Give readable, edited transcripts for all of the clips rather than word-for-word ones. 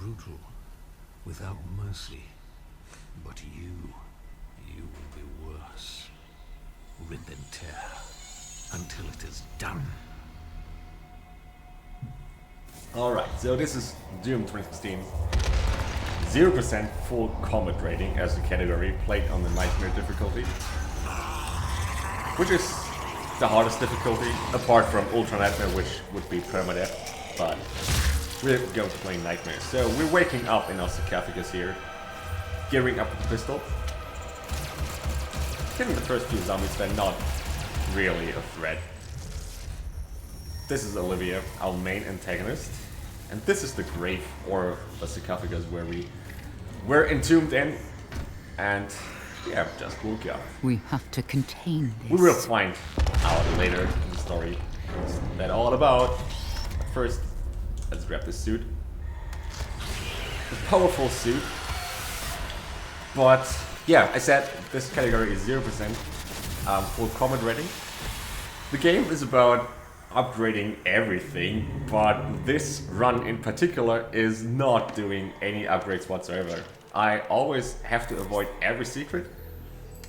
brutal, without mercy. But you will be worse. Rip and tear, until it is done. Alright, so this is Doom 2016. 0% full combat rating as the category, played on the Nightmare difficulty. Which is the hardest difficulty, apart from Ultra Nightmare, which would be permadeath, but we're going to play Nightmare. So we're waking up in our sarcophagus here, gearing up with the pistol. Killing the first few zombies, they're not really a threat. This is Olivia, our main antagonist. And this is the grave, or the sarcophagus, where we were entombed in. And yeah, just woke up. We have to contain this. We will find out later in the story what's that all about. But first, let's grab this suit. A powerful suit. But yeah, I said this category is 0% full combat rating. The game is about upgrading everything, but this run in particular is not doing any upgrades whatsoever. I always have to avoid every secret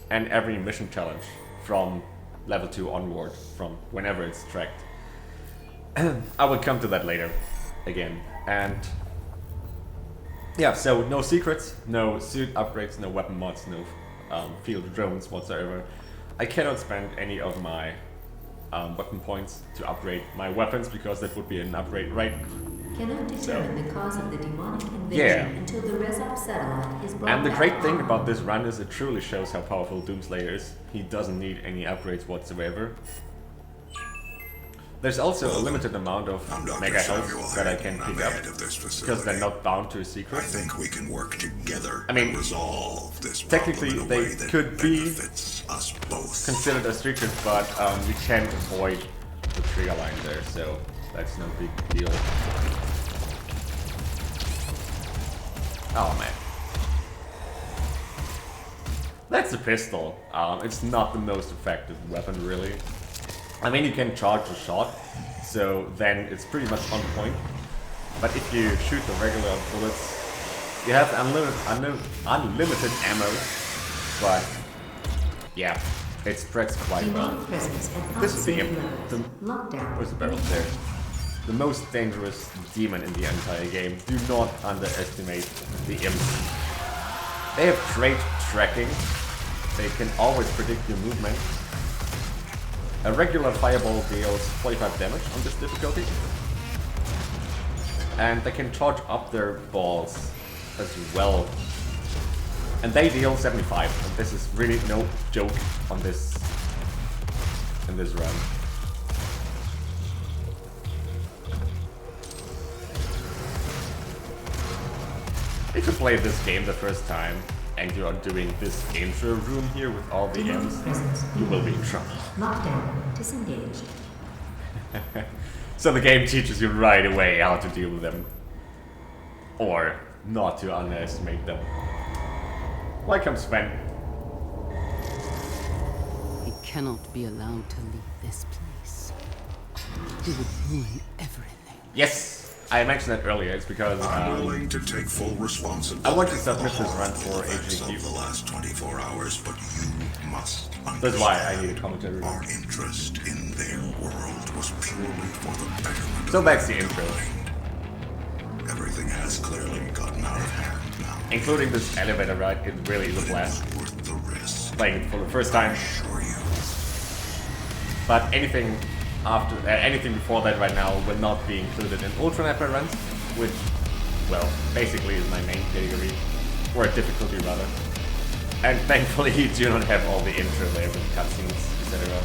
and every mission challenge from level 2 onward, from whenever it's tracked. I will come to that later again. And yeah, so no secrets, no suit upgrades, no weapon mods, no field drones whatsoever. I cannot spend any of my weapon points to upgrade my weapons, because that would be an upgrade, right? Cannot determine the cause of the demonic invasion until the Resop satellite is brought And the back great thing online. about this run is it truly shows how powerful Doomslayer is. He doesn't need any upgrades whatsoever. There's also a limited amount of mega health that I can pick up, because they're not bound to a secret. I think we can work together I mean, to resolve this technically problem in a they way that could be benefits us both. considered a secret, but we can avoid the trigger line there, so that's no big deal. Oh man. That's a pistol. It's not the most effective weapon, really. I mean, you can charge a shot, so then it's pretty much on point. But if you shoot the regular bullets, you have unlimited ammo, but yeah, it spreads quite well. Demonic presence at This is the unsafe imp. levels. Lockdown. Where's the barrel there? The most dangerous demon in the entire game. Do not underestimate the imps. They have great tracking. They can always predict your movement. A regular fireball deals 45 damage on this difficulty. And they can charge up their balls as well. And they deal 75. And this is really no joke on this in this run. If you play this game the first time and you are doing this intro room here with all the Demonic imps, presence. you will be in trouble. Lockdown. Disengaged. So the game teaches you right away how to deal with them. Or not to underestimate them. Welcome, Sven. He cannot be allowed to leave this place. He would ruin everything. Yes, I mentioned that earlier. It's because I'm willing to take full responsibility. I want to submit for the this run harmful for events HDQ. of the last 24 hours, but you must understand. That's why I need a commentary. Our interest in their world was purely for the betterment So of that's the intro. mankind. Everything has clearly gotten out of hand now. Including this elevator ride, it really is a blast. It's worth the risk. Playing it for the first time. Assure you. But anything after, anything before that right now will not be included in Ultra Nightmare runs, which, well, basically is my main category, or difficulty rather. And thankfully you do not have all the intro there with cutscenes, etc.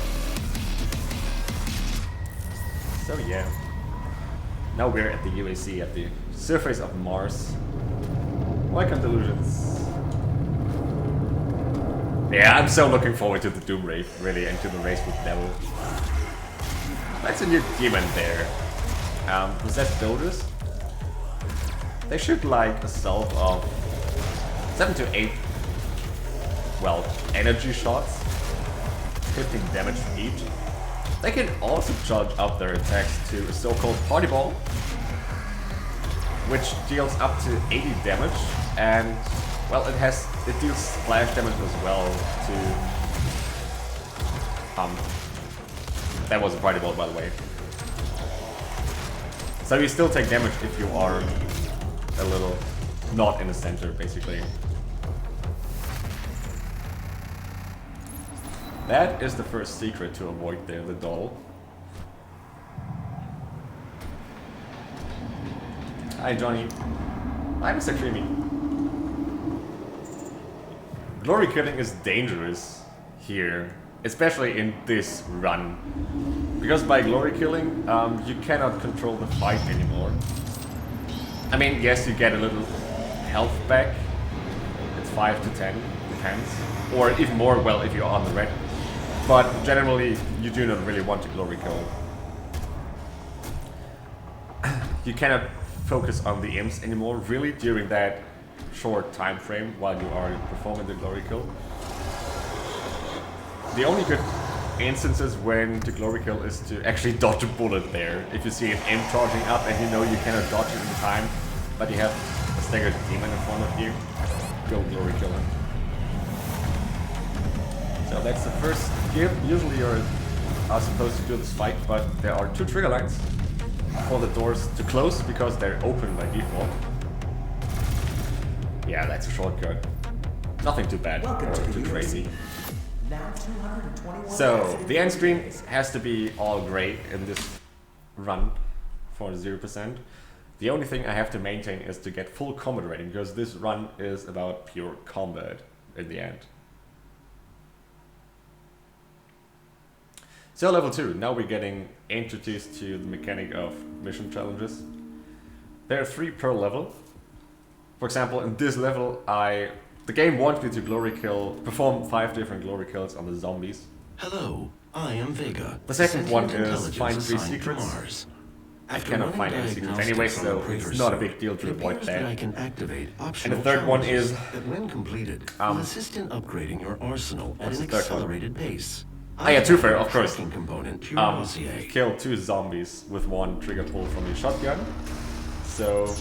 So yeah. Now we're at the UAC, at the surface of Mars. Welcome, Delusions. Yeah, I'm so looking forward to the Doom Rave, really, and to the race with Devil. That's a new demon there. Possessed builders. They shoot like a salve of 7 to 8, well, energy shots, 15 damage each. They can also charge up their attacks to a so-called party ball. which deals up to 80 damage, and well, it deals splash damage as well to. That was a party ball, by the way. So you still take damage if you are a little not in the center, basically. That is the first secret to avoid there, the doll. Hi, Johnny. Hi, Mr. Creamy. Glory killing is dangerous here, especially in this run. Because by glory killing, you cannot control the fight anymore. I mean, yes, you get a little health back. It's 5 to 10, depends. Or even more, well, if you're on the red. But generally, you do not really want to glory kill. You cannot focus on the imps anymore, really, during that short time frame while you are performing the glory kill. The only good instances when the glory kill is to actually dodge a bullet there. If you see an imp charging up and you know you cannot dodge it in time, but you have a staggered demon in front of you, go glory kill him. So that's the first give. Usually you're supposed to do this fight, but there are 2 trigger lines for the doors to close because they're open by default. Yeah, that's a shortcut. Nothing too bad or too crazy. So, the end screen has to be all grey in this run for 0%. The only thing I have to maintain is to get full combat rating, because this run is about pure combat in the end. So level 2, now we're getting introduced to the mechanic of mission challenges. There are 3 per level. For example, in this level, the game wants me to glory kill, perform 5 different glory kills on the zombies. Hello, I am Vega. The second one is find 3 secrets. I cannot find any secrets anyway, so it's not a big deal to avoid that. And the third one is that when completed, will assist in upgrading your arsenal at an accelerated pace. Oh yeah, 2 fair, of course. Component to Kill 2 zombies with 1 trigger pull from your shotgun. So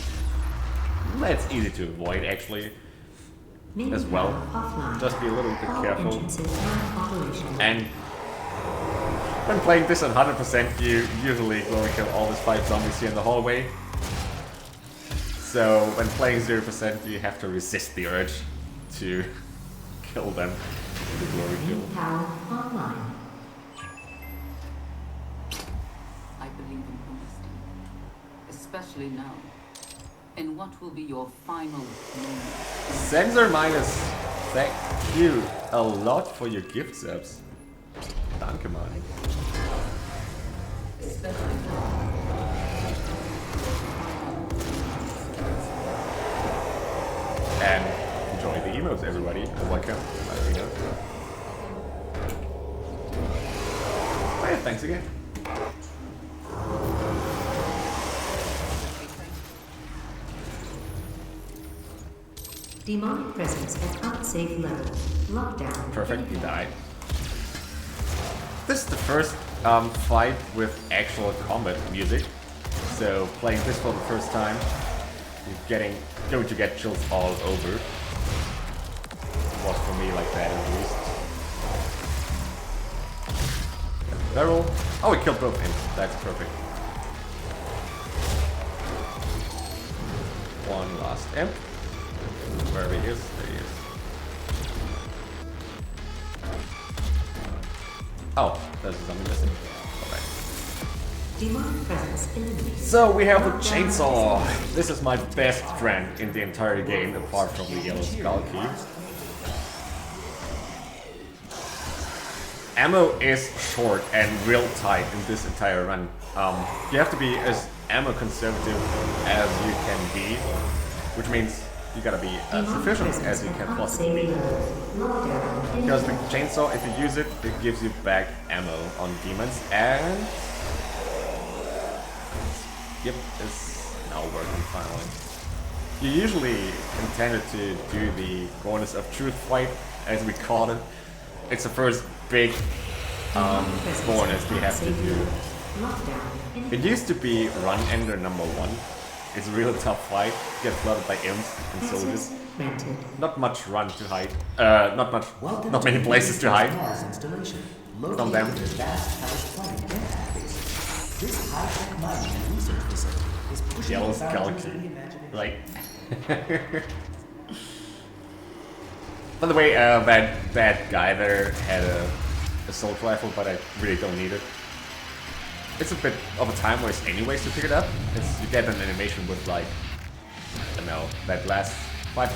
that's easy to avoid actually. As well. Just be a little bit careful. And when playing this on 100%, you usually glory kill all these 5 zombies here in the hallway. So when playing 0%, you have to resist the urge to kill them with the glory kill. I believe in honesty, especially now. And what will be your final moment? Sensor Minus, thank you a lot for your gift subs. Danke, man. And enjoy the emotes, everybody. Welcome. Oh yeah, thanks again. Demonic presence at unsafe level. Lockdown. Perfect, he died. This is the first fight with actual combat music. So playing this for the first time, you're going to get chills all over. It was for me like that at least. Barrel. Oh, we killed both imps. That's perfect. One last imp. Wherever he is, there he is. Oh, there's a zombie missing. Alright. So we have the chainsaw. This is my best friend in the entire game, apart from the yellow skull key. Ammo is short and real tight in this entire run. You have to be as ammo conservative as you can be, which means you gotta be as efficient as you can possibly be. Because the chainsaw, if you use it, it gives you back ammo on demons, and yep, it's now working finally. You usually intended to do the bonus of truth fight, as we call it. It's the first big bonus we have to do. It used to be run ender number 1. It's a really tough fight. Get flooded by imps and soldiers. Not much run to hide. Not many places to hide from them. Yellow Galaxy. Right. By the way, that guy there had a assault rifle, but I really don't need it. It's a bit of a time waste anyways to pick it up. You get an animation with like, I don't know, that lasts 5 to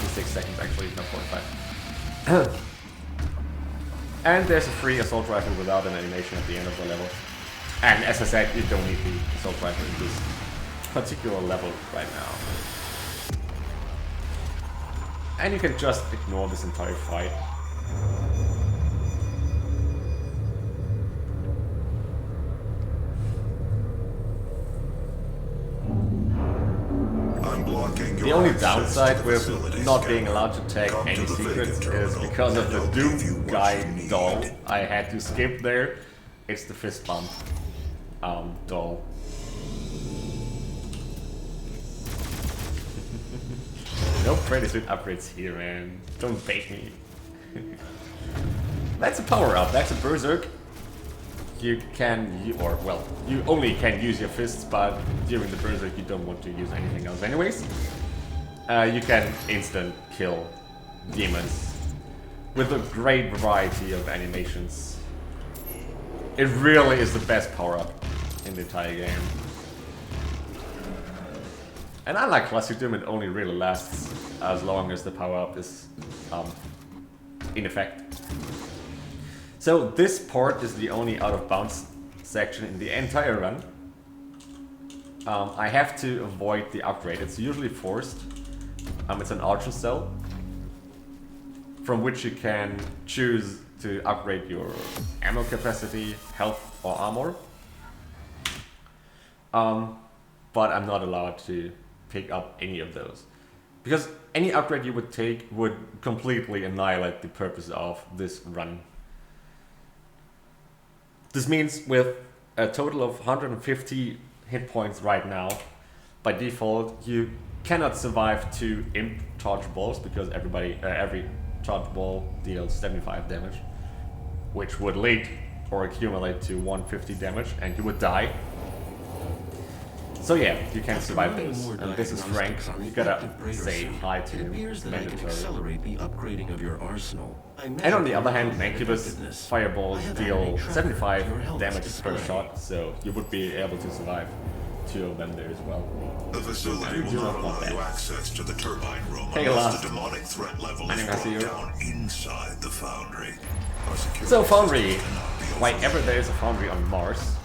6 seconds actually, not 45. And there's a free assault rifle without an animation at the end of the level. And as I said, you don't need the assault rifle in this particular level right now. And you can just ignore this entire fight. The only downside with not being allowed to take any secrets is because of the Doom guy doll I had to skip there. It's the fist bump doll. No Predator suit upgrades here, man. Don't bait me. That's a power up. That's a berserk. You only can use your fists, but during the berserk you don't want to use anything else anyways. You can instant kill demons with a great variety of animations. It really is the best power up in the entire game. And unlike Classic Doom, it only really lasts as long as the power up is in effect. So this part is the only out of bounds section in the entire run. I have to avoid the upgrade. It's usually forced. It's an archer cell from which you can choose to upgrade your ammo capacity, health or armor. But I'm not allowed to pick up any of those. Because any upgrade you would take would completely annihilate the purpose of this run. This means with a total of 150 hit points right now, by default you cannot survive 2 imp charge balls because every charge ball deals 75 damage, which would lead or accumulate to 150 damage and you would die. So yeah, you can survive those. And this is Frank. You gotta say hi to him. Mandatory. The upgrading of your arsenal. And on the other hand, Mancubus fireballs deal 75 damage per shot, so you would be able to survive 2 of them there as well. The facility will not allow you access to the turbine room hey, unless the demonic threat level is brought down inside the foundry. So foundry, why ever there is a foundry on Mars.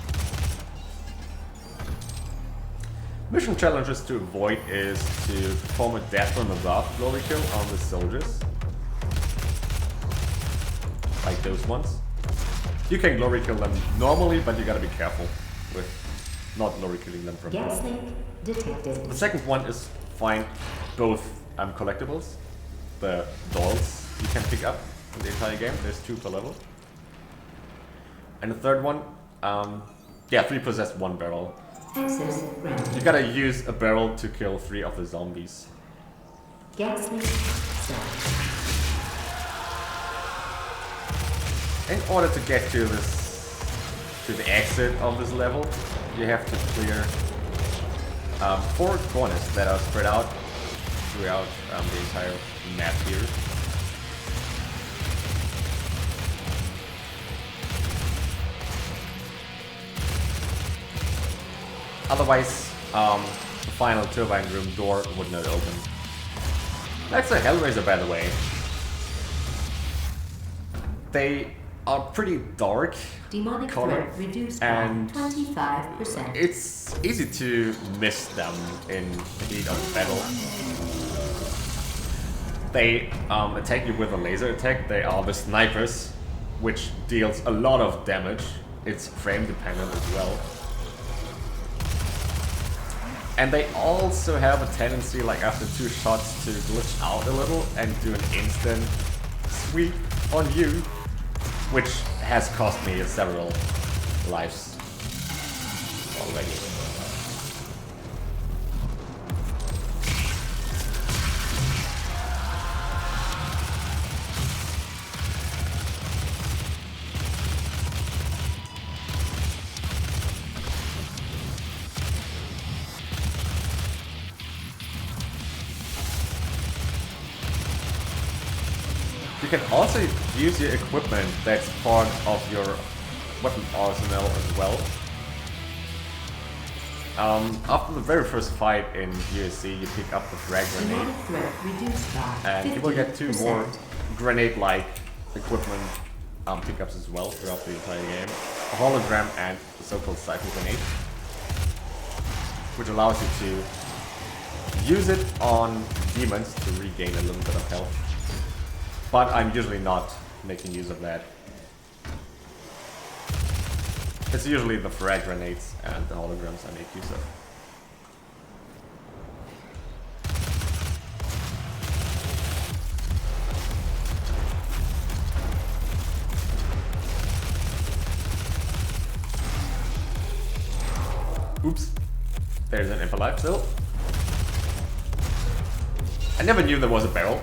Mission challenges to avoid is to perform a death from above glory kill on the soldiers. Like those ones. You can glory kill them normally, but you gotta be careful with not glory killing them from above. The second one is find both collectibles, the dolls you can pick up in the entire game. There's 2 per level. And the third one, 3 possess 1 barrel. You gotta use a barrel to kill 3 of the zombies. In order to get to the exit of this level, you have to clear 4 corners that are spread out throughout the entire map here. Otherwise, the final turbine room door would not open. That's a Hellraiser, by the way. They are pretty dark colored, and 25%. it's easy to miss them in the heat of battle. They attack you with a laser attack. They are the snipers, which deals a lot of damage. It's frame dependent as well. And they also have a tendency, like after 2 shots, to glitch out a little and do an instant sweep on you, which has cost me several lives already. You can also use your equipment that's part of your weapon arsenal as well. After the very first fight in USC, you pick up the frag grenade, and you will get 2 more grenade-like equipment pickups as well throughout the entire game. A hologram and the so-called cycle grenade, which allows you to use it on demons to regain a little bit of health. But I'm usually not making use of that. It's usually the frag grenades and the holograms I make use of. Oops. There's an imp alive still. I never knew there was a barrel.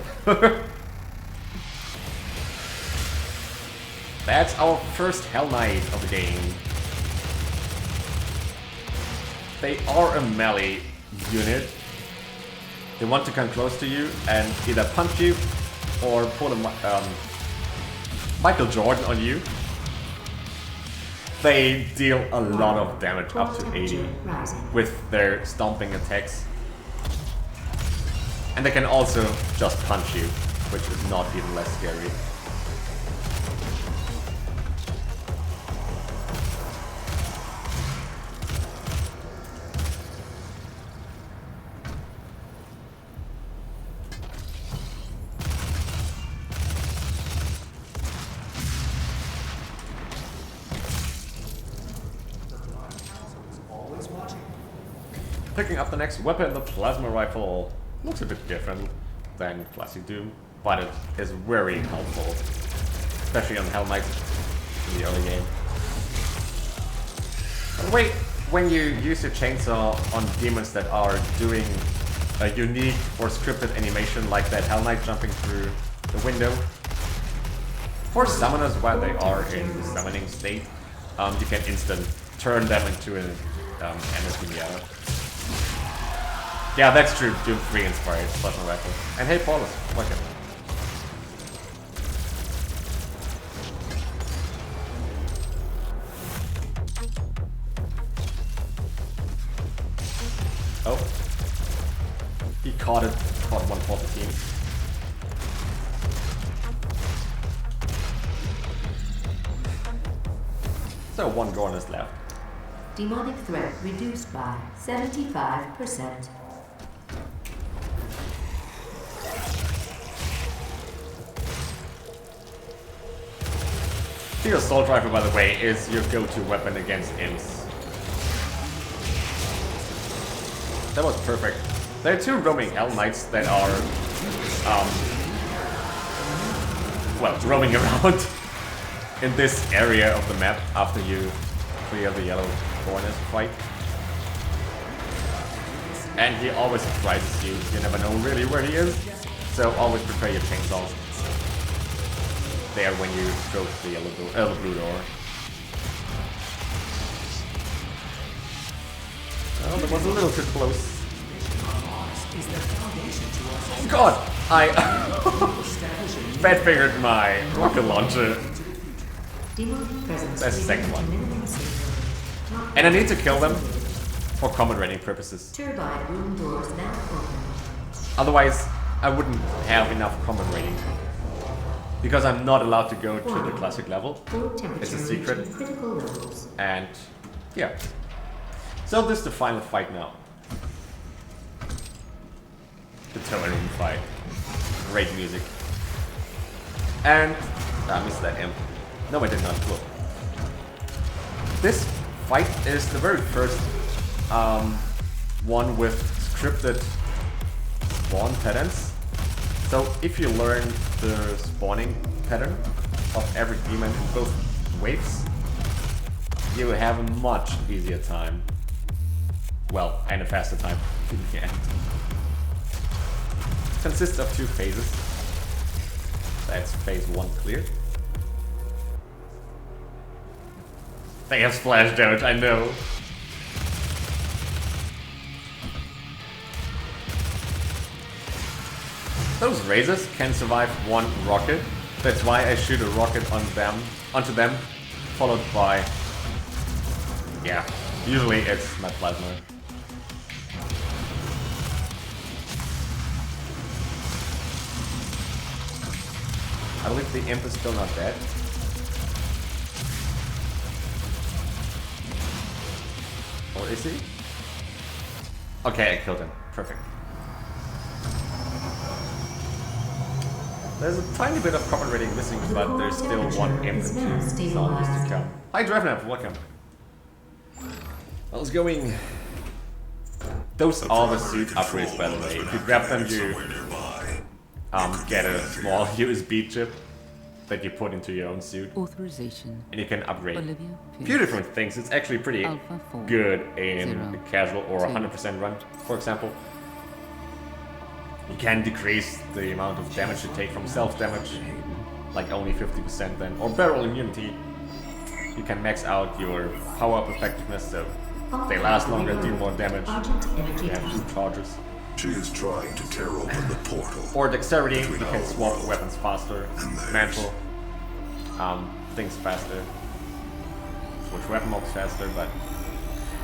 That's our first Hell Knight of the game. They are a melee unit. They want to come close to you and either punch you or pull a Michael Jordan on you. They deal a lot of damage, up to 80, with their stomping attacks. And they can also just punch you, which is not even less scary. Picking up the next weapon, the plasma rifle, looks a bit different than classic Doom, but it is very helpful, especially on Hell Knight in the early game. By the way, when you use your chainsaw on demons that are doing a unique or scripted animation like that Hell Knight jumping through the window, for summoners while they are in the summoning state, you can instant turn them into an enemy. Yeah, that's true. Doom 3 inspired plasma rifle. And hey, Paulus, welcome. Oh, he caught it. Caught one for the team. So 1 Gorn is left. Demonic threat reduced by 75%. The assault rifle, by the way, is your go-to weapon against imps. That was perfect. There are 2 roaming Hell Knights that are, well, roaming around in this area of the map after you clear the yellow corners fight. And he always surprises you. You never know really where he is, so always prepare your chainsaws there when you go to the blue door. Oh, that was a little too close. Oh God! I bad fingered my rocket launcher. That's the second one. And I need to kill them for combat rating purposes. Turbine room doors now open. Otherwise, I wouldn't have enough combat rating. Because I'm not allowed to go to the classic level. It's a secret. And yeah. So this is the final fight now. The tower room fight. Great music. And I missed that imp. No, I did not. Look. This fight is the very first one with scripted spawn patterns. So if you learn the spawning pattern of every demon in both waves, you will have a much easier time. Well, and a faster time in the end. It consists of 2 phases. That's phase 1 cleared. They have splash damage, I know. Those razors can survive 1 rocket, That's why I shoot a rocket on them, onto them, followed by, yeah, usually it's my plasma. I believe the imp is still not dead. Or is he? Okay, I killed him. Perfect. There's a tiny bit of copper rating missing, but there's still one imp and 2 zombies to come. Hi Drevnap, welcome. How's it going? Those are the suit upgrades, by the way. If you grab them, you get a small USB chip that you put into your own suit. Authorization. And you can upgrade Olivia a few different things. It's actually pretty Alpha 4, good in 0, a casual or 2. 100% run, for example. You can decrease the amount of damage you take from self-damage, like only 50% then, or barrel immunity. You can max out your power-up effectiveness, so they last longer, deal more damage. You have 2 charges. She is trying to tear open the portal. Or dexterity, you can swap weapons faster, mantle things faster, switch weapon mobs faster, but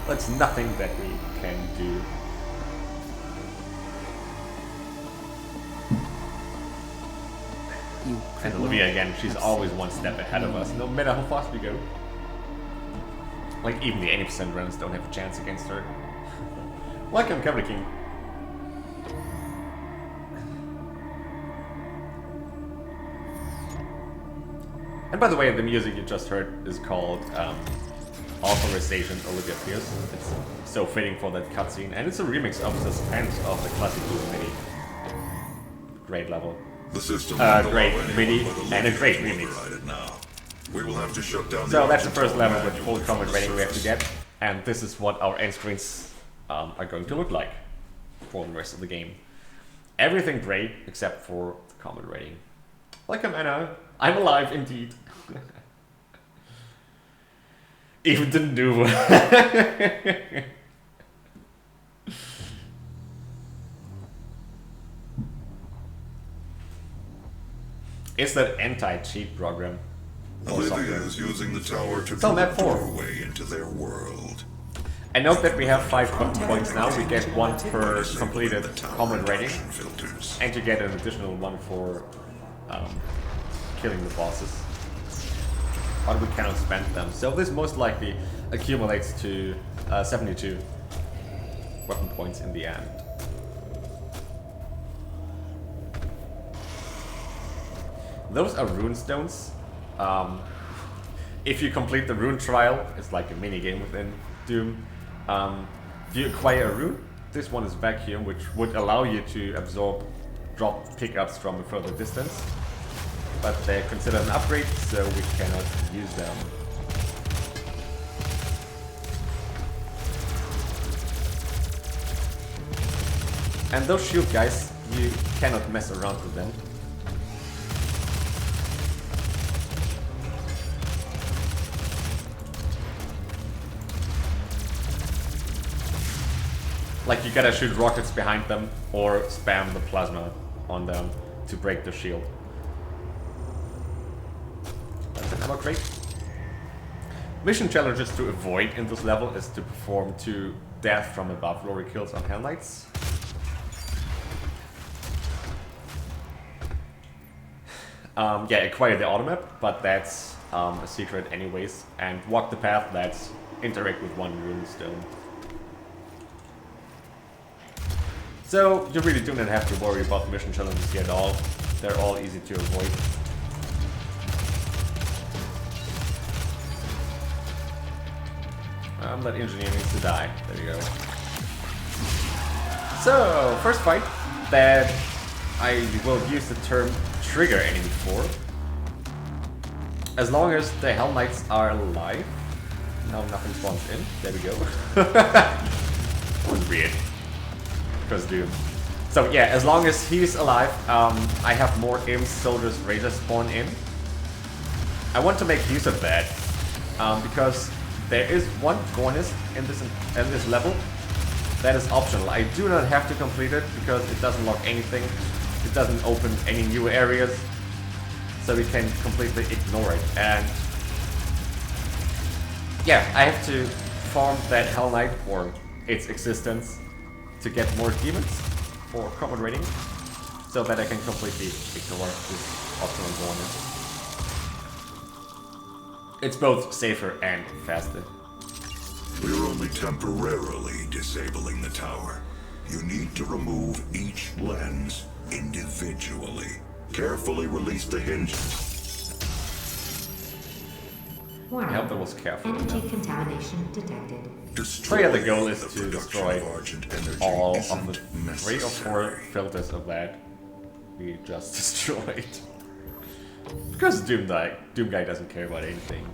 that's nothing that we can do. And Olivia again, she's always one step ahead of us, no matter how fast we go. Like even the 80% runners don't have a chance against her. Welcome, Cavalry King. And by the way, the music you just heard is called Authorization Olivia Pierce. It's so fitting for that cutscene, and it's a remix of Suspense of the classic Doom MIDI. Great level. The system great MIDI and a great remix. We will have to shut down So that's the first level with full combat rating we have to get, and this is what our end screens are going to look like for the rest of the game. Everything great except for the combat rating. Welcome Anna, I'm alive indeed. Even the new. Is that anti-cheat program? Olivia is using the tower to So map 4. doorway into their world. I note that we have 5 button points now. We get 1 per completed combat rating, and you get an additional 1 for killing the bosses. But we cannot spend them, so this most likely accumulates to 72 weapon points in the end. Those are rune stones. If you complete the rune trial, it's like a mini game within Doom. You acquire a rune. This one is vacuum, which would allow you to absorb drop pickups from a further distance. But they're considered an upgrade, so we cannot use them. And those shield guys, you cannot mess around with them. Like, you gotta shoot rockets behind them or spam the plasma on them to break the shield. That's an ammo crate. Mission challenges to avoid in this level is to perform 2 death from above glory kills on Hell Knights. Yeah, acquire the automap, but that's a secret anyways. And walk the path, that's interact with 1 rune stone. So, you really do not have to worry about mission challenges here at all. They're all easy to avoid. That engineer needs to die. There you go. So, first fight that I will use the term trigger enemy for. As long as the Hell Knights are alive. No, nothing spawns in. There we go. That was weird. Doom. So yeah, as long as he's alive, I have more imps, soldiers, razors spawn in. I want to make use of that because there is 1 Gornist in this level that is optional. I do not have to complete it because it doesn't lock anything. It doesn't open any new areas. so we can completely ignore it. And yeah, I have to farm that Hell Knight or its existence to get more demons for combat rating, so that I can completely ignore this optional bonus. It's both safer and faster. We're only temporarily disabling the tower. You need to remove each lens individually. Carefully release the hinges. I hope that was careful. Energy contamination detected. So yeah, the goal is to destroy all of the 3 or 4 filters of that we just destroyed. Because Doom Guy doesn't care about anything.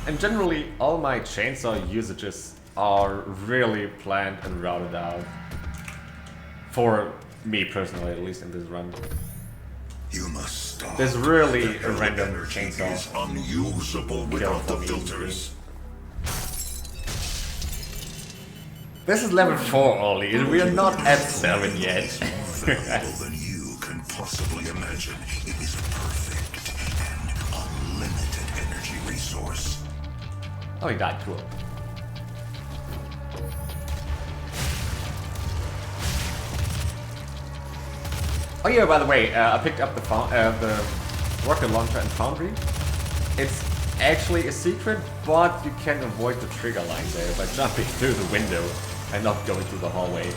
And generally, all my chainsaw usages are really planned and routed out. For me personally, at least in this run. You must stop. There's really The a random energy chainsaw is unusable without the filters. This is level 4 only, and we are not at 7 yet. More valuable than you can possibly imagine. It is a perfect and unlimited energy resource. Oh, he died, cool. Oh yeah, by the way, I picked up the rocket launcher and foundry. It's actually a secret, but you can avoid the trigger line there by jumping through the window and not going through the hallway.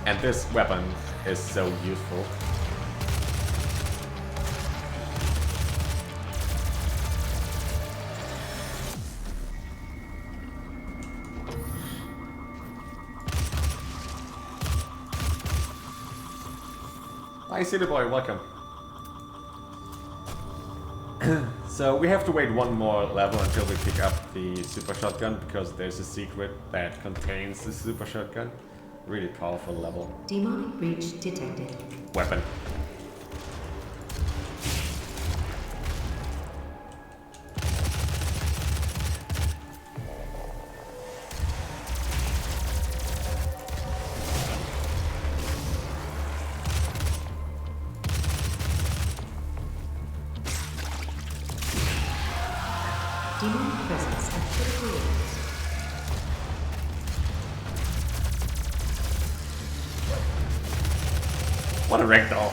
And this weapon is so useful. Hi City Boy, welcome. So we have to wait one more level until we pick up the super shotgun, because there's a secret that contains the super shotgun. Really powerful level. Demonic breach detected. Weapon. Demonic presence at critical levels. What a ragdoll.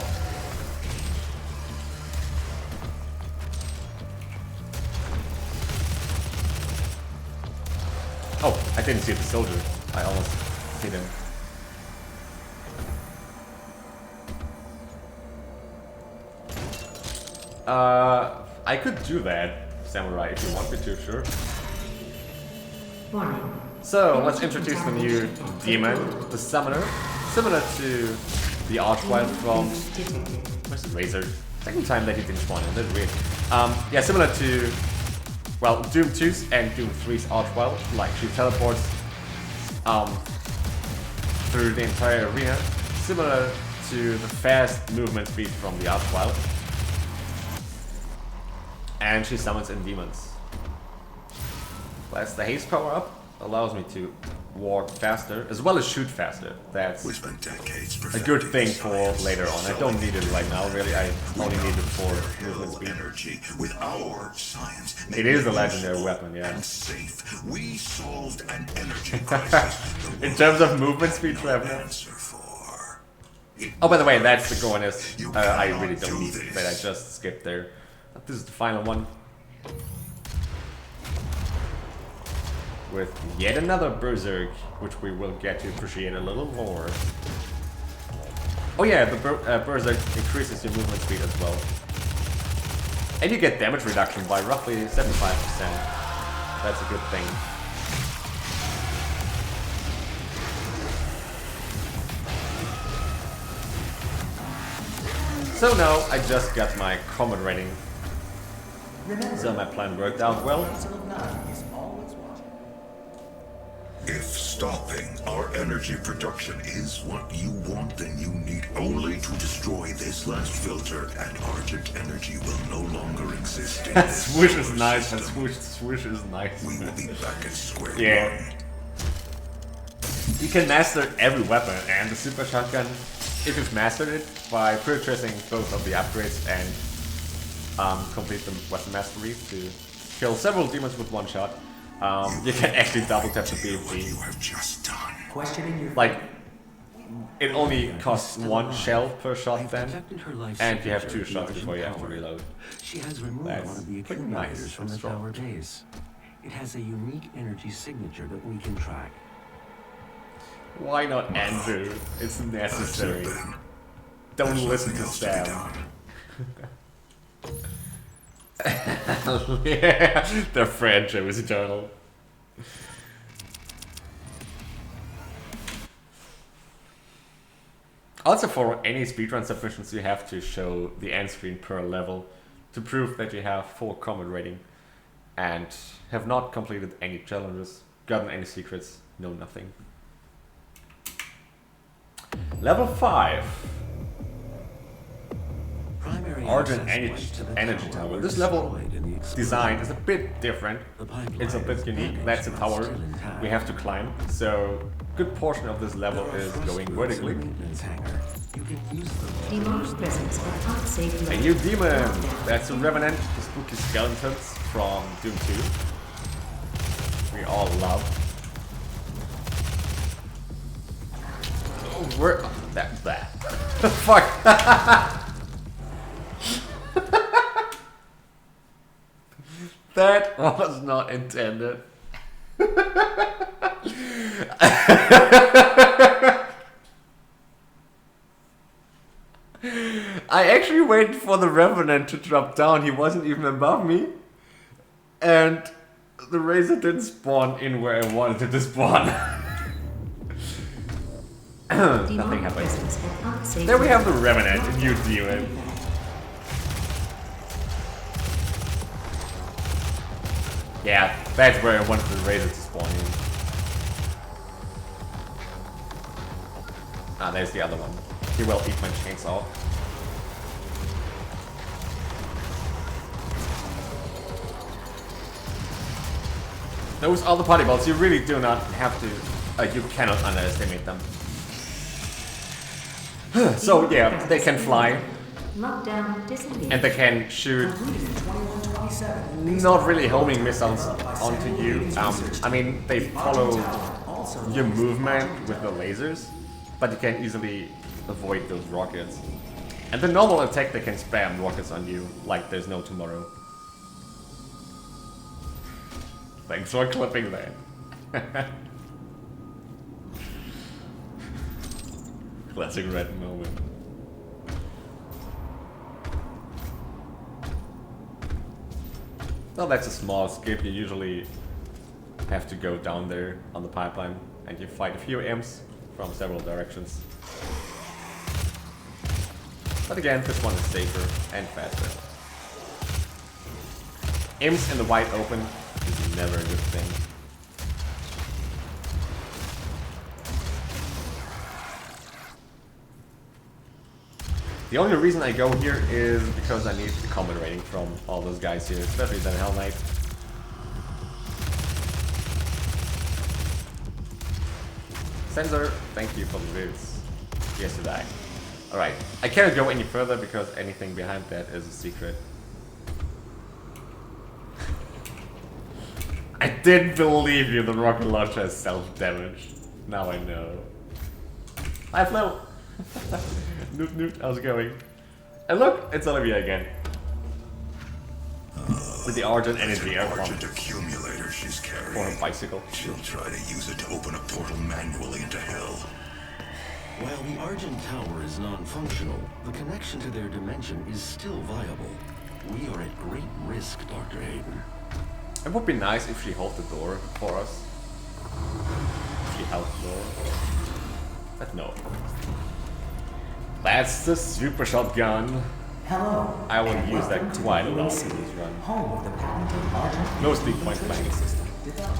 Oh, I didn't see the soldier. I almost hit him. I could do that, Samurai, if you want me to, sure. Warning. So, let's introduce the new demon, the Summoner. Similar to the Archwild from... Where's the Razor? Second time that he didn't spawn in, that's weird. Yeah, similar to... Well, Doom 2's and Doom 3's Archwild. Like, she teleports through the entire arena. Similar to the fast movement speed from the Archwild. And she summons in demons. Plus the haste power up allows me to walk faster, as well as shoot faster. That's We spent decades a good thing for later on. I don't need it right now, really. I only need it for movement speed. Energy with our science. It is a legendary weapon, yeah. And safe. We solved an energy crisis. In terms of movement speed, Trevor. Answer for. Oh, by the way, that's the Gornis. I really don't need it, but I just skipped there. This is the final one. With yet another Berserk, which we will get to appreciate a little more. Oh yeah, the Berserk increases your movement speed as well. And you get damage reduction by roughly 75%. That's a good thing. So now I just got my combat rating. So my plan worked out well. If stopping our energy production is what you want, then you need only to destroy this last filter, and Argent energy will no longer exist in this Swoosh is nice, system. and swoosh is nice. We will be back at square Yeah. one. You can master every weapon, and the super shotgun, if you've mastered it, by purchasing both of the upgrades and complete the weapon mastery to kill several demons with one shot, you can actually double tap the What BMP. you have just done. Questioning your Like, it only costs one shell per shot I've then, detected her life and you have signature 2 in shots the before you have to tower. reload. She has removed That's one of the pretty accumulators nice from and the strong. tower base. It has a unique energy signature that we can track. Why not Andrew? It's necessary. That's it then. Don't There's listen nothing to else to be Sam. done. Yeah, their friendship is eternal. Also, for any speedrun submissions, you have to show the end screen per level to prove that you have full combat rating and have not completed any challenges, gotten any secrets, no nothing. Level 5. Primary Argent access points to the energy tower. were This level destroyed in the design is a explosion. bit different. The pipeline It's a bit is unique. damaged, That's a but tower still intact. we have to climb. So, good portion of this level There are is thrust going groups in vertically. the maintenance hangar. You can use them. Demonic presence at unsafe A level. new demon! That's a revenant, the spooky skeletons from Doom 2. We all love. Oh, we're that. Fuck! That was not intended. I actually waited for the Revenant to drop down. He wasn't even above me. And the Razor didn't spawn in where I wanted it to spawn. Nothing Demonic happened. presence at unsafe There we have the level. Revenant, a new demon. Yeah, that's where I wanted the Razor to spawn in. Ah, there's the other one. He will eat my chainsaw. Those are the party balls. You really do not have to. You cannot underestimate them. So yeah, they can fly Lockdown disengaged. and they can shoot. Not really homing missiles onto you. I mean, they follow your movement with the lasers, but you can easily avoid those rockets. And the normal attack, they can spam rockets on you like there's no tomorrow. Thanks for clipping that. Classic red moment. Well, that's a small skip. You usually have to go down there on the pipeline and you fight a few imps from several directions. But again, this one is safer and faster. Imps in the wide open is never a good thing. The only reason I go here is because I need the combat rating from all those guys here, especially the Hell Knight. Sensor, thank you for the vids. Yes, you die. Alright, I cannot go any further because anything behind that is a secret. I didn't believe you, the rocket launcher is self-damaged. Now I know. Hi Flo! Noot, how's it going? And look, it's Olivia again. With the Argent energy air pump Argent accumulator she's carrying. for her bicycle. She'll try to use it to open a portal manually into hell. While the Argent Tower is non-functional, the connection to their dimension is still viable. We are at great risk, Dr. Hayden. It would be nice if she held the door for us. She held the door. But no. That's the super shotgun. Hello. I will and use that welcome to quite a the lot UAC, in this run. home of the patented Argent Mostly point filtration blank. system developed.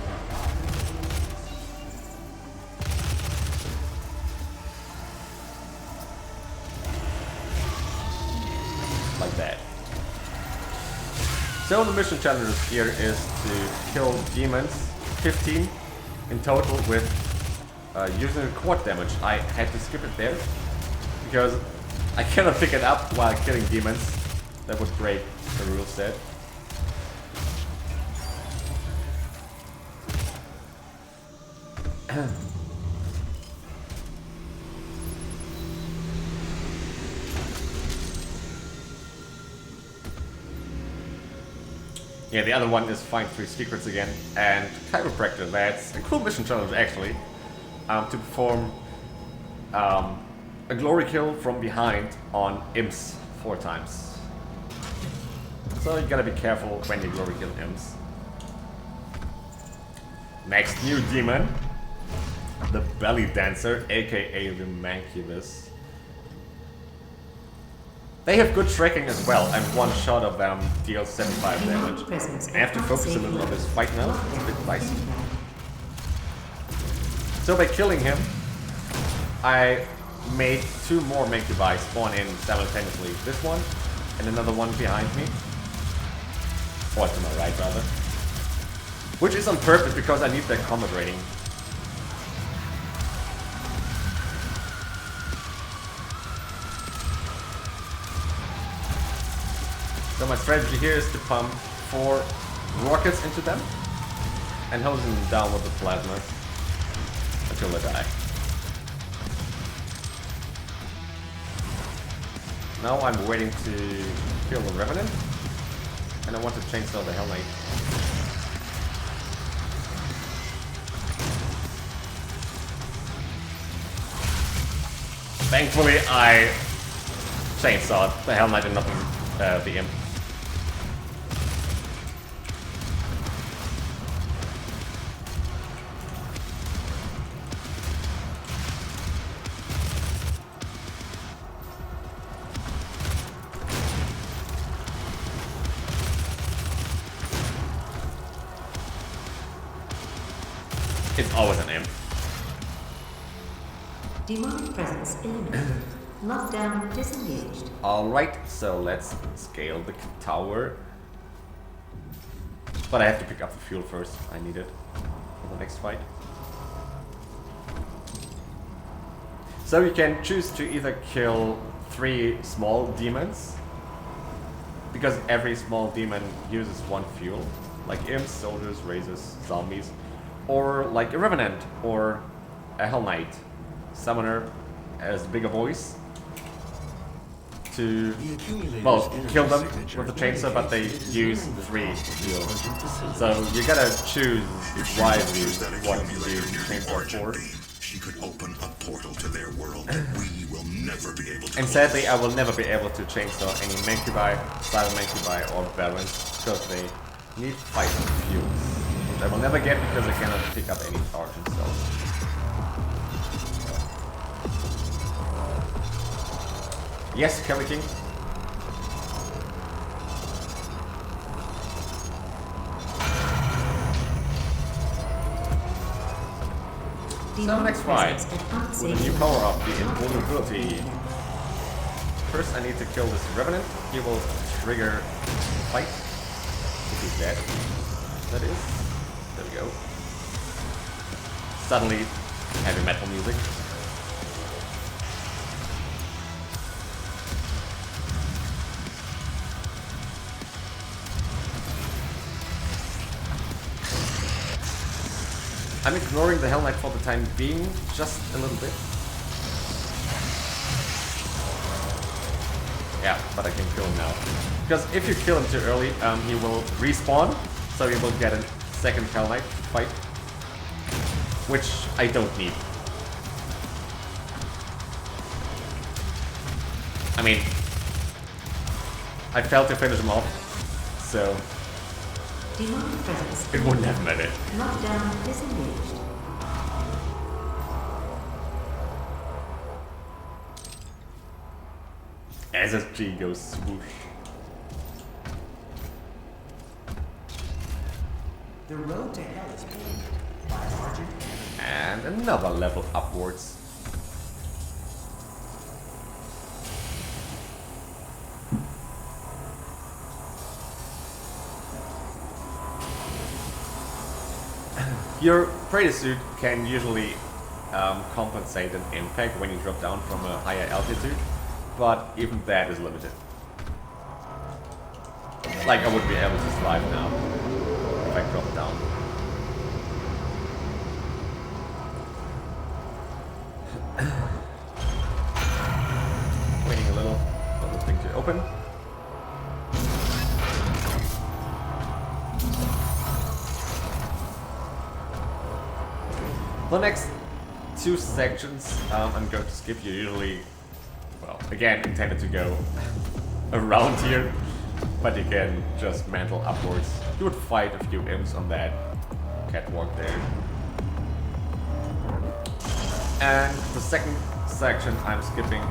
So the mission challenge here is to kill demons, 15 in total with using quad damage. I had to skip it there because I cannot pick it up while killing demons. That would break the rule set. Yeah, the other one is find 3 secrets again, and chiropractor. That's a cool mission challenge actually, to perform a glory kill from behind on imps 4 times. So you gotta be careful when you glory kill imps. Next new demon, the belly dancer, aka the mancubus. They have good tracking as well, and one shot of them deals 75 damage. I have to focus a little on this fight now, it's a bit dicey. So by killing him, I made 2 more mancubi spawn in simultaneously. This one, and another one behind me. Or to my right, rather. Which is on purpose, because I need that combat rating. So my strategy here is to pump 4 rockets into them and hose them down with the plasma until they die. Now I'm waiting to kill the Revenant, and I want to chainsaw the Hell Knight. Thankfully I chainsawed the Hell Knight and not the Imp. It's always an imp. Demonic presence eliminated. Lockdown disengaged. Alright, so let's scale the tower. But I have to pick up the fuel first. I need it for the next fight. So you can choose to either kill 3 small demons, because every small demon uses 1 fuel, like imps, soldiers, razors, zombies, or like a Revenant or a Hell Knight. Summoner has a bigger voice to, well, kill them with the chainsaw, but they use 3 fuel. So you gotta choose wisely what to use the chainsaw for. She could open a portal to their world that we will never be able to. And sadly, I will never be able to chainsaw any mancubi, silent mancubi, or barons, because they need 5 fuel. I will never get because I cannot pick up any Argent cells. Yes, Kelly King. So next fight, with a new power up, the invulnerability. First I need to kill this Revenant. He will trigger fight. If he's dead. That is. There we go. Suddenly, heavy metal music. I'm ignoring the Hell Knight for the time being, just a little bit. Yeah, but I can kill him now. Because if you kill him too early, he will respawn, so you will get a second Hell Knight fight, which I don't need. I mean, I failed to finish him off, so it wouldn't have mattered. Lockdown disengaged. SSG goes swoosh. The road to hell is paved by Sergeant Cannon. And another level upwards. Your Predator suit can usually compensate an impact when you drop down from a higher altitude, but even that is limited. Like I wouldn't be able to survive now if I drop down. Waiting a little for the thing to open. The next two sections I'm going to skip. You usually, well, again, intended to go around here, but you can just mantle upwards. You would fight a few imps on that catwalk there. And the second section I'm skipping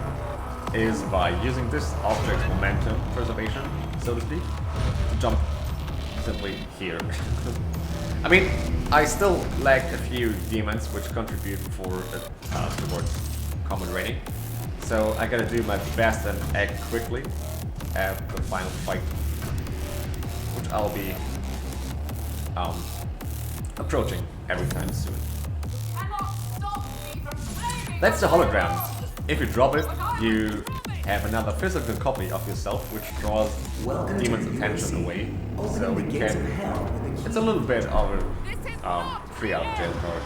is by using this object's momentum preservation, so to speak, to jump simply here. I mean, I still lack a few demons which contribute towards common rating, so I gotta do my best and act quickly at the final fight, which I'll be approaching every time soon. That's the hologram. If you drop it, you have another physical copy of yourself, which draws demons' attention away. So it can. It's a little bit of a free out of jail card,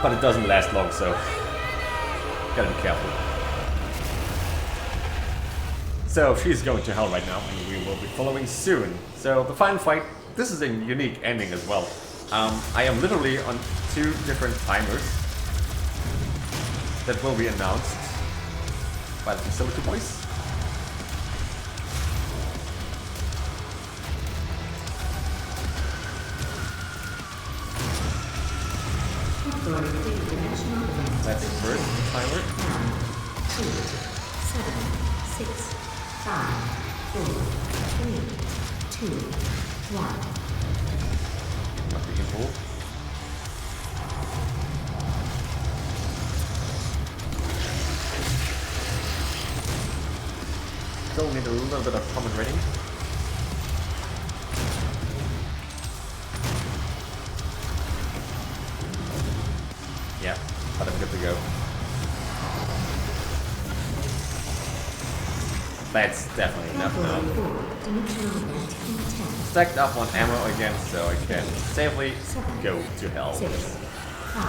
but it doesn't last long, so gotta be careful. So she's going to hell right now, and we will be following soon. So the final fight. This is a unique ending as well. I am literally on 2 different timers that will be announced by the facility boys. That's the first timer. 2, 7, 6, 5, 4, 3, 2, 1. Not being involved. Still need a little bit of common rating. Yeah, but I'm good to go. That's definitely enough now. Stacked up on ammo again, so I can safely go to hell. 6, 5,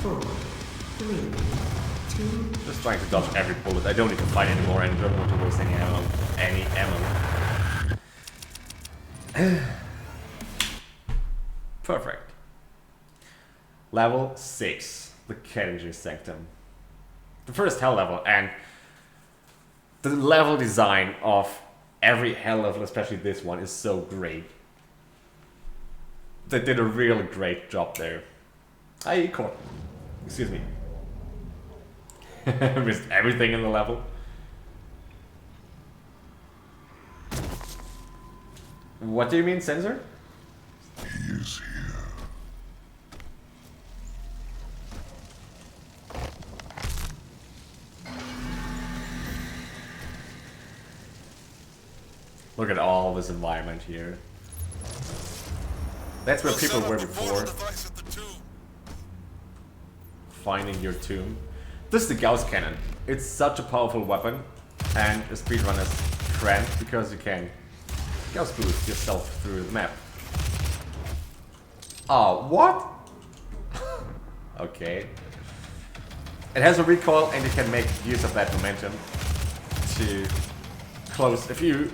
4, 3, 2. Just trying to dodge every bullet. I don't need to fight anymore and don't want to waste any ammo. Perfect. Level 6, the Cannon Sanctum. The first hell level, and the level design of every hell level, especially this one, is so great. They did a real great job there. I caught. Excuse me. Missed everything in the level. What do you mean, Censor? He is here. Look at all this environment here. That's where people were before. Finding your tomb. This is the Gauss Cannon. It's such a powerful weapon and a speedrunner's friend because you can Gauss boost yourself through the map. Oh, what? Okay. It has a recoil and you can make use of that momentum to close a few,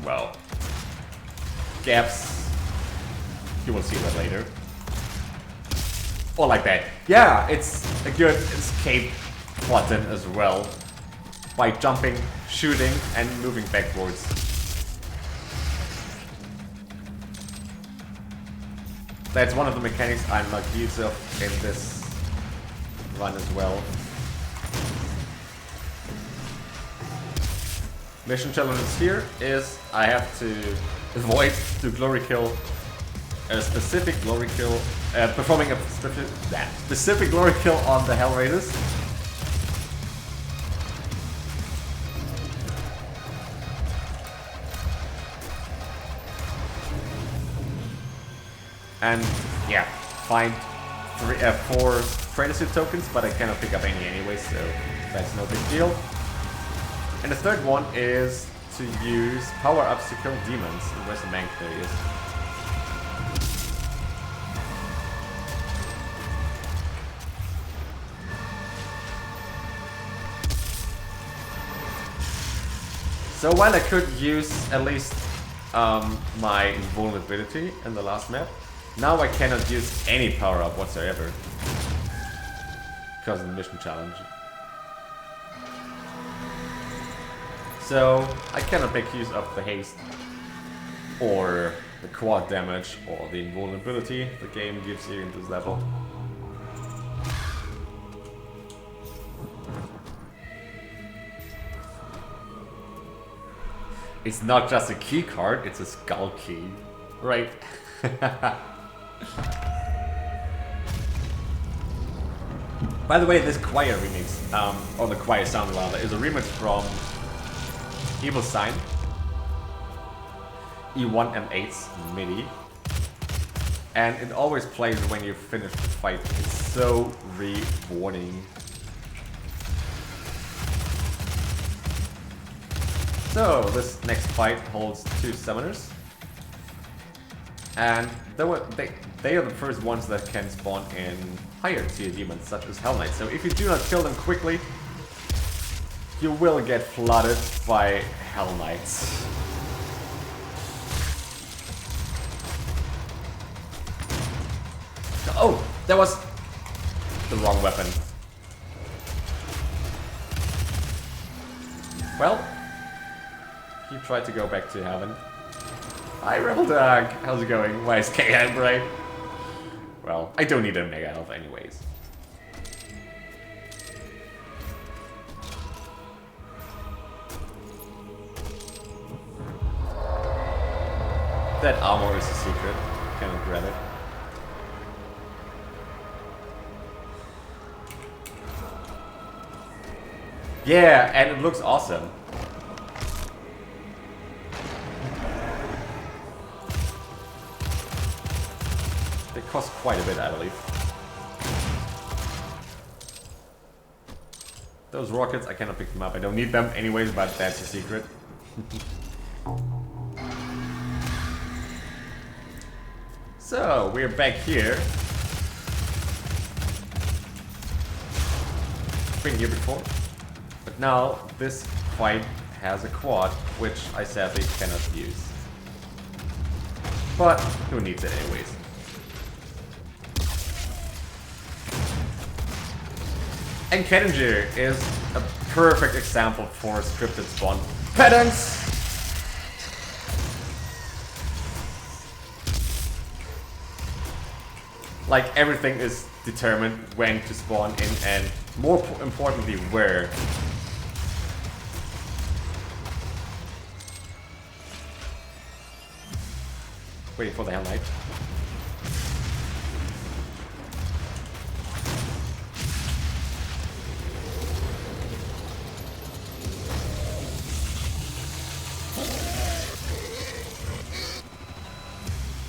well, gaps. You will see that later. Or like that. Yeah, it's a good escape button as well. By jumping, shooting, and moving backwards. That's one of the mechanics I'm not used of in this run as well. Mission challenges here is I have to avoid to glory kill a specific glory kill, performing a specific glory kill on the Hell Raiders. And yeah, find 4 trainer suit tokens, but I cannot pick up any anyway, so that's no big deal. And the third one is to use power-ups to kill demons. Where's the mank? There he is. So while I could use at least my invulnerability in the last map, now I cannot use any power-up whatsoever because of the mission challenge. So I cannot make use of the haste or the quad damage or the invulnerability the game gives you in this level. It's not just a key card, it's a skull key. Right. By the way, this choir remix, or the choir sound rather, is a remix from Evil Sign, E1 and 8's MIDI. And it always plays when you finish the fight. It's so rewarding. So, this next fight holds 2 summoners. And they are the first ones that can spawn in higher tier demons, such as Hell Knights. So if you do not kill them quickly, you will get flooded by Hell Knights. Oh, that was the wrong weapon. Well, he tried to go back to heaven. Hi, Rebel Dog. How's it going? Why is KM right? Well, I don't need a Mega Health anyways. That armor is a secret. Cannot grab it. Yeah, and it looks awesome. They cost quite a bit, I believe. Those rockets, I cannot pick them up. I don't need them anyways, but that's a secret. So, we're back here. Been here before. But now, this fight has a quad, which I sadly cannot use. But, who needs it anyways? And Kenninger is a perfect example for scripted spawn patterns. Like, everything is determined when to spawn in, and more importantly, where. Waiting for the Hell Knight.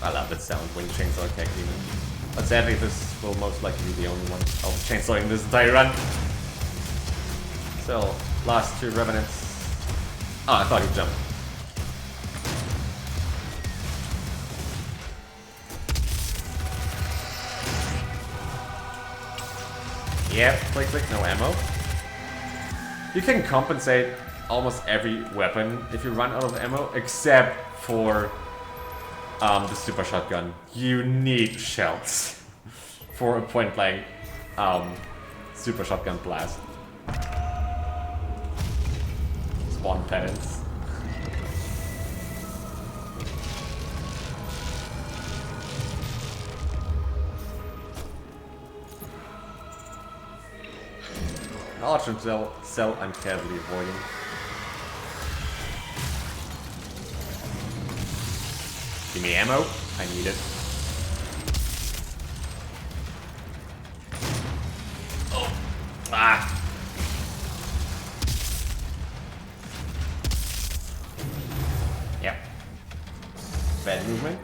I love that sound when chainsaw attack demon. But sadly, this will most likely be the only one I'll chainsawing this entire run. So, last 2 revenants. Oh, I thought he'd jump. Yep, click, click, no ammo. You can compensate almost every weapon if you run out of ammo, except for the super shotgun. You need shells for a point blank super shotgun blast. Spawn patterns. Archer cell I'm carefully avoiding. Give me ammo. I need it. Oh. Ah. Yep. Bad movement.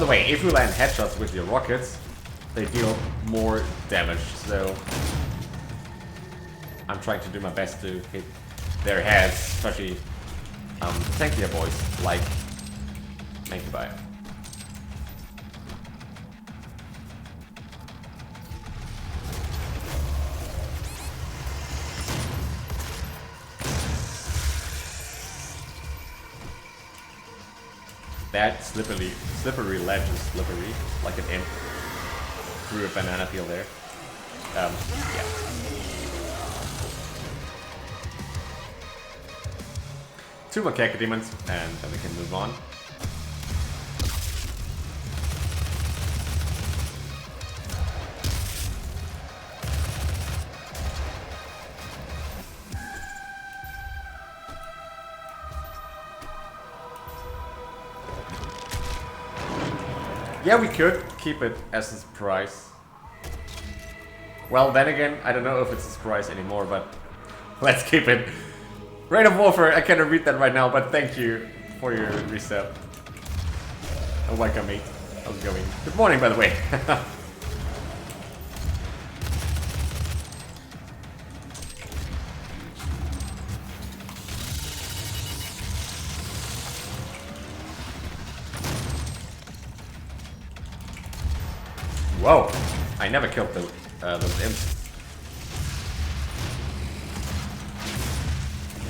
the way, if you land headshots with your rockets, they deal more damage, so I'm trying to do my best to hit their heads, especially tankier boys like Mankibai. That slippery ledge is slippery, like an imp through a banana peel there. Yeah. Two more Keka demons, and then we can move on. Yeah, we could keep it as a surprise. Well, then again, I don't know if it's a surprise anymore, but let's keep it. Rain of Warfare, I cannot read that right now, but thank you for your reset. And welcome, mate. How's it going? Good morning, by the way. Whoa! I never killed those imps.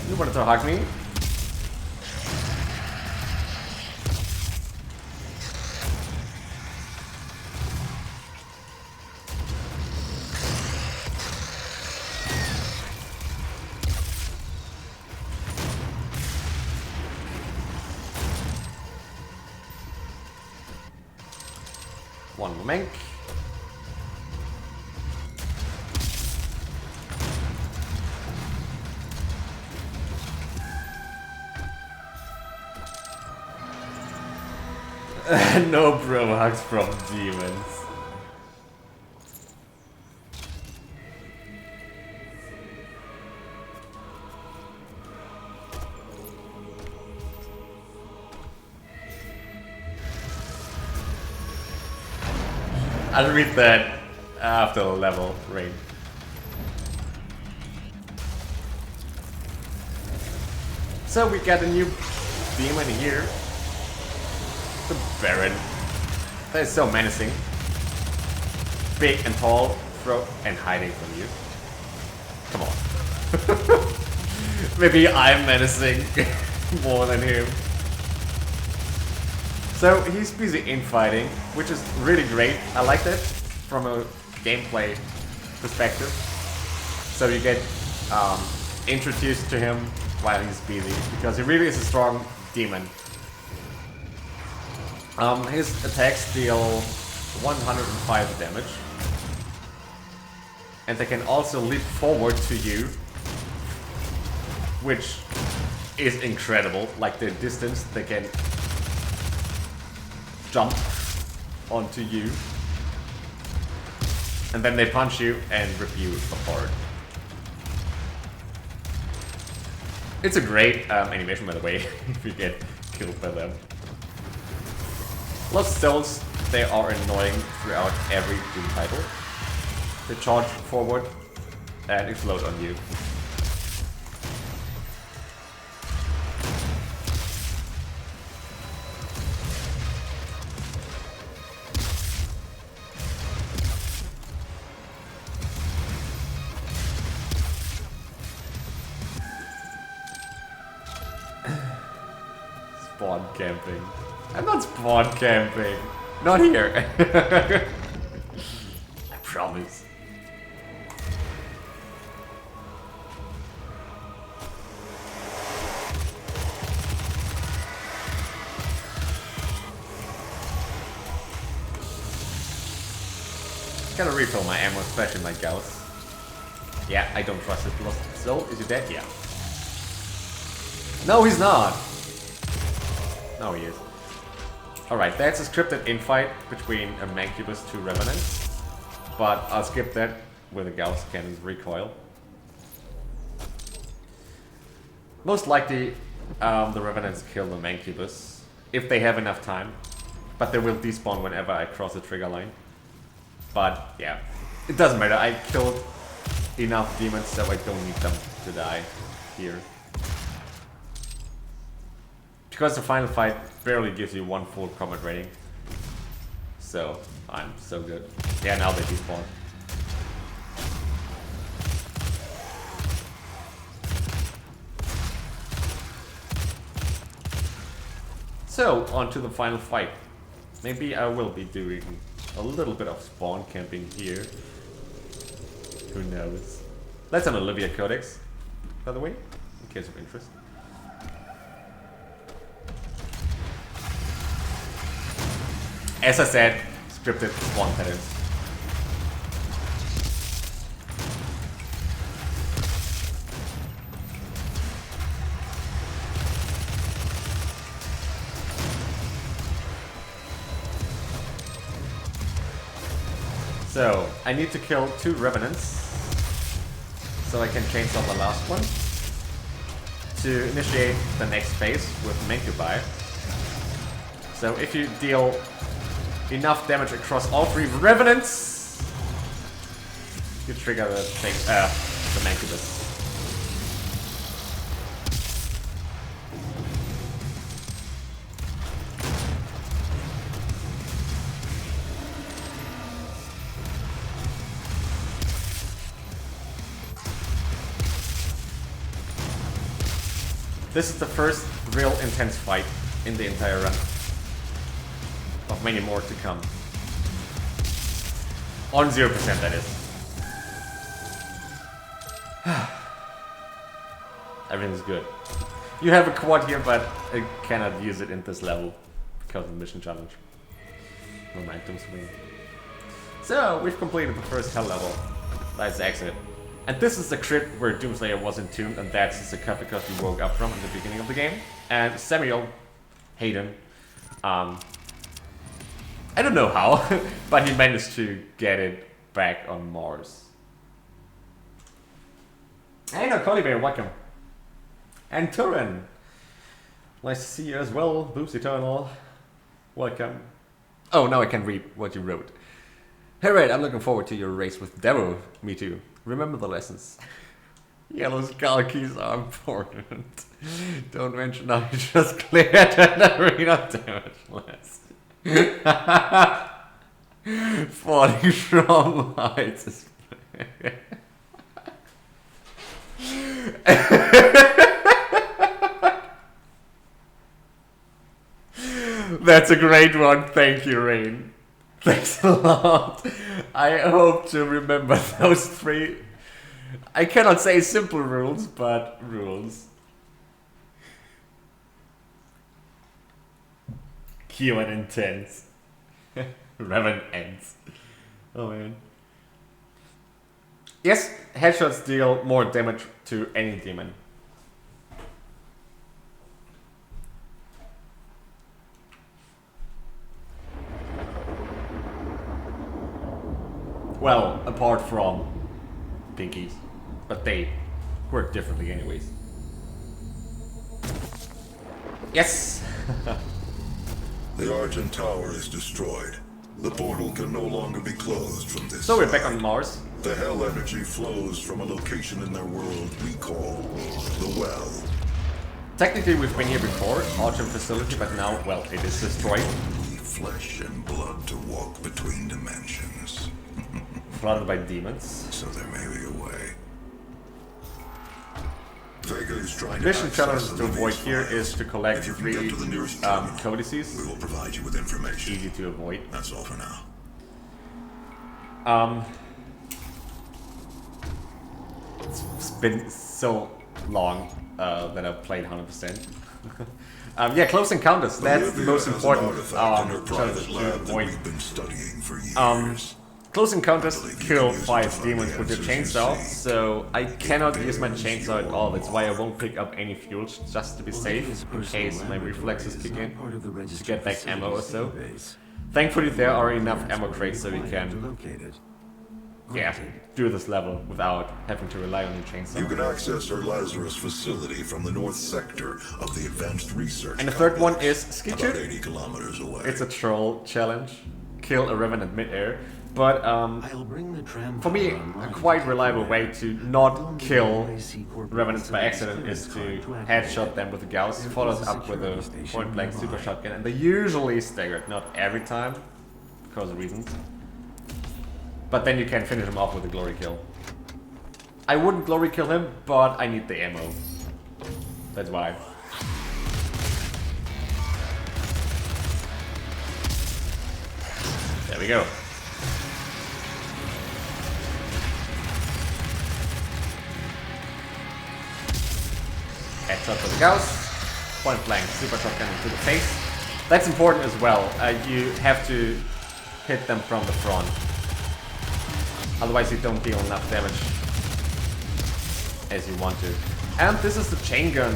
You wanted to hug me? One Mank. No bro hugs from demons. I'll read that after the level rain. So we got a new demon here. The Baron. That is so menacing. Big and tall, and hiding from you. Come on. Maybe I'm menacing more than him. So he's busy infighting, which is really great. I like that from a gameplay perspective. So you get introduced to him while he's busy, because he really is a strong demon. His attacks deal 105 damage. And they can also leap forward to you, which is incredible. Like the distance they can jump onto you. And then they punch you and rip you apart. It's a great animation, by the way, if you get killed by them. Lost Souls, they are annoying throughout every Doom title. They charge forward and explode on you. Spawn camping. I'm not spawn camping. Not here. I promise. Gotta refill my ammo, especially my Gauss. Yeah, I don't trust it. Lost Soul, is he dead? Yeah. No, he's not. No, he is. Alright, that's a scripted infight between a Mancubus to Revenants. But I'll skip that with a Gauss Cannon's recoil. Most likely, the Revenants kill the Mancubus if they have enough time. But they will despawn whenever I cross the trigger line. But yeah, it doesn't matter. I killed enough demons so I don't need them to die here. Because the final fight barely gives you 1 full combat rating. So, I'm so good. Yeah, now they despawn. So, on to the final fight. Maybe I will be doing a little bit of spawn camping here. Who knows? That's an Olivia Codex, by the way, in case of interest. As I said, scripted spawn patterns. So, I need to kill 2 revenants, so I can change on the last one, to initiate the next phase with Mancubi. So if you deal enough damage across all 3 revenants, you trigger the thing, the Mancubus. This is the first real intense fight in the entire run. Of many more to come. On 0%, that is. Everything's good. You have a quad here, but I cannot use it in this level because of the mission challenge. Momentum swing. So, we've completed the first hell level. Let's exit. And this is the crypt where Doomslayer was entombed, and that's the sarcophagus we woke up from in the beginning of the game. And Samuel Hayden, I don't know how, but he managed to get it back on Mars. Hey, no, Colibear, welcome. And Turin, nice to see you as well. Boost Eternal, welcome. Oh, now I can read what you wrote. Hey, Red, I'm looking forward to your race with Devil. Me too. Remember the lessons. Yellow skull keys are important. Don't mention I just cleared an arena damage less. Falling from heights is That's a great one, thank you, Rain. Thanks a lot. I hope to remember those 3. I cannot say simple rules, but rules. Q and intense. Revan ends. Oh man. Yes, headshots deal more damage to any demon. Well, apart from pinkies, but they work differently anyways. Yes! The Argent Tower is destroyed. The portal can no longer be closed from this So we're side. back on Mars. The hell energy flows from a location in their world we call the Well. Technically we've been here before, Argent facility, but now, well, it is destroyed. We flesh and blood to walk between dimensions. Flooded by demons. So there may be a way. Vega is trying to Mission access challenge the to avoid Levi's here files. is to collect If you can 3 get to the nearest terminal, codices. we will provide you with information. Easy to avoid. That's all for now. It's been so long that I've played 100%. Yeah, close encounters. That's the most important challenge to avoid. We've been studying for years. Close encounters kill 5 demons with your chainsaw, so I cannot use my chainsaw at all. That's why I won't pick up any fuels, just to be safe, in case my reflexes kick in, to get back ammo or so. Thankfully there are enough ammo crates so we can do this level without having to rely on your chainsaw. You can access her Lazarus facility from the north sector of the advanced research. And the third one complex, is Ski about Tube. 80 kilometers away. It's a troll challenge. Kill a revenant mid-air. But I'll bring the tram for me, a quite reliable way to not kill revenants by accident is to headshot them with the Gauss, followed up with a point-blank super shotgun, and they're usually staggered, not every time, because of reasons. But then you can finish him off with a glory kill. I wouldn't glory kill him, but I need the ammo. That's why. There we go. Headshot for the Gauss, point blank, super shotgun into the face. That's important as well. You have to hit them from the front. Otherwise you don't deal enough damage as you want to. And this is the chain gun.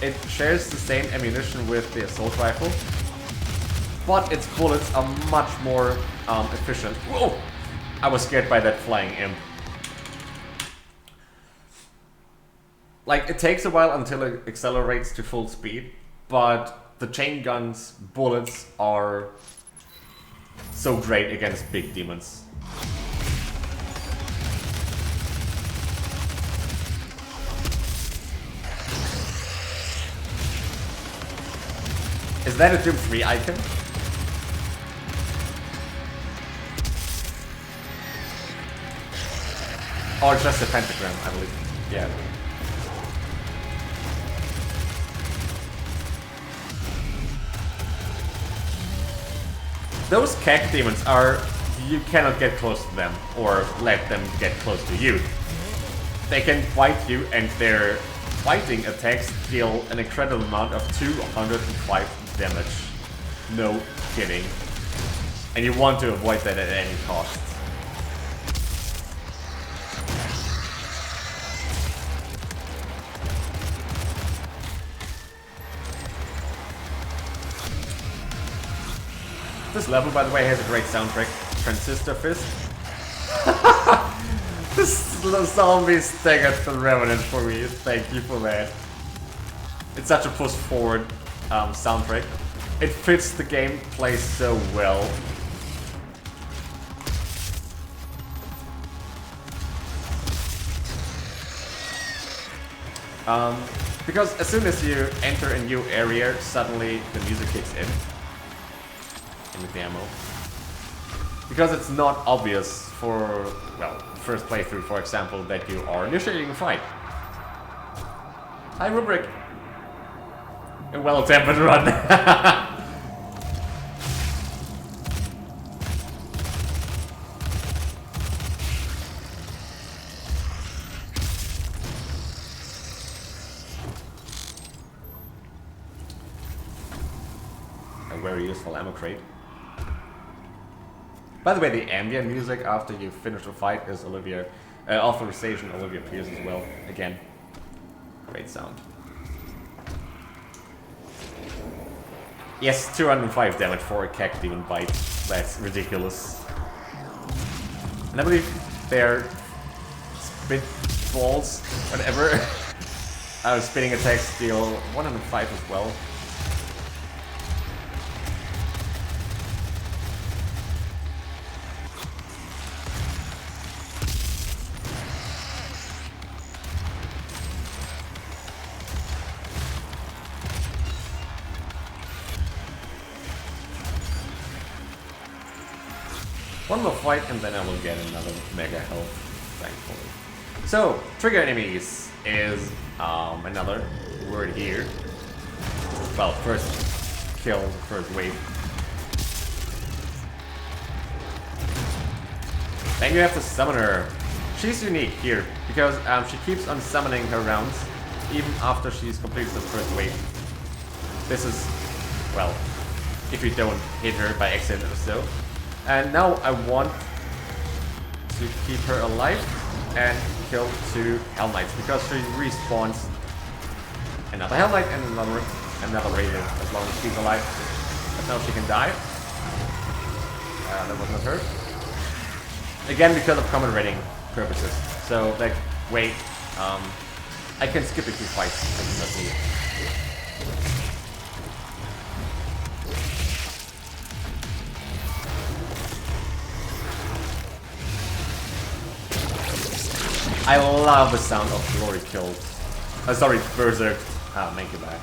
It shares the same ammunition with the assault rifle, but its bullets are much more efficient. Whoa! I was scared by that flying imp. Like, it takes a while until it accelerates to full speed, but the chain gun's bullets are so great against big demons. Is that a Doom 3 icon? Or just a pentagram, I believe. Yeah. Those keg demons are... you cannot get close to them, or let them get close to you. They can bite you, and their biting attacks deal an incredible amount of 205 damage. No kidding. And you want to avoid that at any cost. This level, by the way, has a great soundtrack. Transistor Fist. This zombie staggered the Revenant for me. Thank you for that. It's such a push-forward soundtrack. It fits the gameplay so well. Because as soon as you enter a new area, suddenly the music kicks in. With the ammo. Because it's not obvious for, well, first playthrough, for example, that you are initiating a fight. Hi, Rubric! A well-tempered run. A very useful ammo crate. By the way, the ambient music after you finish a fight is authorization Olivia Pierce as well. Again, great sound. Yes, 205 damage for a keg demon bite. That's ridiculous. And I believe their spit balls, whatever, spinning attacks deal 105 as well. One more fight and then I will get another mega health, thankfully. So, trigger enemies is another word here. Well, first kill the first wave. Then you have the summoner. She's unique here because she keeps on summoning her rounds even after she's completed the first wave. This is, well, if you don't hit her by accident or so. And now I want to keep her alive and kill 2 Hell Knights because she respawns another Hell Knight and another Raven as long as she's alive. But now she can die. That was not her. Again, because of common rating purposes. So, like, wait, I can skip a few fights if it's not needed. I love the sound of glory kills. Sorry, berserk. Make it back.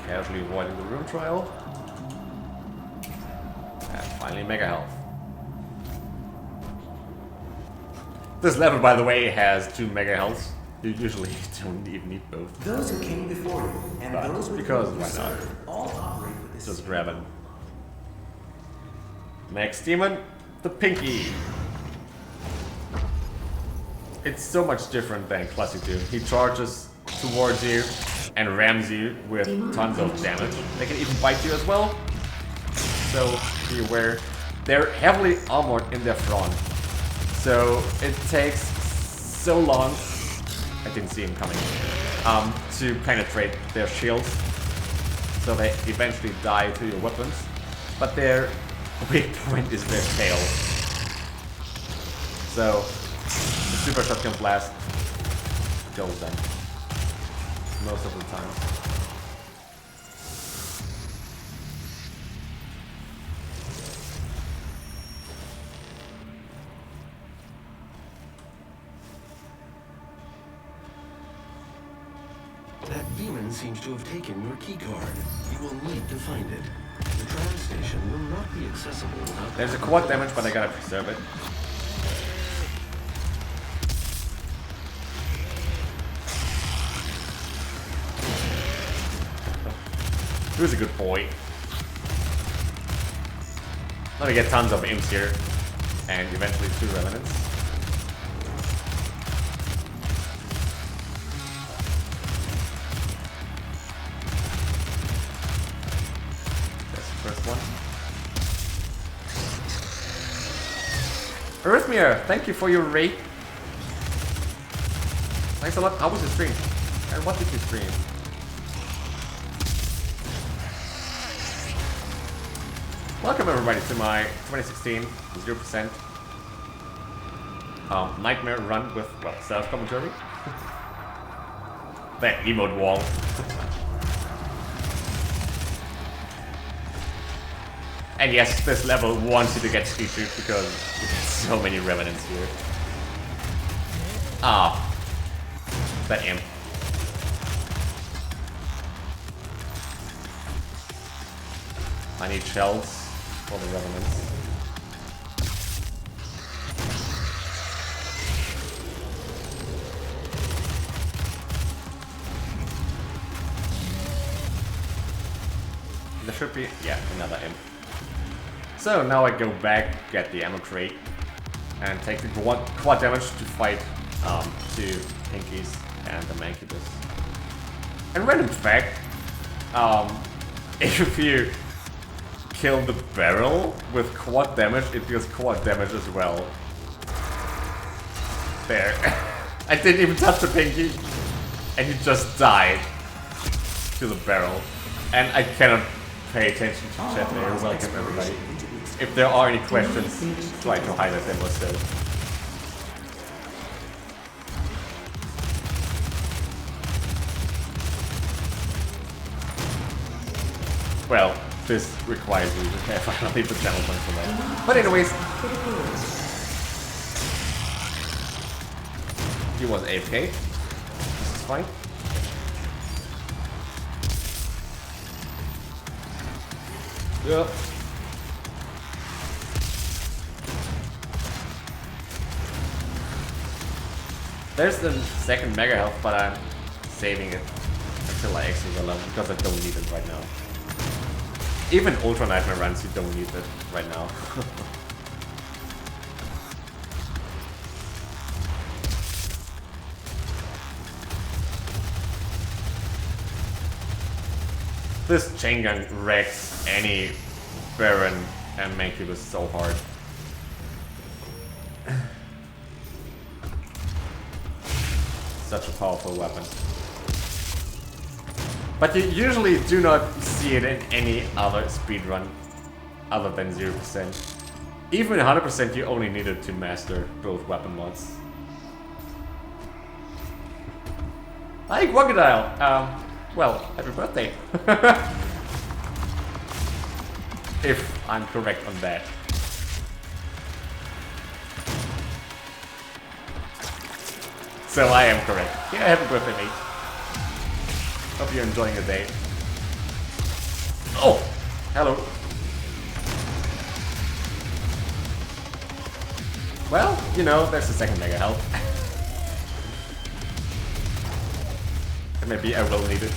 Carefully avoiding the room trial. And finally mega health. This level, by the way, has 2 mega healths. You usually don't even need both. Those who came before you and But those with because whom you why not? serve all operate with this. Just grab it. Max Demon, the Pinky. It's so much different than Classic Doom. He charges towards you and rams you with tons of damage. They can even bite you as well. So be aware. They're heavily armored in their front. So it takes so long, I didn't see him coming, to penetrate their shields. So they eventually die to your weapons. But their weak point is their tail. So the super shotgun blast kills them most of the time. That demon seems to have taken your key card. You will need to find it. The tram station will not be accessible without... There's a quad damage, but I gotta preserve it. Who's a good boy? Let me get tons of imps here, and eventually 2 revenants. That's the first one. Arrhythmia, thank you for your raid. Thanks a lot. How was your stream? And what did you stream? Welcome everybody to my 2016 0% nightmare run with, well, self-commentary. That emote wall. And yes, this level wants you to get speed shoot because there's so many revenants here. Ah, that imp. I need shells for the revenants. There should be, yeah, another imp. So now I go back, get the ammo crate, and take the quad damage to fight 2 Pinkies and the Mancubus. And random fact, if you kill the barrel with quad damage, it deals quad damage as well. There. I didn't even touch the Pinky, and he just died to the barrel. And I cannot pay attention to chat there. Welcome everybody. If there are any questions, try to highlight them or so. Well, this requires you to finally the channel points for that. But anyways, he was AFK. This is fine. Yep. There's the second mega health, but I'm saving it until I exit the level because I don't need it right now. Even Ultra Nightmare runs, you don't need it right now. This chain gun wrecks any Baron and Mancubus so hard. Such a powerful weapon. But you usually do not see it in any other speedrun other than 0%. Even 100% you only needed to master both weapon mods. Hi, Crocodile! Well, happy birthday! If I'm correct on that. So I am correct. Yeah, happy birthday, mate. Hope you're enjoying your day. Oh! Hello. Well, you know, there's a second mega health. And maybe I will need it.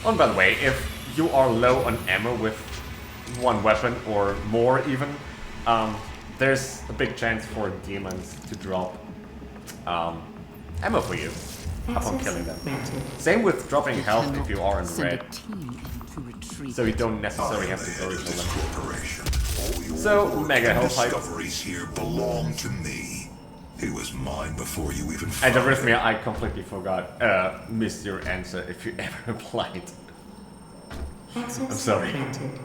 Oh, and by the way, if you are low on ammo with one weapon or more even, there's a big chance for demons to drop ammo for you upon killing them. Same with dropping health if you are in red. So you don't necessarily have to go to them. So, mega health hype. Discoveries here belong to me. It was mine before you even And found Arrhythmia, I completely forgot. Missed your answer if you ever applied. I'm sorry. Granted.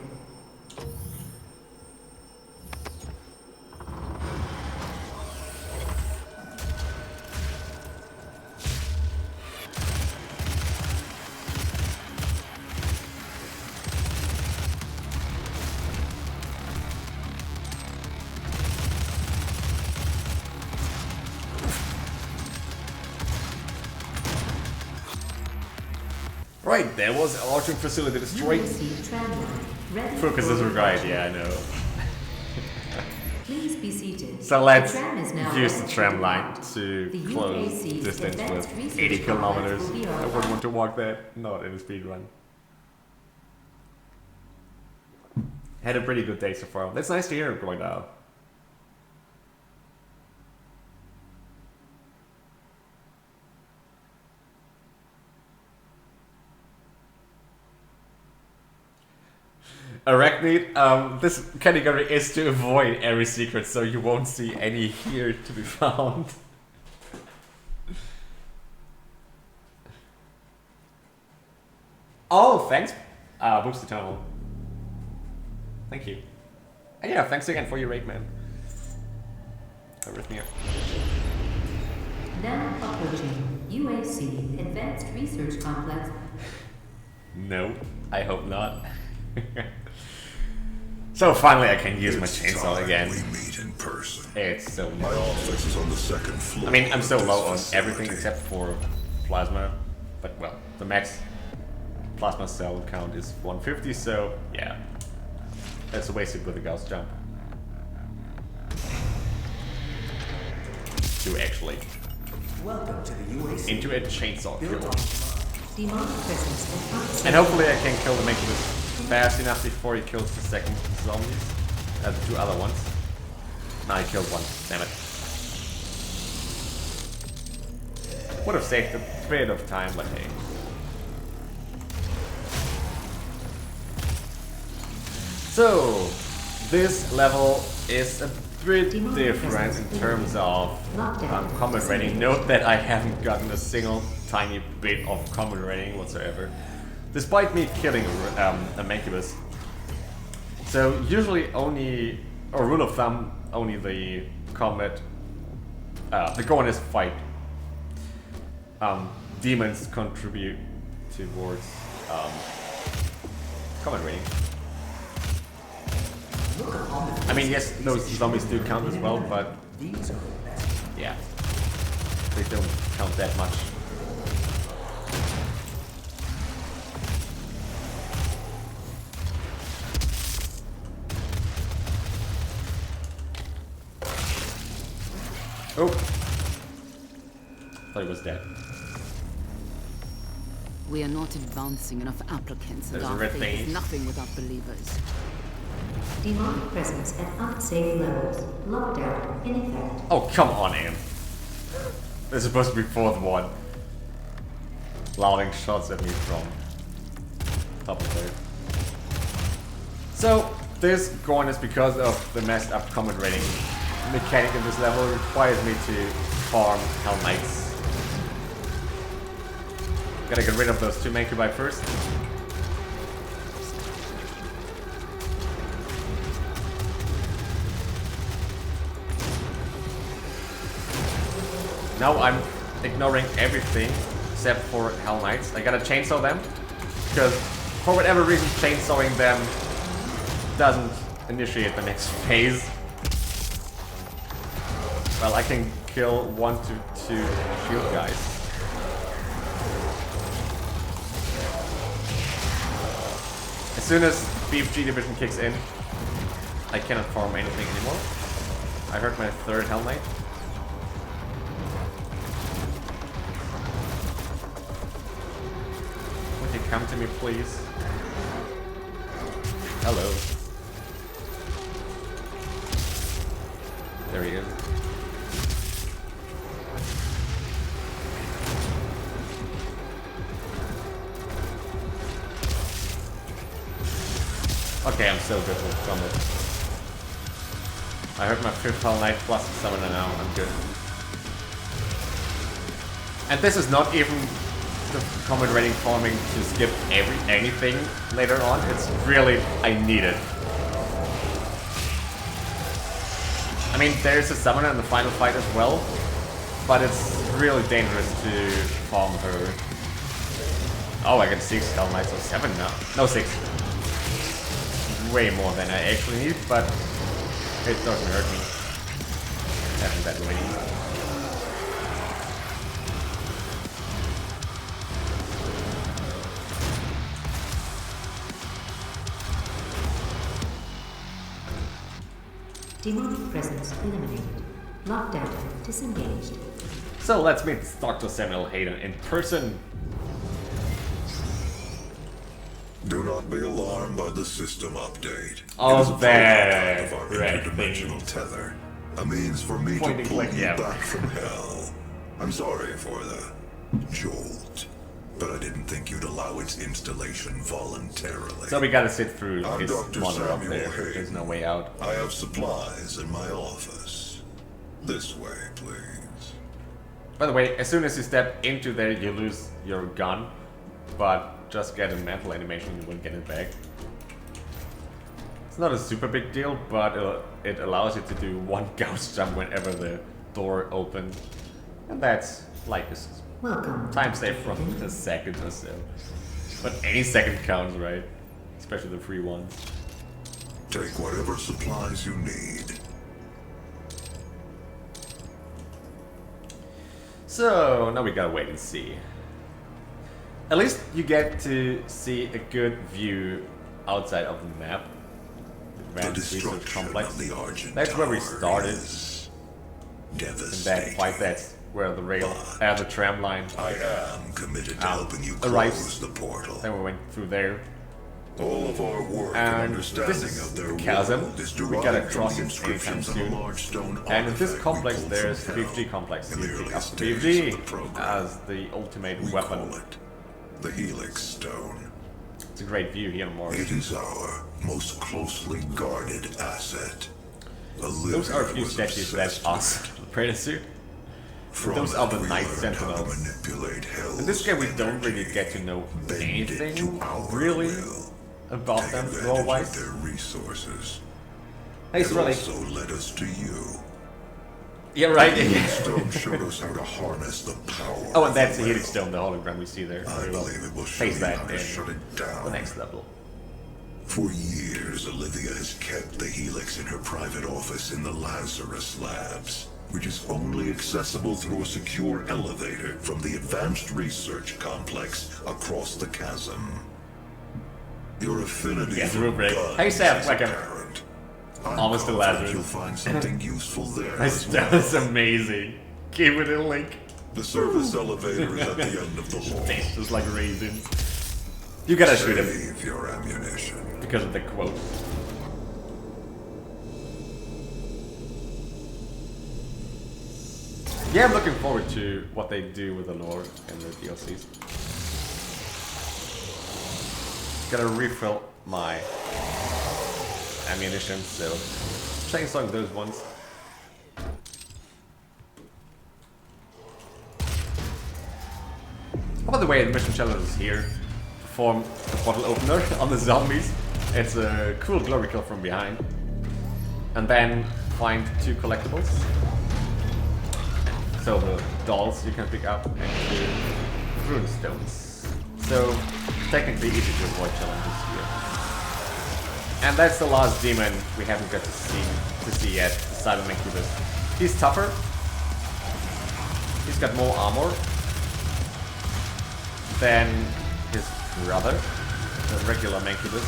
Right, there was an arching facility destroyed. Focus is right, yeah, I know. Please be seated. So let's The tram is now use the ready tram to line depart. to The close UAC's distance Advanced with Research 80 Complex kilometers. will be I our wouldn't want to walk that, not in a speed run. Had a pretty good day so far. That's nice to hear going down. Arachnid, this category is to avoid every secret, so you won't see any here to be found. Oh, thanks, Boost Eternal. Thank you. And yeah, thanks again for your raid, man. Arrhythmia. Now approaching UAC Advanced Research Complex. No, I hope not. So finally I can use my It's chainsaw time again. we meet in person. It's so My office is on the second floor. I mean, I'm so of low on this everything facility. except for plasma. But well, the max plasma cell count is 150, so yeah. That's wasted with a Gauss jump. To actually Welcome to the UAC. into a chainsaw Built field. on Demonic presence And hopefully I can kill the Incubus fast enough before he kills the second zombies. The two other ones. Now I killed one, damn it. Would have saved a bit of time, but hey. So, this level is a bit different in terms of combat rating. Note that I haven't gotten a single tiny bit of combat rating whatsoever, despite me killing a Incubus. So usually only, or rule of thumb, only the combat, the Gornist fight demons contribute towards combat rating. I mean, yes, those zombies do count as well, but these are the best. yeah, they don't count that much. Oh, thought he was dead. We are not advancing enough applicants, and There's a our red faith thing. is nothing without believers. Demonic presence at unsafe levels. Lockdown in effect. Oh, come on, Aim. There's supposed to be fourth one. Louding shots at me from top of there. So, this going is because of the messed up combat rating mechanic in this level. It requires me to farm Hell Knights. Gotta get rid of those two Mancubi first. Now I'm ignoring everything except for Hell Knights. I gotta chainsaw them, because for whatever reason chainsawing them doesn't initiate the next phase. Well, I can kill 1 to 2 shield guys. As soon as BFG division kicks in, I cannot farm anything anymore. I heard my third Hell Knight. Would you come to me, please? Hello. There he is. Okay, I'm so good with combat. I heard my 5th Hell Knight plus the summoner now, I'm good. And this is not even the combat rating farming to skip anything later on. It's really, I need it. I mean, there's a summoner in the final fight as well, but it's really dangerous to farm her. Oh, I got 6 Hell Knights, or 7 now. No, 6. Way more than I actually need, but it doesn't hurt me. Having that waiting. Demonic presence eliminated. Lockdown disengaged. So let's meet Dr. Samuel Hayden in person. Do not be alarmed by the system update. Oh, it is a that part of our red interdimensional tether. A means for me Pointing to pull like, you yeah. back from hell. I'm sorry for the jolt, but I didn't think you'd allow its installation voluntarily. So we gotta sit through I'm his Dr. monitor up Samuel there. Hayden. There's no way out. I have supplies in my office. This way, please. By the way, as soon as you step into there, you lose your gun, but just get a mental animation, you won't get it back. It's not a super big deal, but it allows you to do 1 Gauss jump whenever the door opens. And that's like a Welcome. time save from a second or so. But any second counts, right? Especially the free ones. Take whatever supplies you need. So, now we gotta wait and see. At least you get to see a good view outside of the map. The Advanced Research Complex. That's where we started. In that fight, that's where the rail, the tram line I am committed to helping you close arrives. the portal. Then we went through there. All of our work And and understanding this is of their the chasm. world is We gotta derived cross from it the anytime inscriptions on soon. a large stone And in this artifact complex we pulled there's from hell 50 complex. in the You pick up earliest the days of 50 the program. as the ultimate We weapon. call it the Helix Stone. It's a great view here on Mars. It is our most closely guarded asset. Those are a few statues, that's us. The Predator suit. Those are the Night Sentinels. In this game we don't really get to know anything, really, about them lore-wise. Their resources. Hey, it's It really... also led us to you. Yeah, right. Helix Stone showed us how to harness the power. Oh, and of that's the the Helix will. Stone, the hologram we see there. I We will believe it will show face you that how to in shut it down. the next level. For years, Olivia has kept the Helix in her private office in the Lazarus Labs, which is only accessible through a secure elevator from the Advanced Research Complex across the chasm. Your affinity Yes, for rubric. guns Hey, Sam, is like a- apparent. I'm almost a confident Lazarus. You'll find something useful there. That's, as that well. was amazing. Give it a link. The service elevator is at the end of the hall. Tastes just like raisins. You gotta shoot him Save your ammunition. because of the quote. Yeah, I'm looking forward to what they do with the lore in the DLCs. Gotta refill my ammunition, so chainsawing those ones. Oh, by the way, the mission challenge is here. Perform the bottle opener on the zombies. It's a cool glory kill from behind. And then find 2 collectibles. So the dolls you can pick up and 2 rune stones. So technically easy to avoid challenges here. And that's the last demon we haven't got to see yet, Cyberman Cubus. He's tougher. He's got more armor than his brother, the regular Mancubus.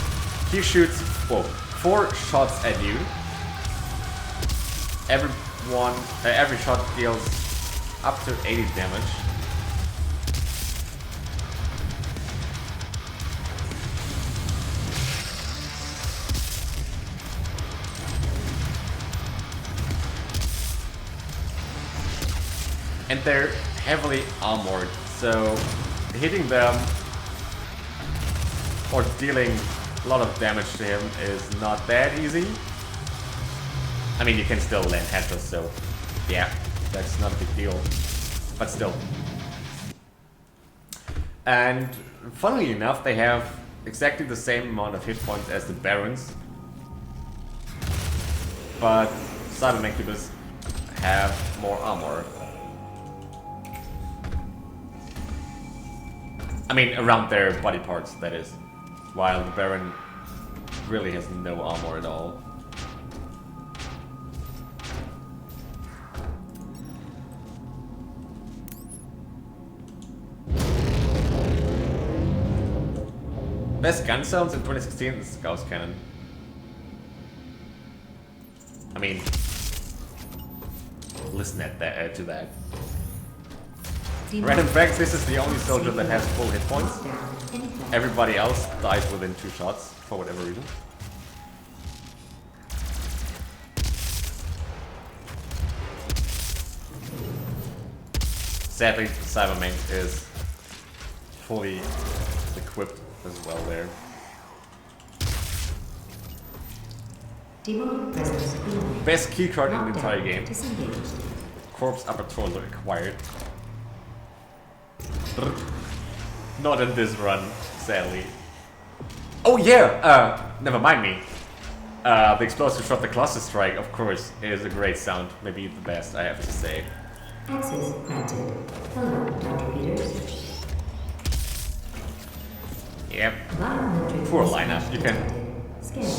He shoots 4 shots at you. Every shot deals up to 80 damage. And they're heavily armored, so hitting them or dealing a lot of damage to him is not that easy. I mean, you can still land headshots, so yeah, that's not a big deal, but still. And funnily enough, they have exactly the same amount of hit points as the Barons, but Cyberman Cubus have more armor. I mean, around their body parts, that is. While the Baron really has no armor at all. Best gun sounds in 2016 is Gauss Cannon. I mean, listen to that. Random facts, this is the only soldier that has full hit points. Everybody else dies within 2 shots, for whatever reason. Sadly, Cyberman is fully equipped as well there. Best keycard in the entire game. Corpse upper torso acquired. Not in this run, sadly. Oh yeah! Never mind me. The explosive shot, the cluster strike, of course, is a great sound. Maybe the best, I have to say. Access granted. Hello, Dr. Peters. Yep. Poor lineup. You can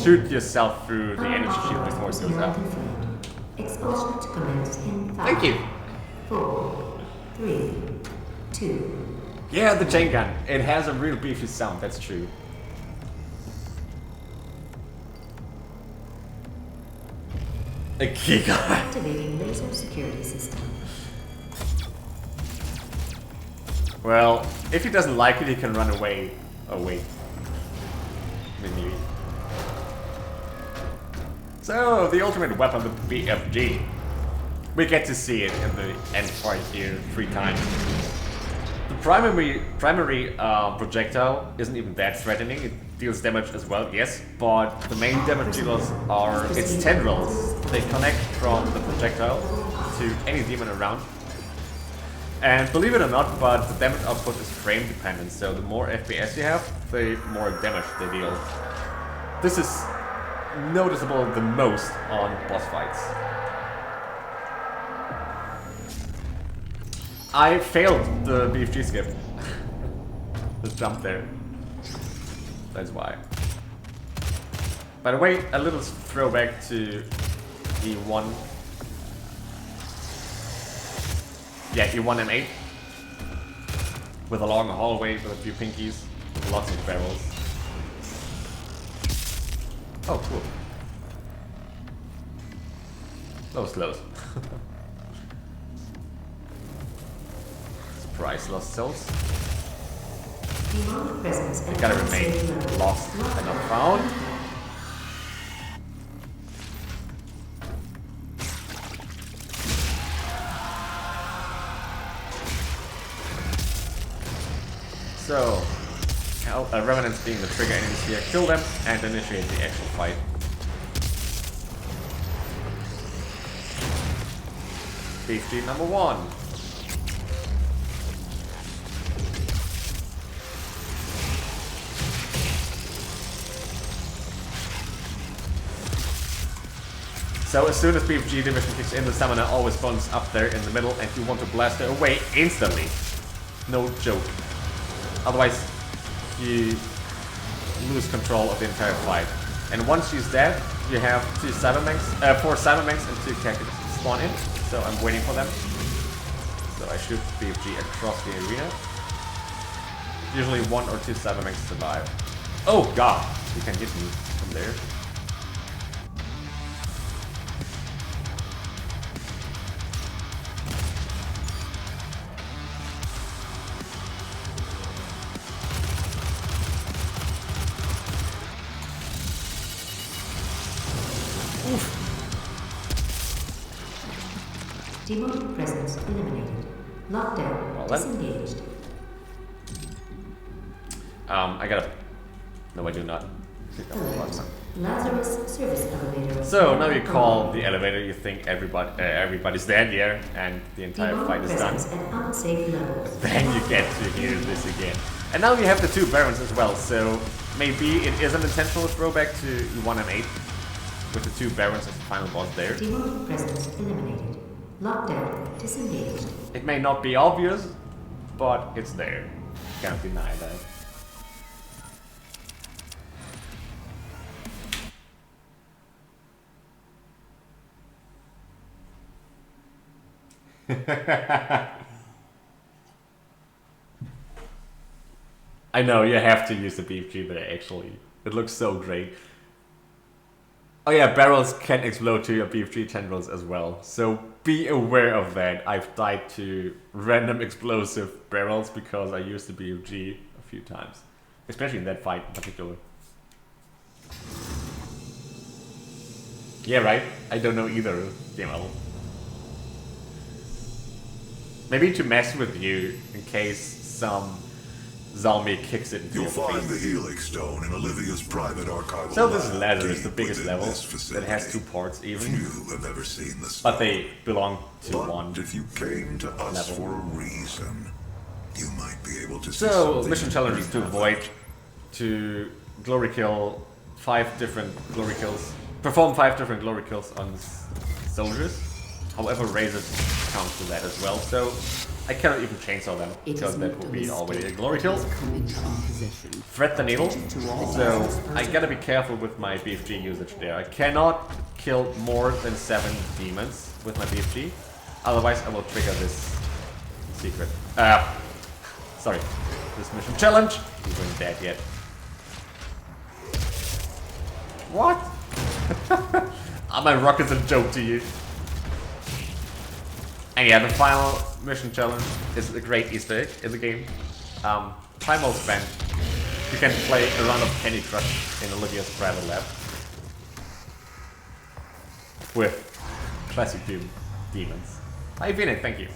shoot yourself through the energy shield before it goes out. Expulsion to commence in 5. Thank you! 4, 3, 2. Yeah, the chain gun. It has a real beefy sound, that's true. A keycard. Activating laser security system. Well, if he doesn't like it, he can run away. Oh wait. Maybe. So, the ultimate weapon, the BFG. We get to see it in the end part here 3 times. The primary projectile isn't even that threatening. It deals damage as well, yes, but the main damage dealers are its tendrils. They connect from the projectile to any demon around. And believe it or not, but the damage output is frame dependent, so the more FPS you have, the more damage they deal. This is noticeable the most on boss fights. I failed the BFG skip. The jump there. That's why. By the way, a little throwback to E1. Yeah, E1 and 8. With a long hallway with a few pinkies, with lots of barrels. Oh, cool. That was close. Surprise, lost souls. You gotta remain lost and not found. So, Revenants being the trigger enemies here, kill them and initiate the actual fight. BFG number 1. So as soon as BFG division kicks in, the summoner always spawns up there in the middle and you want to blast her away instantly. No joke. Otherwise, you lose control of the entire fight. And once she's dead, you have 4 Cybermechs and 2 Cactus spawn in. So I'm waiting for them. So I shoot BFG across the arena. Usually 1 or 2 Cybermechs survive. Oh god! You can hit me from there. Demonic presence eliminated. Lockdown disengaged. I gotta... No, I do not. Lazarus service elevator. So now you call the elevator, you think everybody's dead here, and the entire fight is done. At unsafe levels. Then you get to hear this again. And now you have the 2 Barons as well, so maybe it is an intentional throwback to 1 and 8, with the 2 Barons as the final boss there. Demonic presence eliminated. Lockdown disengaged. It may not be obvious, but it's there. Can't deny that. I know, you have to use the BFG there actually. It looks so great. Oh yeah, barrels can explode to your BFG tendrils as well, so be aware of that. I've died to random explosive barrels because I used the BFG a few times. Especially in that fight in particular. Yeah, right? I don't know either, you know. Maybe to mess with you in case some zombie kicks it into You'll your find the face. Helix Stone in Olivia's private archival. So this lab ladder is the deep biggest within level this that has facility. 2 parts even. Few have ever seen the But stone. they belong to But one. if you came to us level. for a reason, you might be able to see So something mission challenge is to you avoid to glory kill 5 different glory kills. Perform 5 different glory kills on soldiers. However, razors count to that as well. So I cannot even chainsaw them because that would be already a glory kill. Thread the needle. So I gotta be careful with my BFG usage there. I cannot kill more than 7 demons with my BFG. Otherwise I will trigger this secret. Sorry. This mission challenge. You weren't dead yet. What? Are my rockets a joke to you? And yeah, the final mission challenge is a great Easter egg in the game. Time well spent. You can play a round of Candy Crush in Olivia's private lab. With classic Doom demons. Hi Vinny, thank you.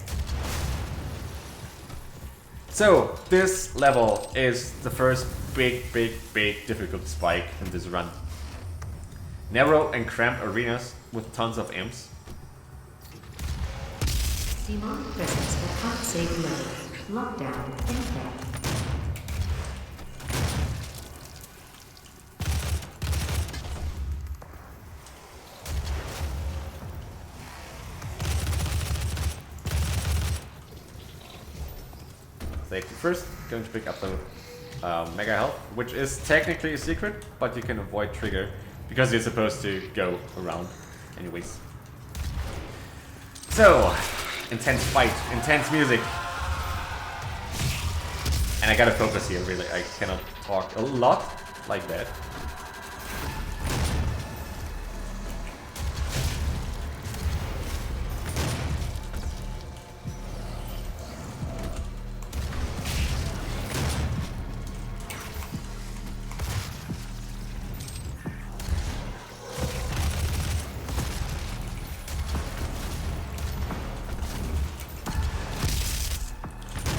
So, this level is the first big difficult spike in this run. Narrow and cramped arenas with tons of imps. Demonic presence at unsafe levels. Lockdown in effect. Safety first, going to pick up the Mega Health, which is technically a secret, but you can avoid trigger because you're supposed to go around anyways. So, intense fight, intense music. And I gotta focus here, really. I cannot talk a lot like that.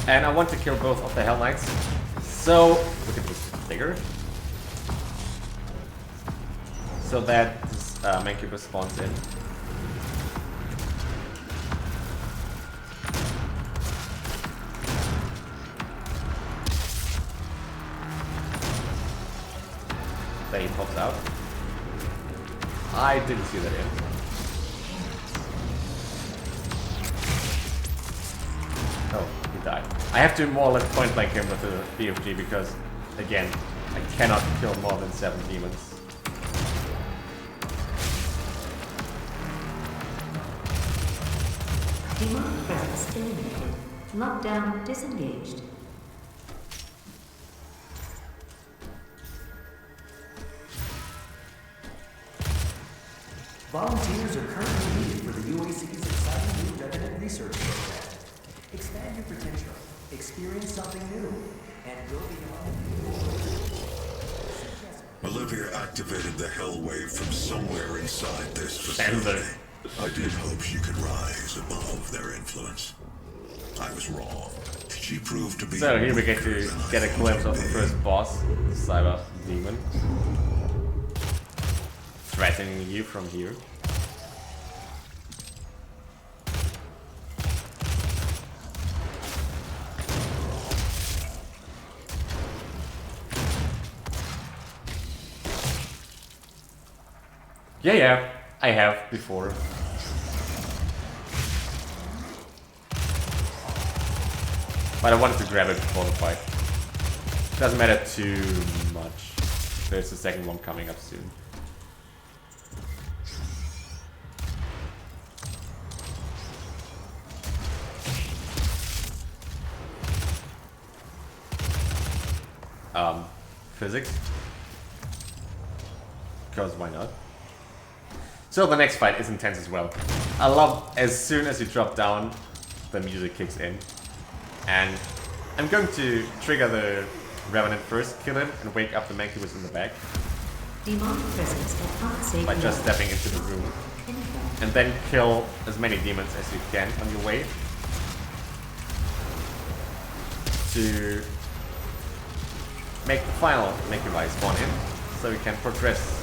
And I want to kill both of the Hell Knights, So we can just bigger. So that this Mancubus spawns in. There he pops out. I didn't see that in. Oh, he died. I have to more or less point blank him with the BFG because, again, I cannot kill more than 7 demons. Demonic presence eliminated. Lockdown disengaged. Volunteers are currently needed for the UAC's exciting new resident research program. Expand your potential, experience something new, and go beyond. Olivia activated the hell wave from somewhere inside this facility. I did hope she could rise above their influence. I was wrong. She proved to be. So here we get to get a glimpse of the first boss, the Cyber Demon. Threatening you from here. Yeah, I have before. But I wanted to grab it before the fight. Doesn't matter too much. There's the second one coming up soon. Physics. Because why not? So the next fight is intense as well. I love as soon as you drop down, the music kicks in. And I'm going to trigger the Revenant first, kill him, and wake up the Mancubus in the back. Demonic presence at unsafe By just stepping into the room. And then kill as many demons as you can on your way. To make the final Mancubus spawn in, so we can progress.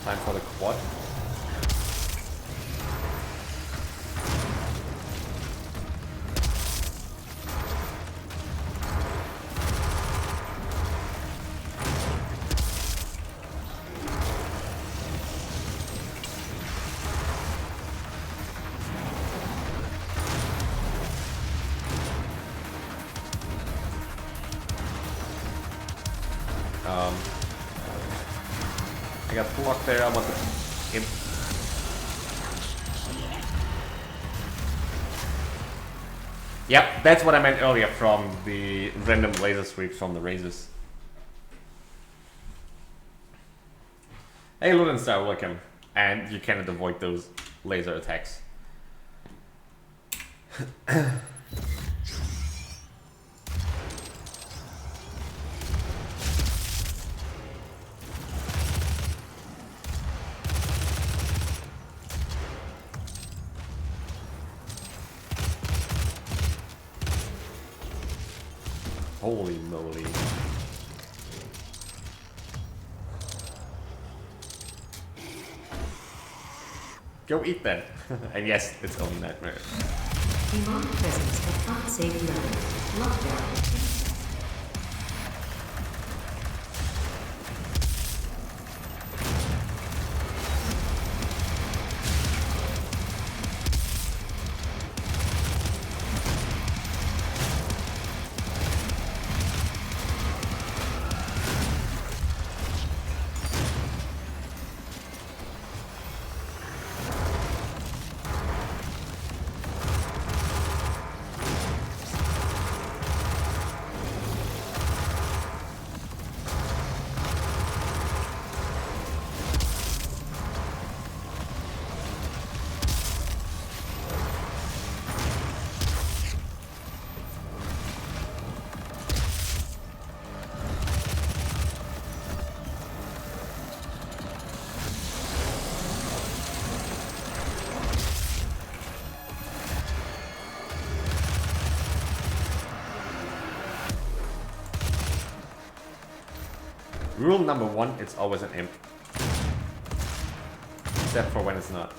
Time for the quad. I got blocked there, I want to imp. Yep, that's what I meant earlier from the random laser sweeps from the razors. Hey Ludenstar, welcome. And you cannot avoid those laser attacks. Holy moly. Go eat then. And yes, it's only nightmare. Demonic presence at unsafe level. Lockdown. rule number 1, it's always an imp. Except for when it's not.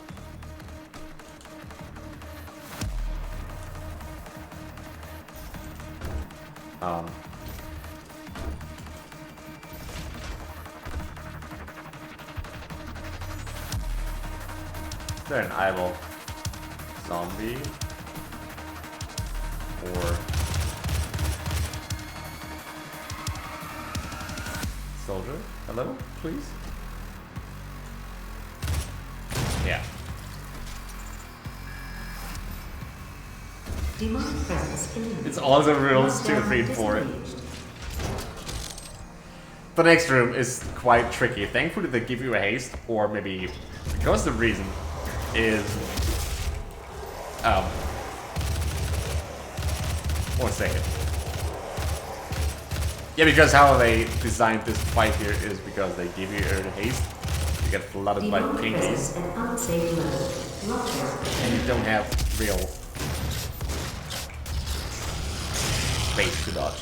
Is there an eyeball zombie? Or soldier? Hello, please? Yeah. Demonic presence eliminated. It's all the rules 2, 3, and 4. The next room is quite tricky. Thankfully they give you a haste, or maybe because the reason is 1 second. Yeah, because how they designed this fight here is because they give you a haste, you get flooded by pinkies, and you don't have real space to dodge.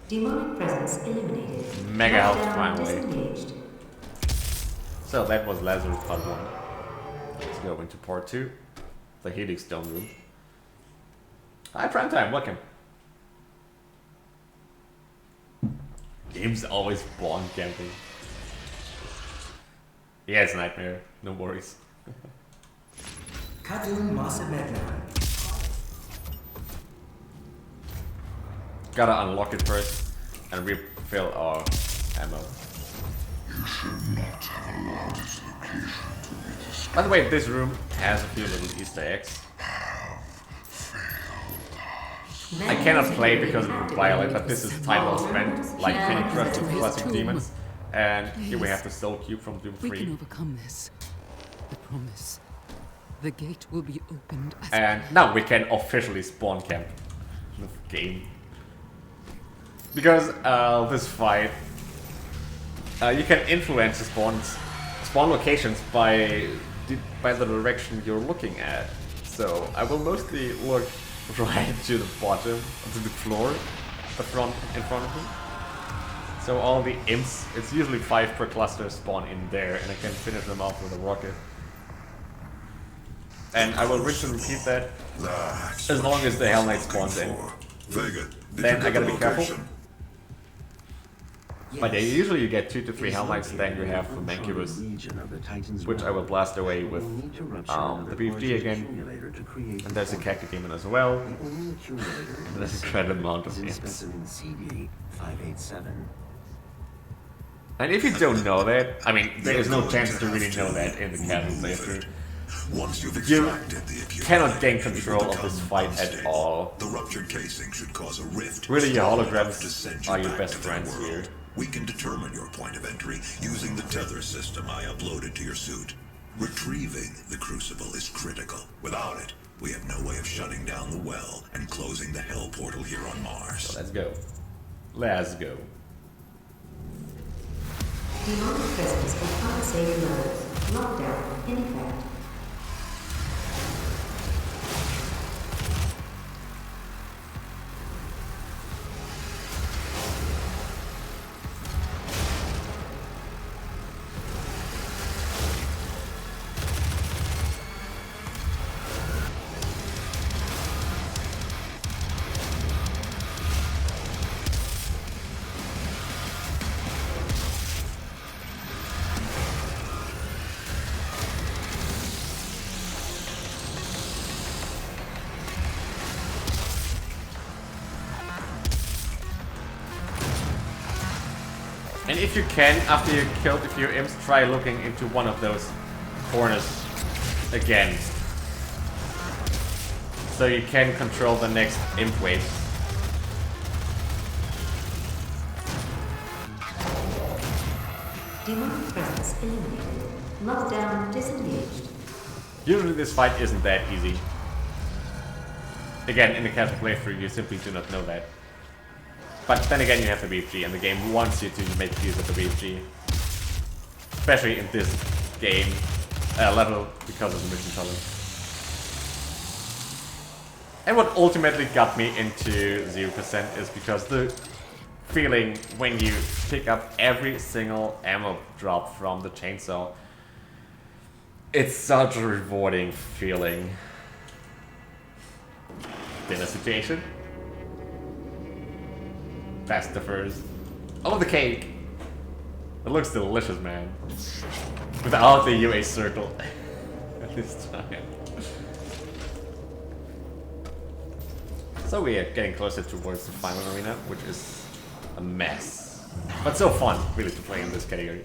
Demonic presence eliminated. Mega health Lockdown finally. disengaged. So that was Lazarus part 1. Let's go into part 2. The Helix Dome room. Hi Primetime, welcome. Game's always spawn camping. Yeah, it's a nightmare. No worries. Kadun Masamedna. Gotta unlock it first and refill our ammo. By the way, this room has a few little Easter eggs. I cannot play because it would violate, but this is title spent like Penny Crush with Classic Demons. And here we have the Soul Cube from Doom We can 3. overcome this. I promise. The gate will be opened as And now we can officially spawn camp in the game. Because this fight, you can influence the spawn locations by the direction you're looking at. So I will mostly look right to the bottom, to the floor, in front of me. So all the imps, it's usually 5 per cluster, spawn in there, and I can finish them off with a rocket. And I will rinse and repeat that as long as the Hell Knight spawns in. Then I gotta be careful. But yeah, usually you get 2 to 3 Hell Knights, then you have the Mancubus, which I will blast away with the BFG again. And there's a Cacti Demon as well. And there's a incredible amount of imps. And if you don't know that, I mean, there is no chance to really know that in the casual playthrough. Once you've You extracted the accumulator, cannot gain it control will of this become fight at unstable. all. The ruptured casing should cause a rift. Really, your strong enough to holograms send are your back best to the friends world. here. We can determine your point of entry using the tether system I uploaded to your suit. Retrieving the crucible is critical. Without it, we have no way of shutting down the well and closing the hell portal here on Mars. So let's go. Let's go. Demonic presence at unsafe levels. Lockdown in effect. And if you can, after you killed a few imps, try looking into one of those corners again. So you can control the next imp wave. Demonic presence eliminated. Lockdown disengaged. Usually this fight isn't that easy. Again, in the casual playthrough, you simply do not know that. But then again, you have the BFG, and the game wants you to make use of the BFG. Especially in this game level, because of the mission challenge. And what ultimately got me into 0% is because the feeling when you pick up every single ammo drop from the chainsaw, it's such a rewarding feeling. Dinner situation. Festivers. I love the cake. It looks delicious, man. Without the UA circle at this time. So we are getting closer towards the final arena, which is a mess. But so fun, really, to play in this category.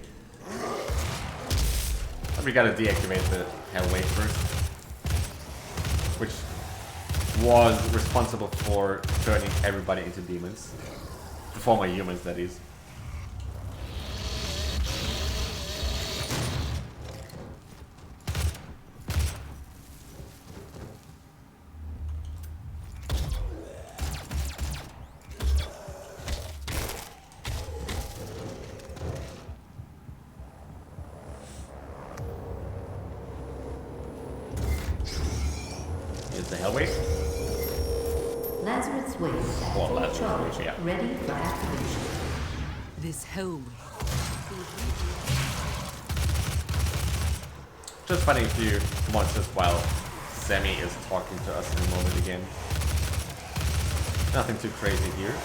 But we gotta deactivate the Hellwave first. Which was responsible for turning everybody into demons. The former humans, that is. Here's the Hellwave. Lazarus Wave at Well, full Lazarus charge, Wave, yeah. ready for activation. This hellway. Just funny if you watch this while Sammy is talking to us in a moment again. Nothing too crazy here.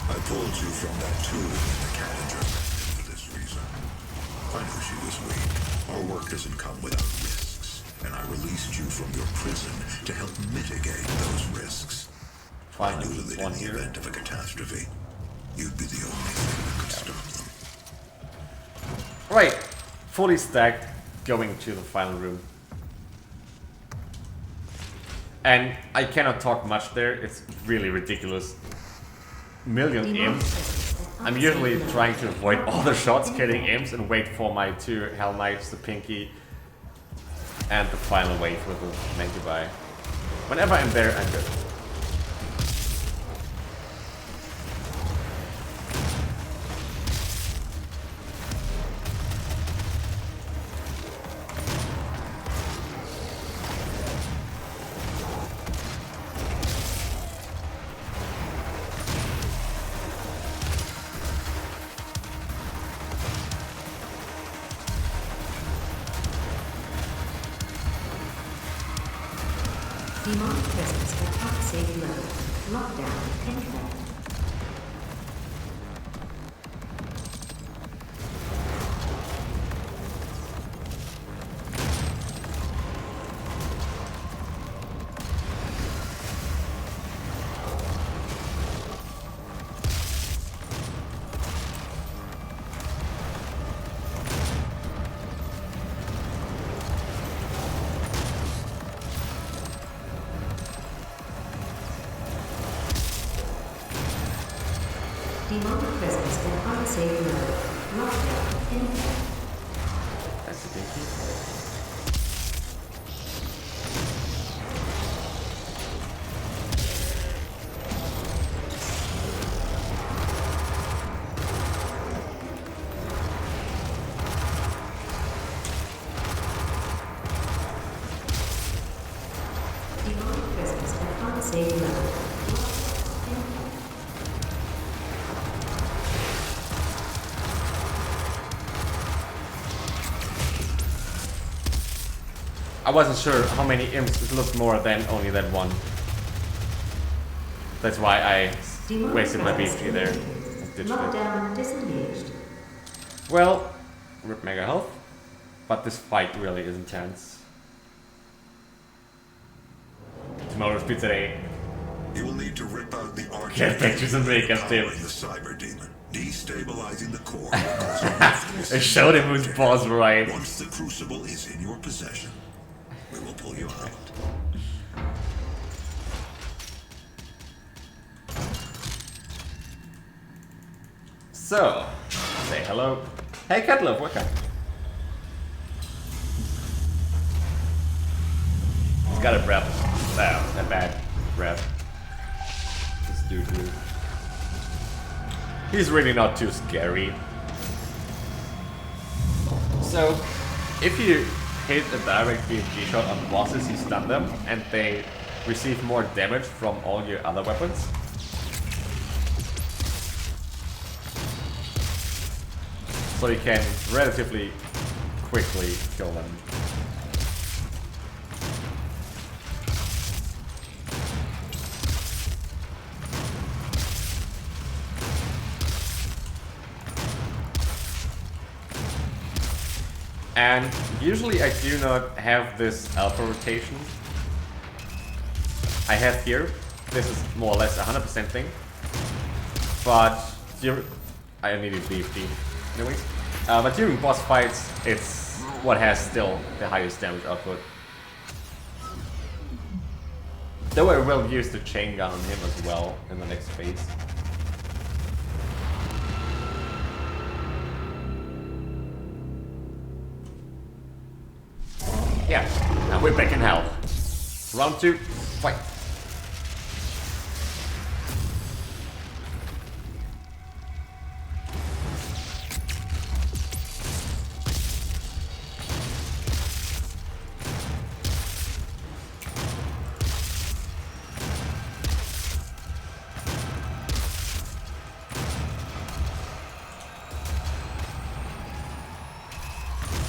I pulled you from that tomb in the calendar for this reason. I know she was weak. Our work doesn't come without risks, and I released you from your prison to help mitigate those risks. I Fine, knew there's that in one the here. event of a catastrophe, you'd be the only thing that could stop them. Right, fully stacked, going to the final room. And I cannot talk much there, it's really ridiculous. Million imps. I'm usually trying to avoid all the shots killing imps and wait for my two Hell Knights, the Pinky, and the final wave with the Mancubi. Whenever I'm there, I'm good. Demonic presence at top safe level. Lockdown confirmed. Demonic presence at unsafe level. Lockdown confirmed. That's the Pinky. Demonic presence at unsafe level. I wasn't sure how many imps it looked more than only that one. That's why I Demonic wasted my presence BFG there. indicated. and ditched it. Lockdown disengaged. Well, rip mega health, but this fight really is intense. Tomorrow's pizza day. You will need to rip out the Get pictures and makeup, powering Tim. the cyber demon, destabilizing the core. will cause a ruthless I showed him who's attack. boss right. Once the crucible is in your possession, we will pull you out. So, say hello. Hey Catlove, welcome. He's got a breath. A bad breath. This dude here. He's really not too scary. So, if you hit a direct BFG shot on bosses, you stun them, and they receive more damage from all your other weapons. So you can relatively quickly kill them. And usually I do not have this alpha rotation I have here. This is more or less a 100% thing. But I needed BFD anyways. But during boss fights, it's what has still the highest damage output. Though I will use the chain gun on him as well in the next phase. Yeah, now we're back in hell. Round 2, fight.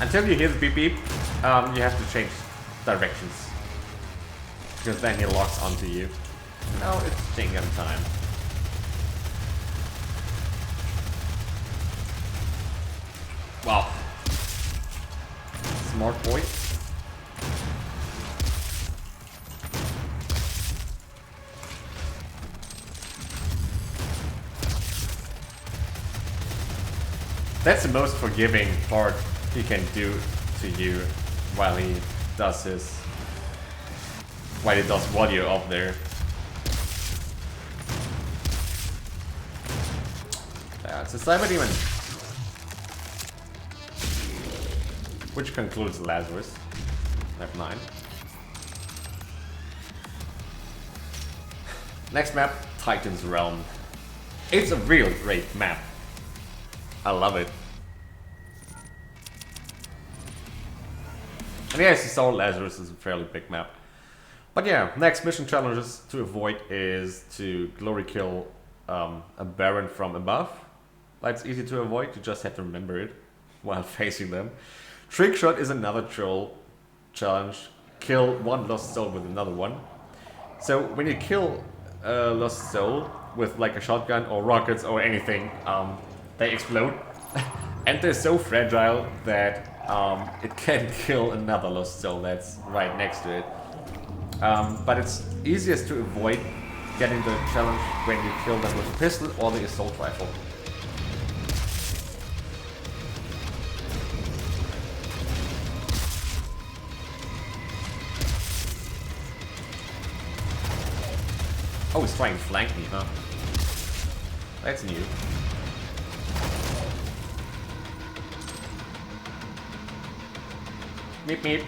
Until you hear the beep beep, you have to change directions. Because then he locks onto you. Now it's chain gun time. Wow. Smart boy. That's the most forgiving part he can do to you while he does while you're up there. It's a Cyber Demon. Which concludes Lazarus. Map 9. Next map, Titan's Realm. It's a real great map. I love it. And yeah, as you saw, Lazarus is a fairly big map. But yeah, next mission challenges to avoid is to glory kill a Baron from above. That's easy to avoid, you just have to remember it while facing them. Trick shot is another troll challenge. Kill one lost soul with another one. So when you kill a lost soul with like a shotgun or rockets or anything, they explode. And they're so fragile that it can kill another lost soul that's right next to it. But it's easiest to avoid getting the challenge when you kill them with a pistol or the assault rifle. Oh, he's trying to flank me, huh? That's new. Meep meep.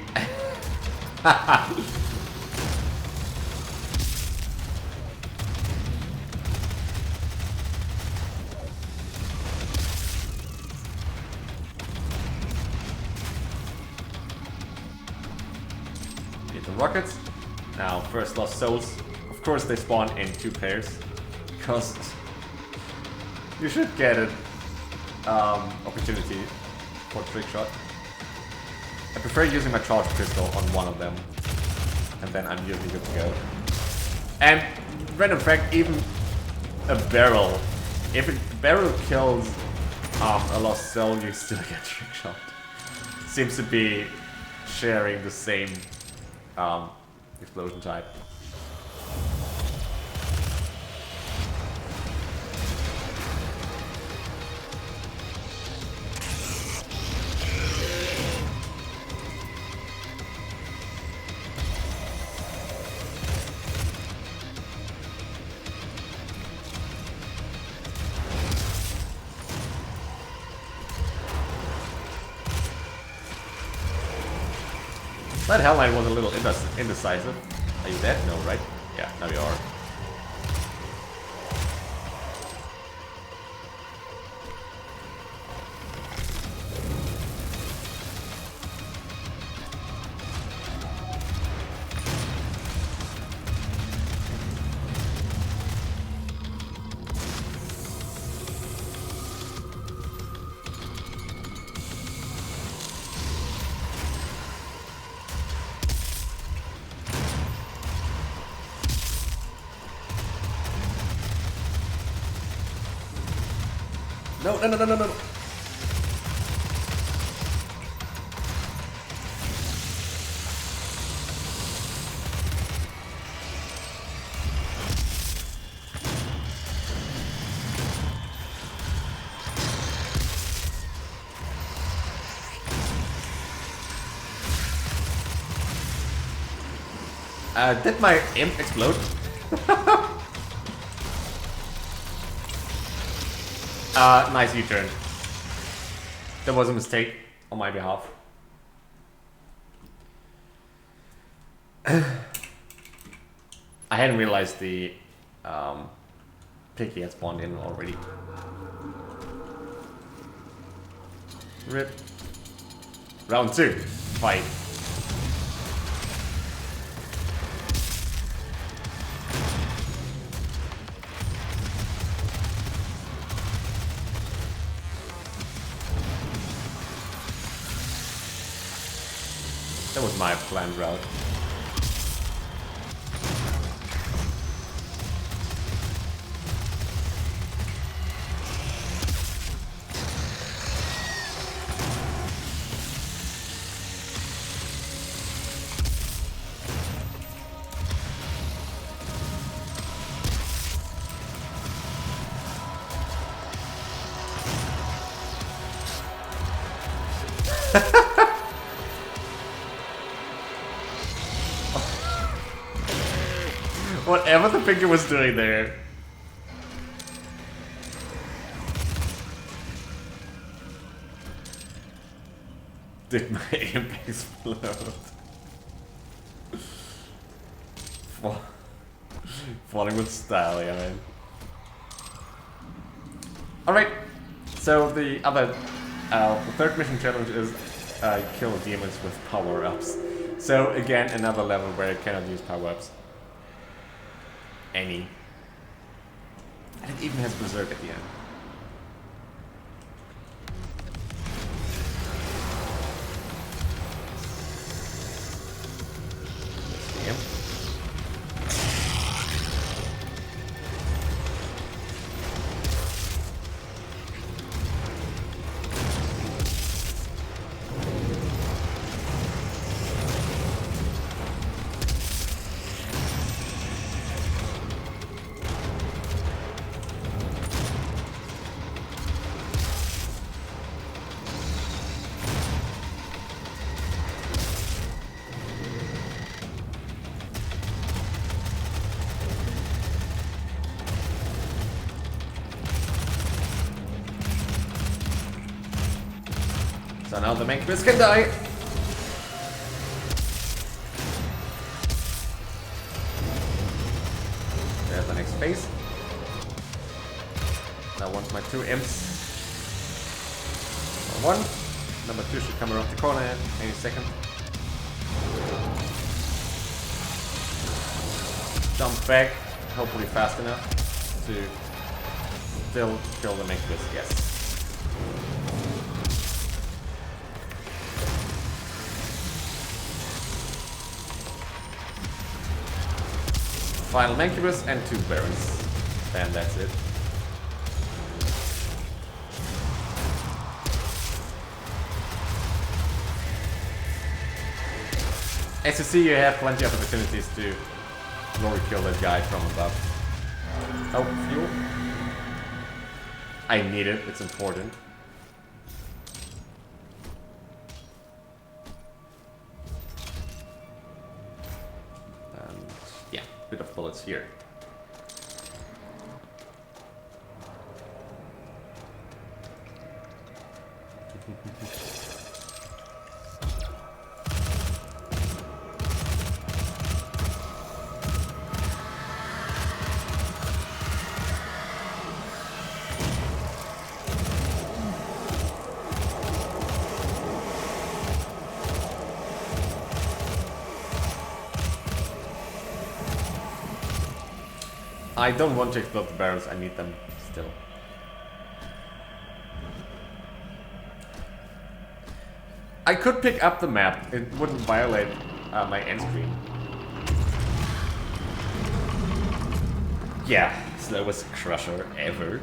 Get the rockets. Now, first lost souls. Of course, they spawn in 2 pairs, because you should get an opportunity for trick shot. I prefer using my charge pistol on one of them, and then I'm usually good to go. And random fact, even a barrel, if a barrel kills a lost soul, you still get trick shot. Seems to be sharing the same explosion type. That Hellline was a little indecisive. Are you dead? No, right? Yeah, now you are. No, no, no, no, no, no. Did my imp explode? Nice U-turn. That was a mistake on my behalf. I hadn't realized the Piggy had spawned in already. Rip. Round 2. Fight. That was my planned route. Whatever the finger was doing there. Did my imp explode? Falling with style, yeah, man. Alright, so the other, the third mission challenge is kill demons with power-ups. So again, another level where I cannot use power-ups. Any. And it even has Berserk at the end. Damn. So now the main quiz can die. There's the next phase. Now once my two imps. Number 1. Number 2 should come around the corner any second. Jump back, hopefully fast enough to still kill the main quiz, yes. Final Mancubus and 2 Barons. And that's it. As you see, you have plenty of opportunities to glory kill that guy from above. Oh, fuel. I need it, it's important. Bit of bullets here. I don't want to explode the barrels, I need them still. I could pick up the map, it wouldn't violate my end screen. Yeah, slowest crusher ever.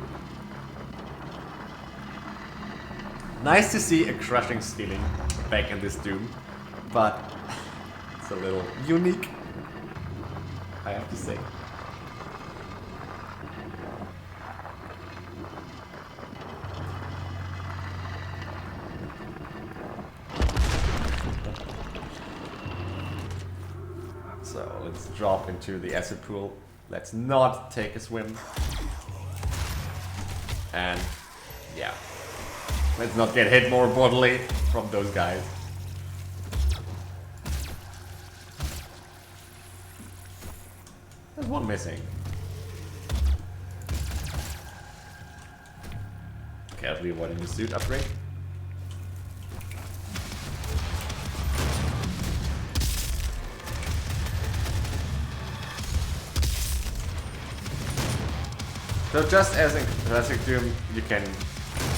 Nice to see a crushing stealing back in this Doom, but it's a little unique, I have to say. So let's drop into the acid pool. Let's not take a swim. And yeah, let's not get hit more bodily from those guys. There's one missing. Carefully avoiding the suit upgrade. So just as in Classic Doom, you can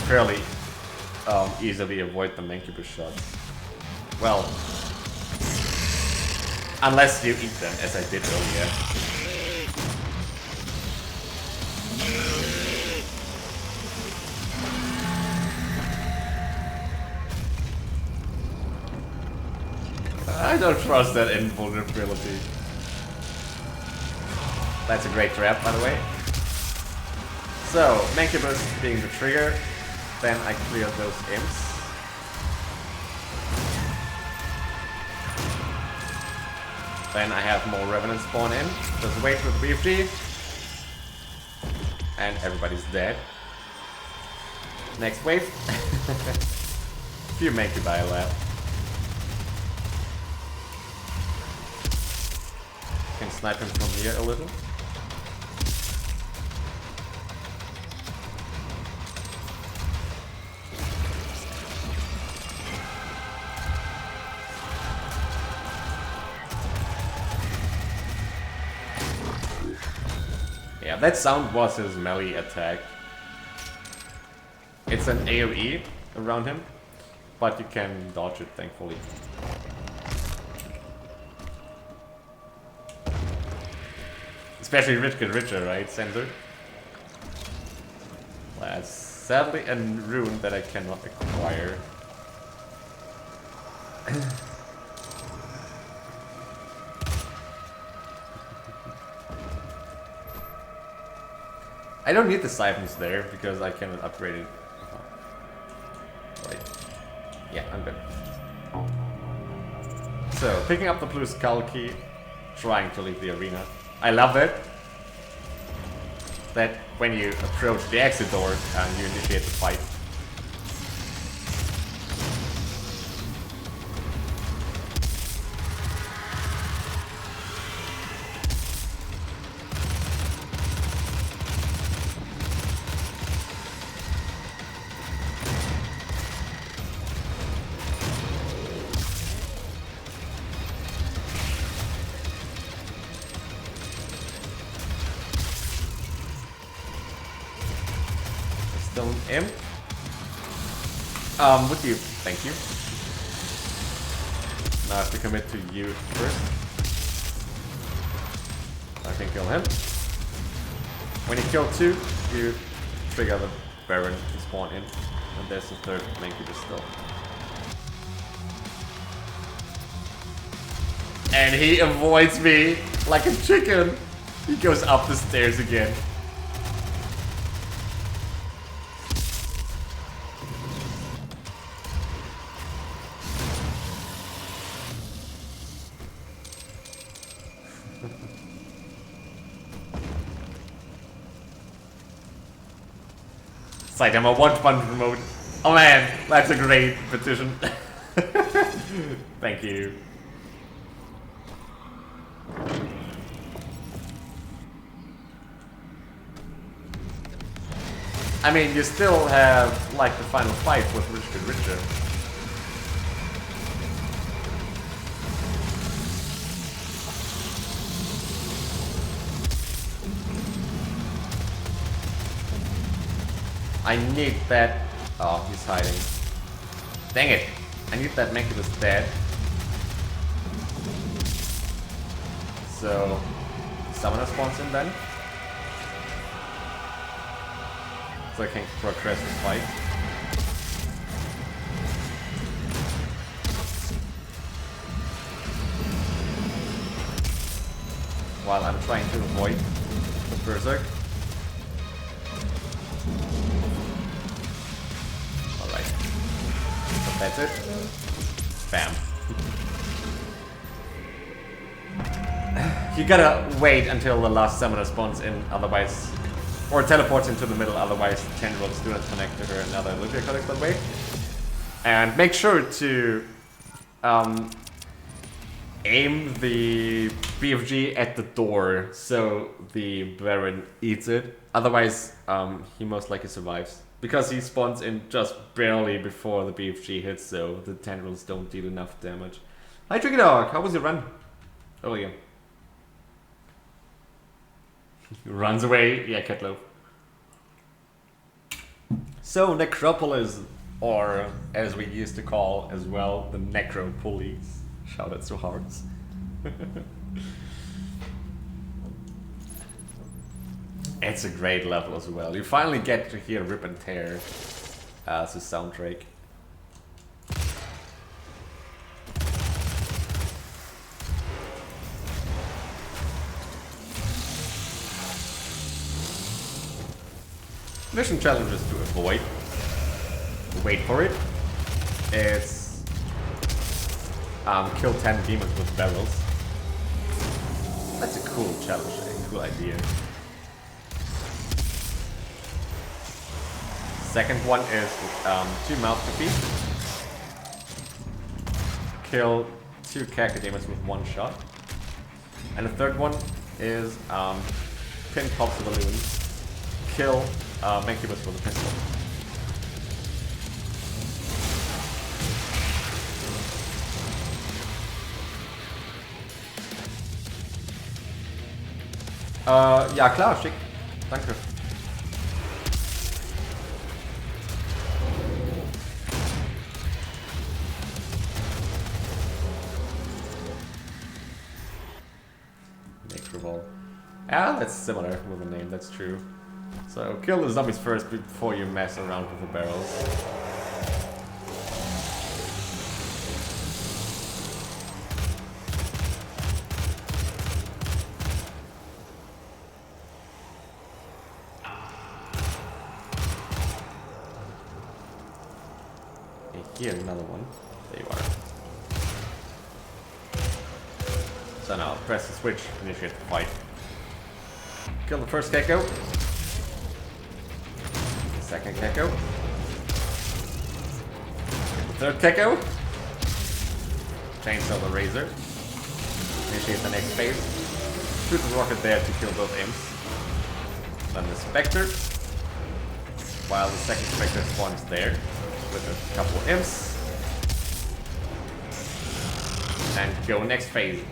fairly easily avoid the Mancubus shots. Well, unless you eat them, as I did earlier. I don't trust that invulnerability. That's a great trap, by the way. So, Mancubus being the trigger, then I clear those imps. Then I have more Revenants spawn in. Just wait for the BFG. And everybody's dead. Next wave. Few Mancubi left. Can snipe him from here a little. Yeah, that sound was his melee attack. It's an AoE around him, but you can dodge it, thankfully. Especially rich get richer, right, Sensor? That's sadly a rune that I cannot acquire. I don't need the siphons there because I cannot upgrade it. Right. Yeah, I'm good. So, picking up the blue skull key, trying to leave the arena. I love it. That when you approach the exit door and you initiate the fight. Imp. Would you? Thank you. Now I have to commit to you first. I can kill him. When you kill two, you trigger the Baron to spawn in. And there's the third Mancubus still. And he avoids me like a chicken. He goes up the stairs again. Saitama one-punch mode. Oh man, that's a great petition. Thank you. I mean, you still have like the final fight with Richard Richard. I need that. Oh, he's hiding. Dang it! I need that Mancubus dead. So, Summoner spawns in then. So I can progress the fight. while I'm trying to avoid the berserk. Alright. So that's it. Bam. You gotta wait until the last summoner spawns in, otherwise... Or teleports into the middle, otherwise the tendrils do not connect to her another Olivia collects that way. And make sure to aim the BFG at the door so the Baron eats it. Otherwise, he most likely survives. Because he spawns in just barely before the BFG hits, so the tendrils don't deal enough damage. Hi Tricky Dog, how was your run earlier? Runs away, yeah, Catlow. So, Necropolis, or as we used to call as well, the Necropolis. Shout out to Hearts. It's a great level as well. You finally get to hear Rip and Tear as a soundtrack. Mission challenges to avoid. Wait for it. It's kill 10 demons with barrels. That's a cool challenge, a cool idea. Second one is 2 mouth to feed. Kill 2 cacodemons with 1 shot. And the third one is pin pops the balloon. Kill Mancubus with a pistol. Ja klar, schick. Danke. Necroball. Yeah, that's similar with the name, that's true. So kill the zombies first before you mess around with the barrels. Here, another one. There you are. So now, press the switch, initiate the fight. Kill the first gecko. The second gecko. The third gecko. Chainsaw the razor. Initiate the next phase. Shoot the rocket there to kill both imps. Then the spectre. While the second spectre spawns there. With a couple of imps. And go next phase.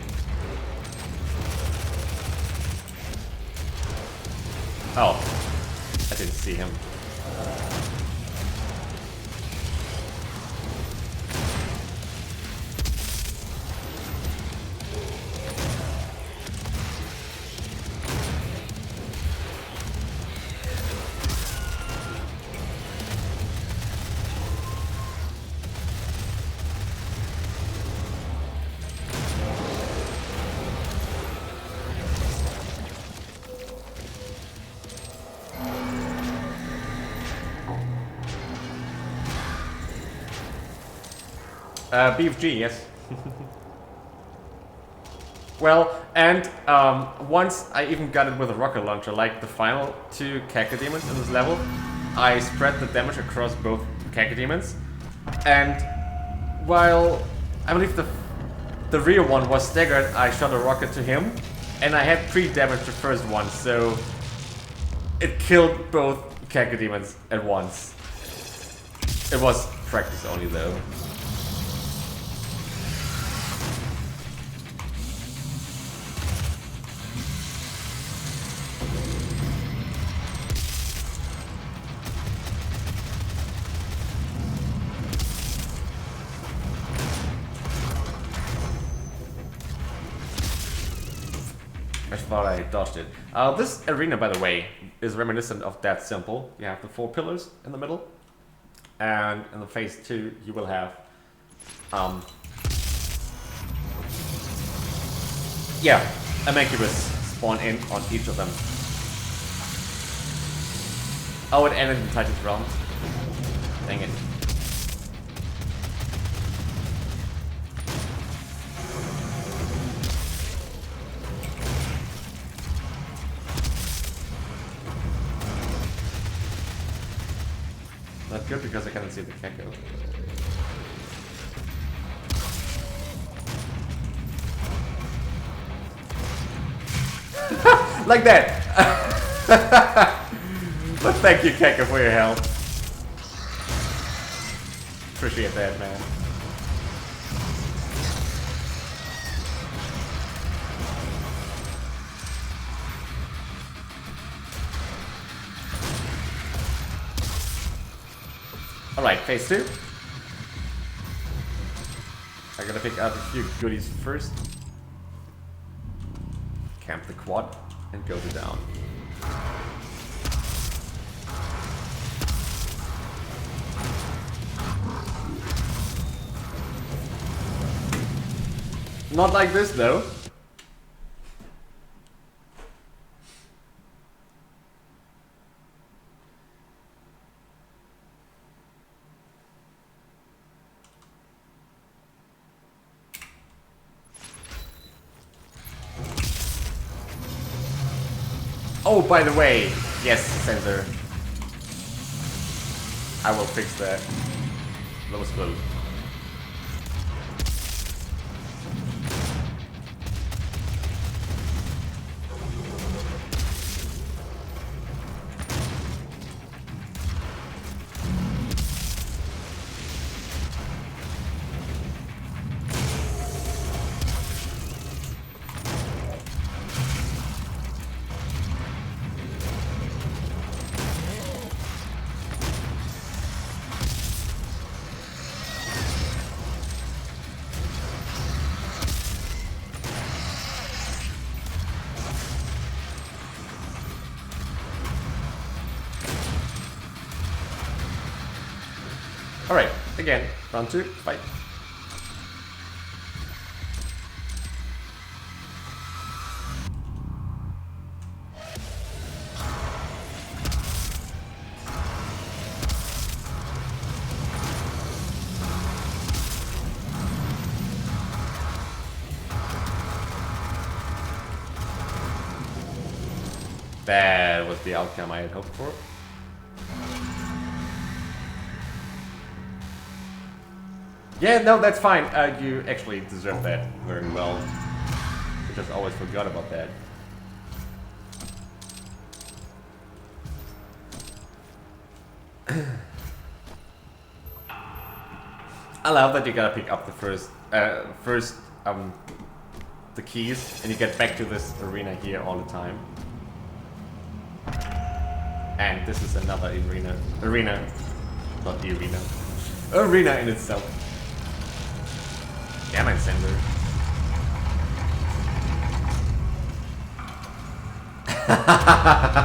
Oh, I didn't see him. BFG, yes. Well, and once I even got it with a rocket launcher, like the final 2 cacodemons in this level, I spread the damage across both cacodemons, and while I believe the rear one was staggered, I shot a rocket to him, and I had pre-damaged the first one, so it killed both cacodemons at once. It was practice only though. I thought I dodged it. This arena, by the way, is reminiscent of that simple. You have the 4 pillars in the middle, and in the phase 2 you will have yeah, a Mancubus spawn in on each of them. Oh, it ended in Titan's Realm. Dang it. Not good because I can't see the Keko. Like that! But thank you, Keko, for your help. Appreciate that, man. Alright, phase 2. I gotta pick up a few goodies first. Camp the quad and go to down. Not like this though. Oh, by the way, yes, sensor. I will fix that. That was close. Alright, again, round 2, fight. That was the outcome I had hoped for. Yeah, no, that's fine. You actually deserve that very well. I just always forgot about that. I love that you gotta pick up the first the keys, and you get back to this arena here all the time. And this is another arena, not the arena in itself. Yeah, man, sender.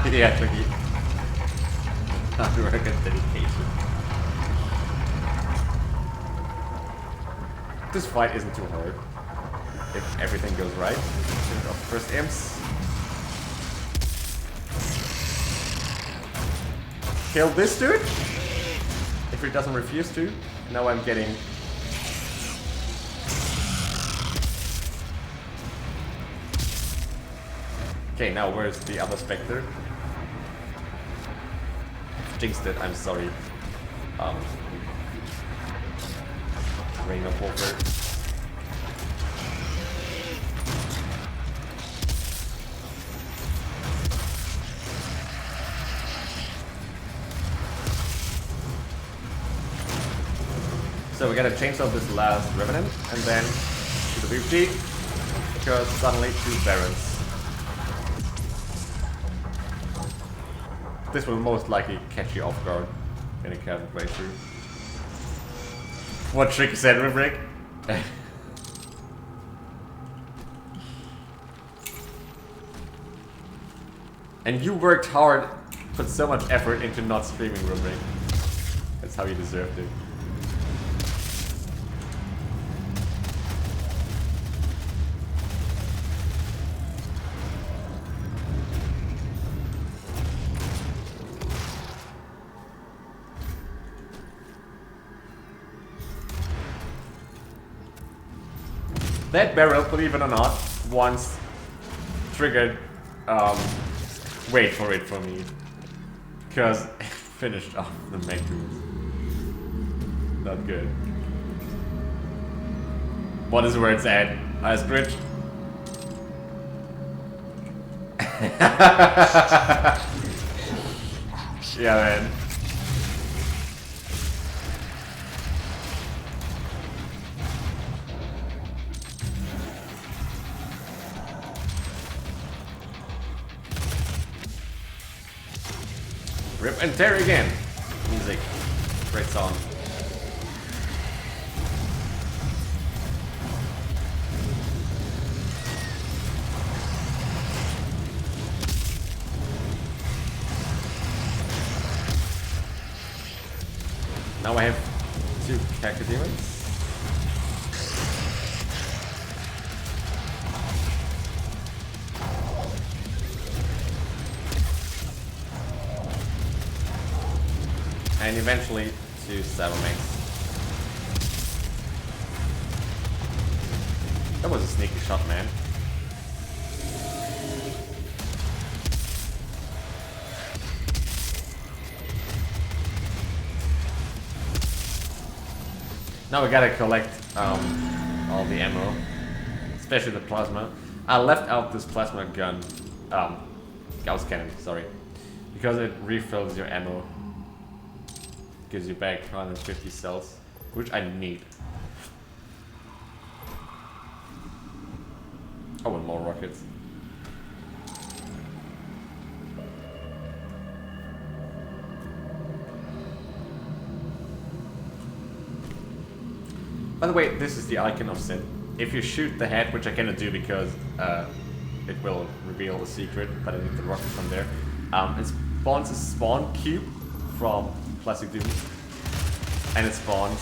Yeah, tricky. Hard work and dedication. This fight isn't too hard. If everything goes right. First imps. Kill this dude. If he doesn't refuse to. Now I'm getting... Okay, now where's the other Spectre? Jinxed it, I'm sorry. Rain of Walker. So we gotta change out this last Revenant and then to the BFG because suddenly 2 Barons. This will most likely catch you off guard in a casual playthrough. What trick is that, Ribrick? And you worked hard, put so much effort into not streaming, Ribrick. That's how you deserved it. That barrel, believe it or not, once triggered, wait for it for me. Because it finished off the mech tools. Not good. What is where it's at? Ice bridge. Yeah, man. Rip and tear again. Music. Great song. Now I have 2 cacodemons. And eventually 2 saddlemates. That was a sneaky shot, man. Now we gotta collect all the ammo, especially the plasma. I left out this plasma gun, Gauss Cannon, sorry, because it refills your ammo. Gives you back 150 cells, which I need. Oh, and more rockets. By the way, this is the icon of sin. If you shoot the head, which I cannot do because it will reveal the secret, but I need the rocket from there. It spawns a spawn cube from Plastic Doom, and it spawns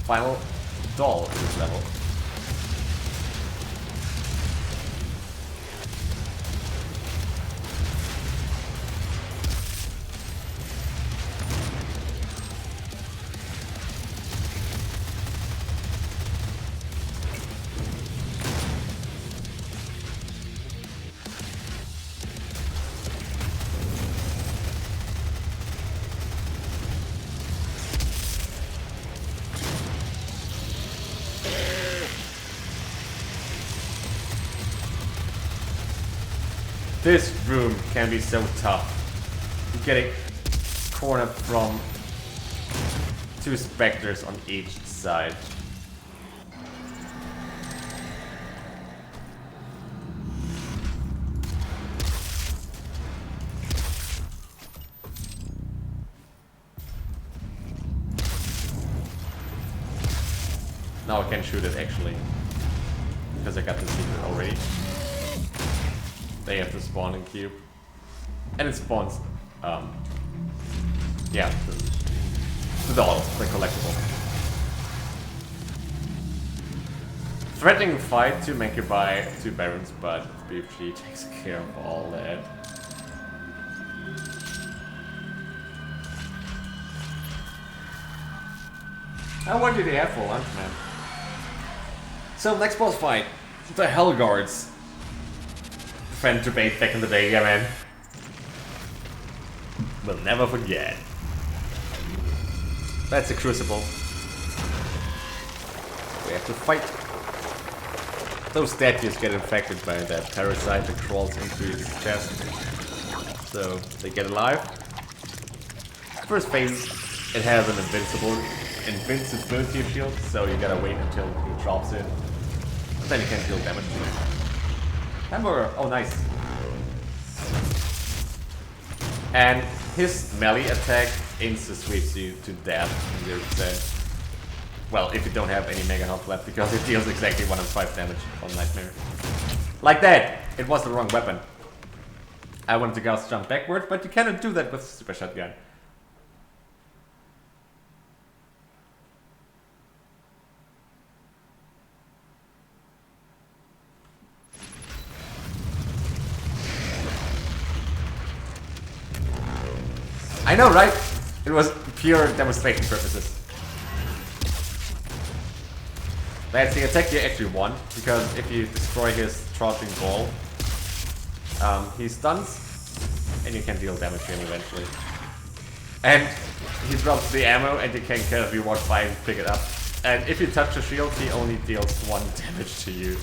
final doll in this level. This room can be so tough. You're getting cornered from 2 specters on each side. Now I can shoot it actually, because I got the secret already. They have the spawning cube, and it spawns, yeah, the dolls, the collectible. Threatening fight to make you buy 2 barons, but BFG takes care of all that. I want you to have for lunch, man. So next boss fight, the Hell Guards. Friend debate back in the day, yeah man. We'll never forget. That's a crucible. We have to fight. Those statues get infected by that parasite that crawls into his chest. So they get alive. First phase, it has an invincibility shield, so you gotta wait until he drops it. And then you can deal damage to it. Hamburger, oh nice. And his melee attack insta-sweeps you to death in 0%. Well, if you don't have any mega health left, because it deals exactly 105 damage on Nightmare. Like that! It was the wrong weapon. I wanted to Gauss jump backward, but you cannot do that with Super Shotgun. I know, right? It was pure demonstration purposes. That's the attack you actually want, because if you destroy his charging ball, he stuns, and you can deal damage to him eventually. And he drops the ammo, and you can casually walk by and pick it up. And if you touch the shield, he only deals 1 damage to you.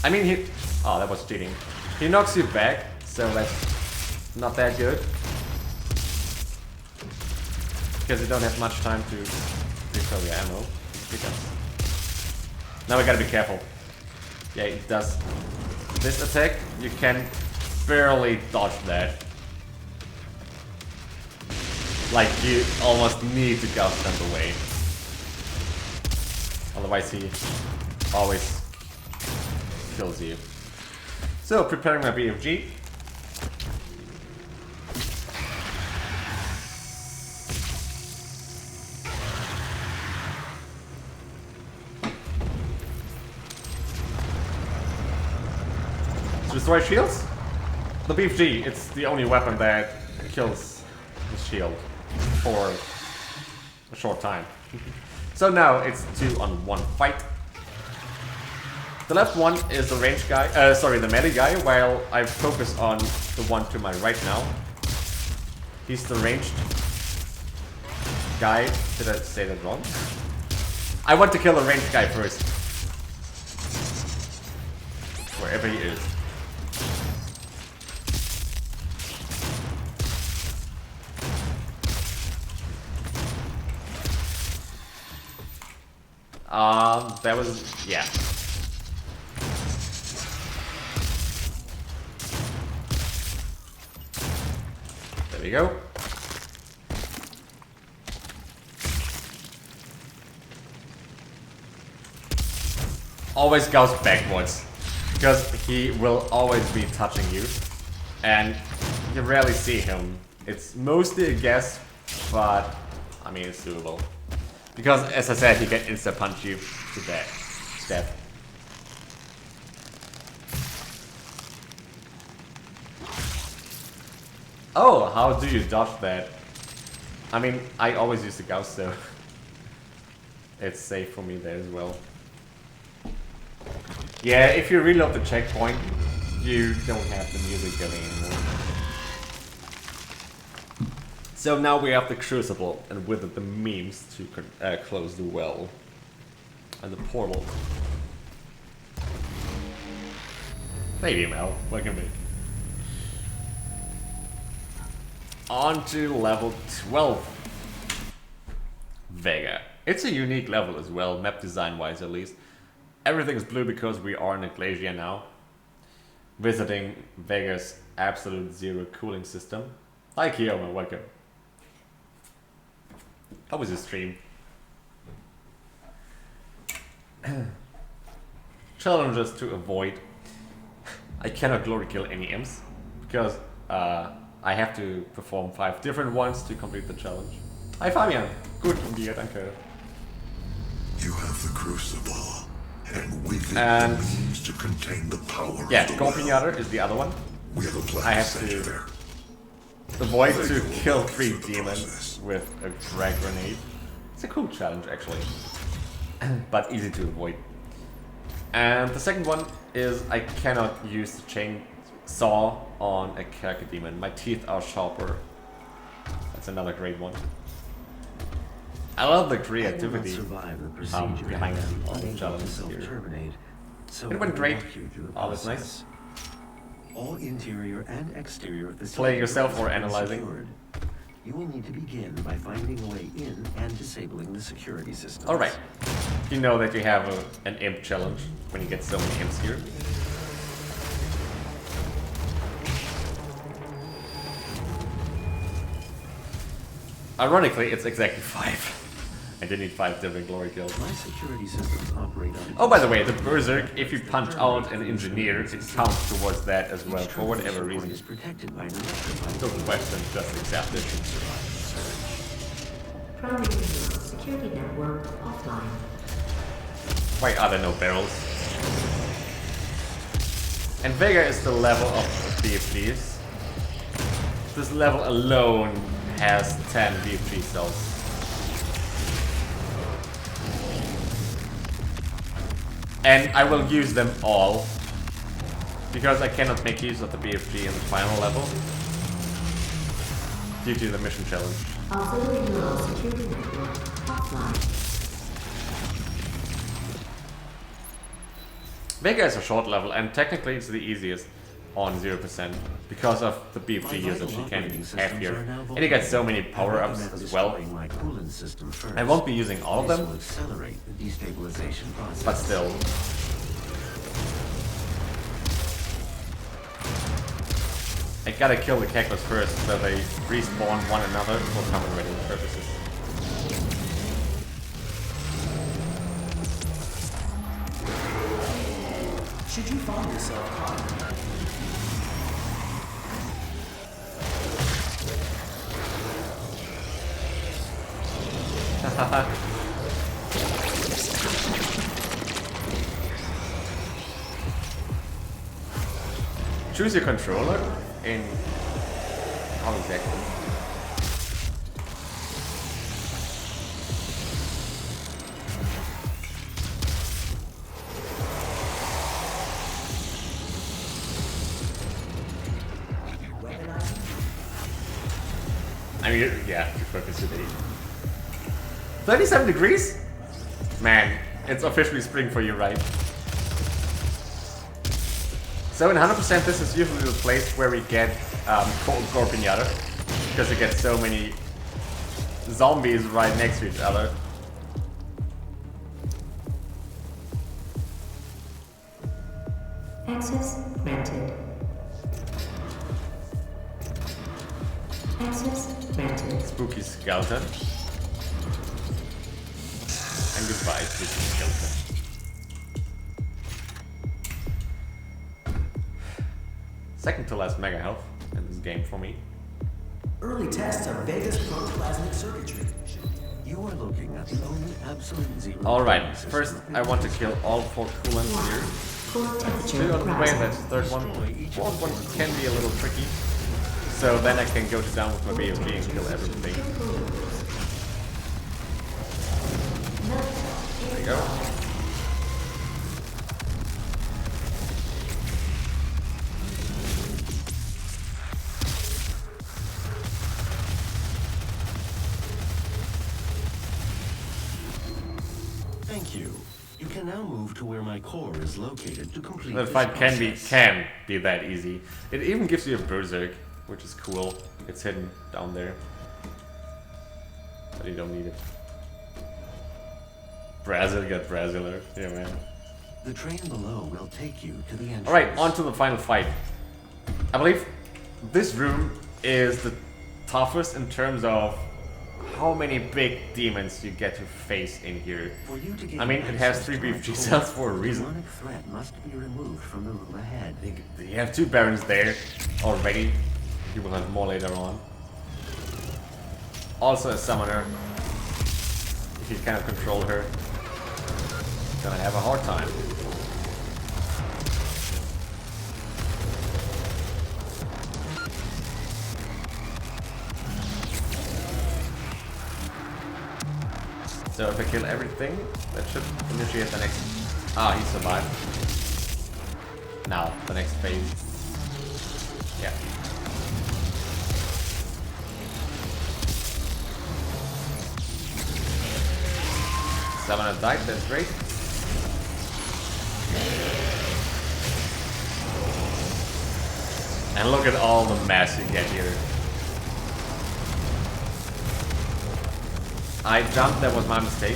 I mean, he... Oh, that was cheating. He knocks you back, so that's not that good. Because you don't have much time to refill your ammo. Now we gotta be careful. Yeah, it does this attack. You can barely dodge that. Like, you almost need to Gauss them away. Otherwise he always kills you. So, preparing my BFG. Destroy shields? The BFG, it's the only weapon that kills the shield for a short time. So now it's 2-on-1 fight. The left one is the range guy, the melee guy, while I focus on the one to my right now. He's the ranged guy. Did I say that wrong? I want to kill the ranged guy first. Wherever he is. That was, yeah. There we go. Always goes backwards, because he will always be touching you, and you rarely see him. It's mostly a guess, but I mean it's doable. Because, as I said, he can insta-punch you to death. Oh, how do you dodge that? I mean, I always use the Gauss, so it's safe for me there as well. Yeah, if you reload the checkpoint, you don't have the music going anymore. So now we have the Crucible, and with it the memes to close the well. And the portal. Maybe Mel, welcome back. On to level 12. Vega. It's a unique level as well, map design wise at least. Everything is blue because we are in a glacier now. Visiting Vega's absolute zero cooling system. Hi Kiyoma, welcome. How was your stream? Challenges to avoid. I cannot glory kill any imps because I have to perform 5 different ones to complete the challenge. Hi Fabian, gut und dir, danke. You have the Crucible, and with it the means to contain the power yeah, of the Golpinator is the other one. We have a plan I have set to there. avoid to kill 3 through the demons process. with a frag grenade. It's a cool challenge actually, but easy to avoid. And the second one is I cannot use the chainsaw on a character demon. My teeth are sharper. That's another great one. I love the creativity behind all the challenges here. It went great. Oh, that's nice. All interior and exterior facilities Playing yourself or are analyzing? secured. You will need to begin by finding a way in and disabling the security system. Alright. You know that you have an imp challenge when you get so many imps here. Ironically, it's exactly 5. I did need 5 different glory kills. My security systems operate on Oh, by the way, the Berserk, if you punch out an engineer, it counts towards that as well, for whatever reason. is protected by an electrified No question, just accept it. Primary security network offline. Why are there no barrels? And Vega is the level of BFGs. This level alone has 10 BFG cells. And I will use them all. Because I cannot make use of the BFG in the final level. Due to the mission challenge. Auxiliary neural security network offline. Vega is a short level, and technically it's the easiest on 0% because of the BFG usage you can have here. And you get so many power-ups as well. I won't be using all of them, but still. I gotta kill the cactus first so they respawn one another for combat purposes. Should you find yourself caught? Choose your controller in how exactly? I mean, yeah, you focus today. 37 degrees? Man, it's officially spring for you, right? So in 100% this is usually the place where we get Cold Gore Pinata. Because you get so many zombies right next to each other. Access granted. Access granted. Spooky skeleton. And goodbye, spooky skeleton. Second to last mega health in this game for me. Early tests of Vega's protoplasmic circuitry. You are looking at the only absolute zero. Alright, first I want to kill all 4 coolants here. Core temperature Two on the way, rising. that's the third one. Fourth one can be a little tricky. So then I can go down with my BFG and kill everything. There you go. Thank you. You can now move to where my core is located to complete The this fight can process. be that easy. It even gives you a berserk, which is cool. It's hidden down there. But you don't need it. Brazil got Brasiler. Yeah, man. The train below will take you to the entrance. Alright, on to the final fight. I believe this room is the toughest in terms of how many big demons you get to face in here. For you to gain I mean, it has access 3 to my BFG core, cells for a the reason. demonic threat must be removed from the room ahead. You have 2 barons there already. You will have more later on. Also a summoner. If you cannot control her, you're gonna have a hard time. So if I kill everything, that should initiate the next... Ah, he survived. Now, the next phase. Yeah. Summoner died, that's great. And look at all the mess you get here. I jumped, that was my mistake.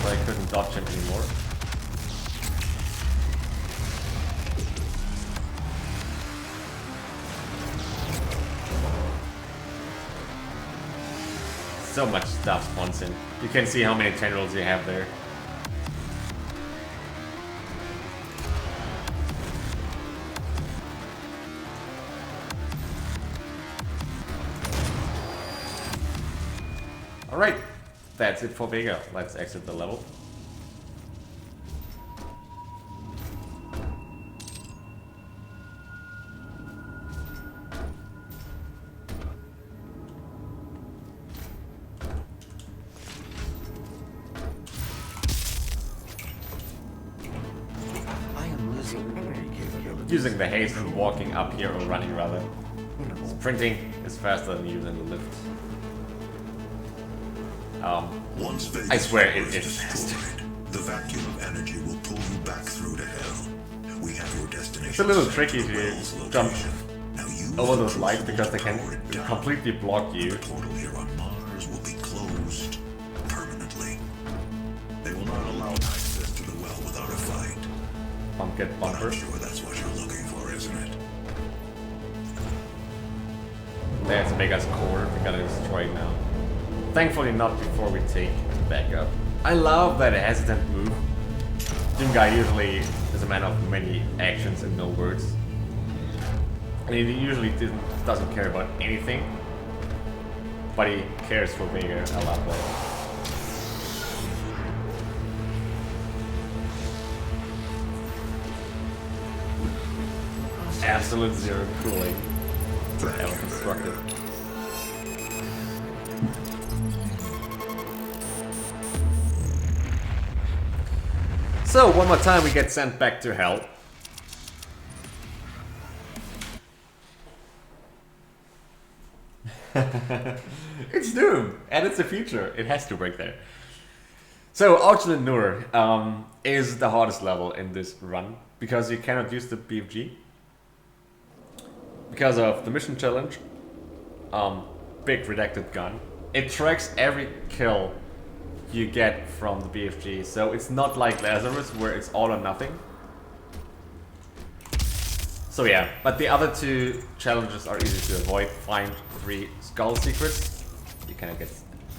So I couldn't dodge him anymore. So much stuff spawns in. You can see how many tendrils you have there. Alright, that's it for Vega. Let's exit the level. using the haste and walking up here, or running rather. Sprinting is faster than using the lift. Once Vegas I swear Tower it is faster. The vacuum of energy will pull you back through to hell. We have your destination. It's a little set tricky to to Wells jump location. Now use over the those lights crucible because they to can power it down. completely block you. The portal here on Mars will be closed permanently. They will not allow access to the well without a fight. Bump get But bumper. I'm sure that's what you're looking for, isn't it? There's Vega's core. We gotta destroy it now. Thankfully not before we take it back up. I love that hesitant move. Doom Guy usually is a man of many actions and no words. And he usually doesn't care about anything. But he cares for Vega a lot better. Absolute zero cooling. Ever constructed. So, one more time we get sent back to hell. It's Doom, and it's the future. It has to break there. So, Alternate Nur is the hardest level in this run, because you cannot use the BFG. Because of the mission challenge, big redacted gun. It tracks every kill you get from the BFG, so it's not like Lazarus where it's all or nothing. So yeah, but the other two challenges are easy to avoid. Find 3 skull secrets. You cannot get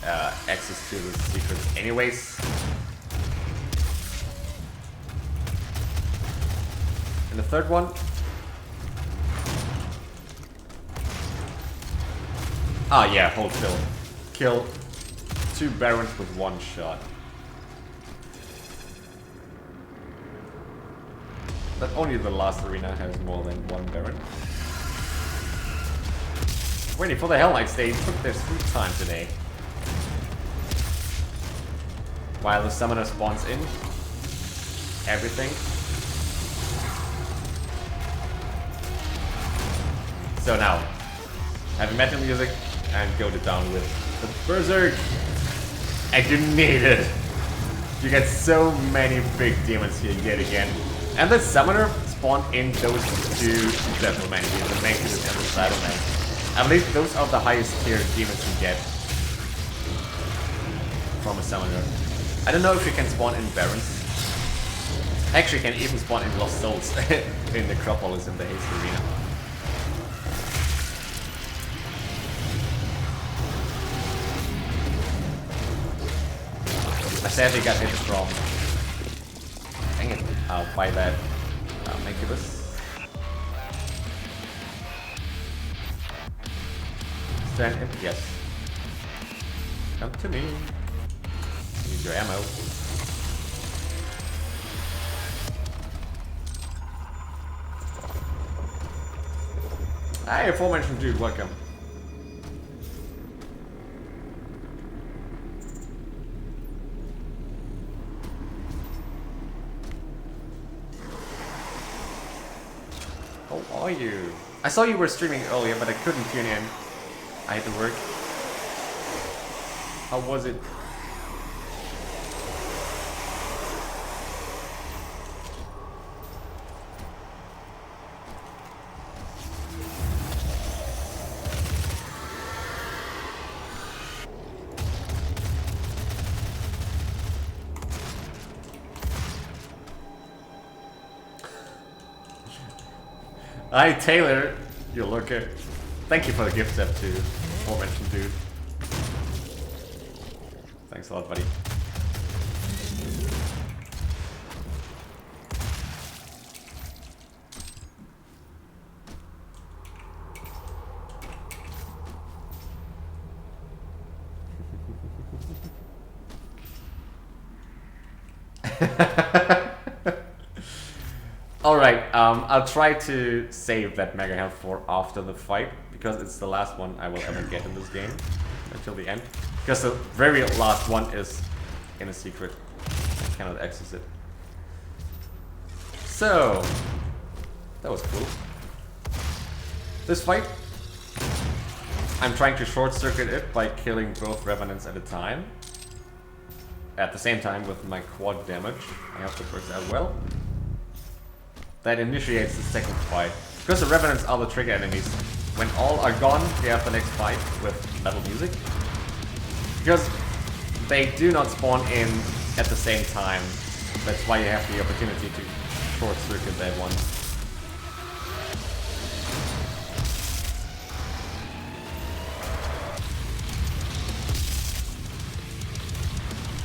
access to the secrets anyways. And the third one, ah yeah, hold still. Kill 2 barons with 1 shot. But only the last arena has more than 1 baron. Waiting for the Hell Knights, they took their sweet time today. While the summoner spawns in. Everything. So now, heavy metal music and go to down with the Berserk. And you need it. You get so many big demons here yet again. And the summoner spawned in those 2 gentlemen here, the Mantis and the Saddleman. I believe those are the highest tier demons you get from a summoner. I don't know if you can spawn in Barons. Actually, you can even spawn in Lost Souls in Necropolis in the Haste Arena. I sadly got hit from... Dang it, by that Incubus. Stand in, yes. Come to me. Need your ammo. Hi, aforementioned dude, welcome. How are you? I saw you were streaming earlier, but I couldn't tune in. I had to work. How was it? Hi Taylor, you look at. Thank you for the gift step too, aforementioned dude. Thanks a lot, buddy. Alright, I'll try to save that Mega Health for after the fight, because it's the last one I will ever get in this game, until the end. Because the very last one is in a secret. I cannot access it. So, that was cool. This fight, I'm trying to short circuit it by killing both revenants at a time. At the same time with my quad damage. I hope that works out well. That initiates the second fight. Because the revenants are the trigger enemies. When all are gone, we have the next fight with battle music. Because they do not spawn in at the same time. That's why you have the opportunity to short circuit that one.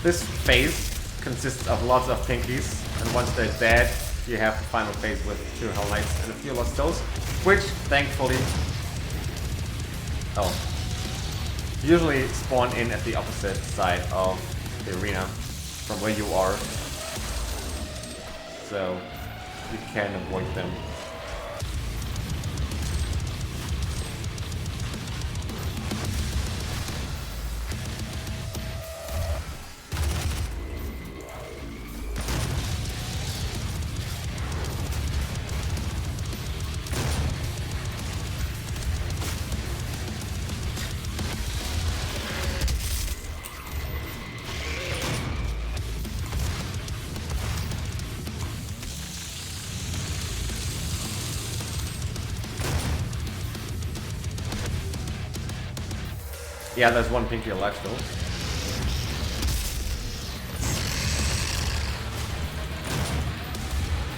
This phase consists of lots of pinkies, and once they're dead, you have the final phase with 2 Hell Knights and a few lost souls, which thankfully usually spawn in at the opposite side of the arena from where you are, so you can avoid them. Yeah, there's one pinky alive still.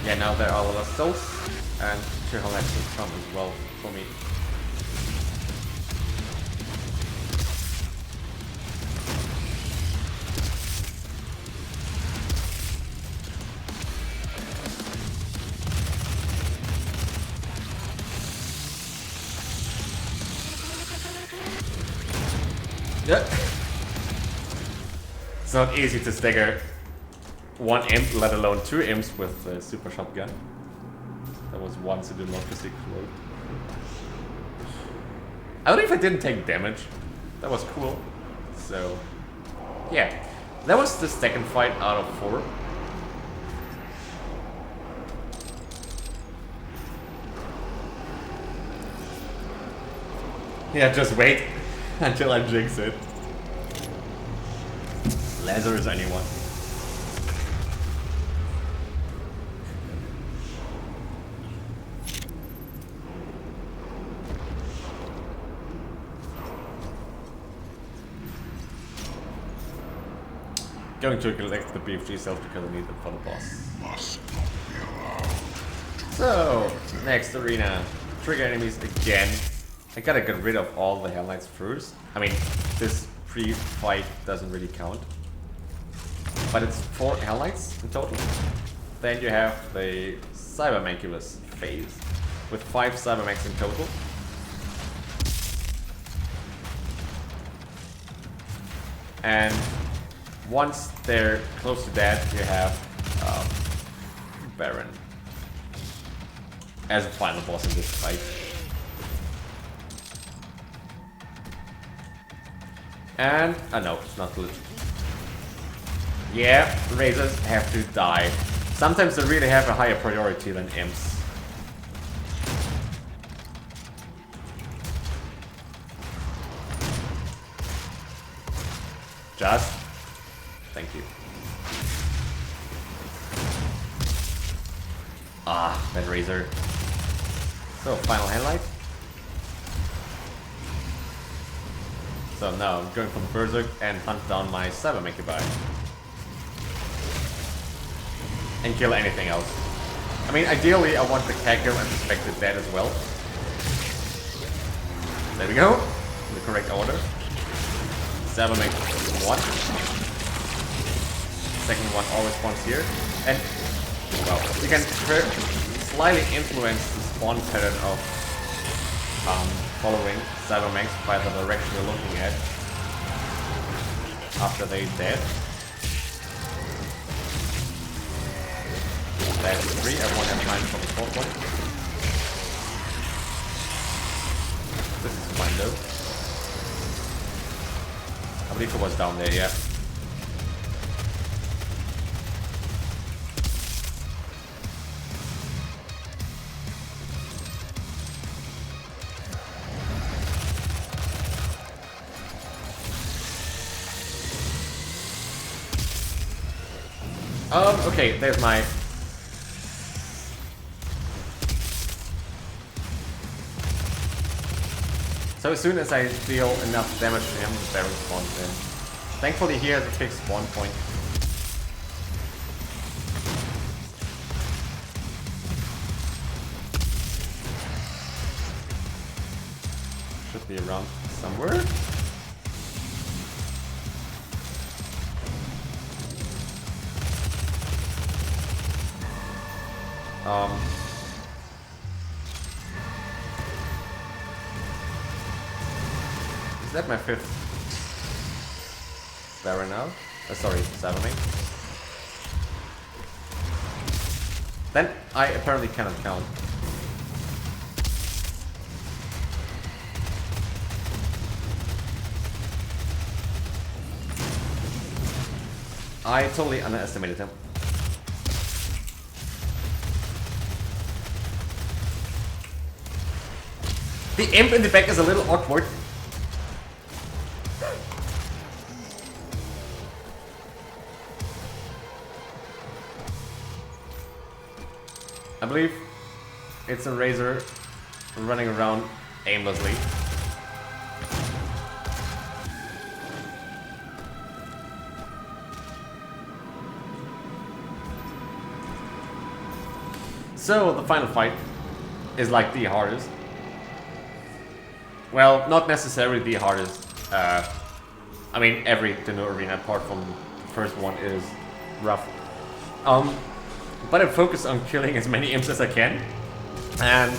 Yeah, now there are lost souls, and 2 Hell Knights will come as well for me. Yeah. It's not easy to stagger 1 imp, let alone 2 imps with the super shotgun. That was once a democracy quote. I don't know if I didn't take damage. That was cool. So, yeah. That was the second fight out of 4. Yeah, just wait until I jinx it. Lazarus, anyone. Going to collect the BFG cells because I need them for the boss. So, next arena. Trigger enemies again. I gotta get rid of all the Hell Knights first. I mean, this pre-fight doesn't really count. But it's 4 Hell Knights in total. Then you have the Cybermanculus phase with 5 Cybermechs in total. And once they're close to dead, you have Baron as a final boss in this fight. And, no, it's not good. Yeah, Razors have to die. Sometimes they really have a higher priority than Imps. Just. Thank you. Ah, that Razor. So, final highlight. So now I'm going for the Berserk and hunt down my Cybermancubi. And kill anything else. I mean, ideally I want the Kaggle and the Spectre dead as well. There we go. In the correct order. Cybermanc 1. Second one always spawns here. And, well, you can slightly influence the spawn pattern of following Cybermancs by the direction you're looking at after they're dead. That's 3, I won't have time for the 4th one. This is fine though. I believe it was down there, yeah. Okay, there's my... So as soon as I deal enough damage to him, the Baron spawns in. Thankfully he has a fixed spawn point. Should be around somewhere. Is that my 5th Baron now? Sorry, 7th. Then I apparently cannot count. I totally underestimated him. The imp in the back is a little awkward. I believe it's a Razor running around aimlessly. So the final fight is like the hardest. Well, not necessarily the hardest. I mean, every Tenno Arena apart from the first one is rough. But I focus on killing as many imps as I can. And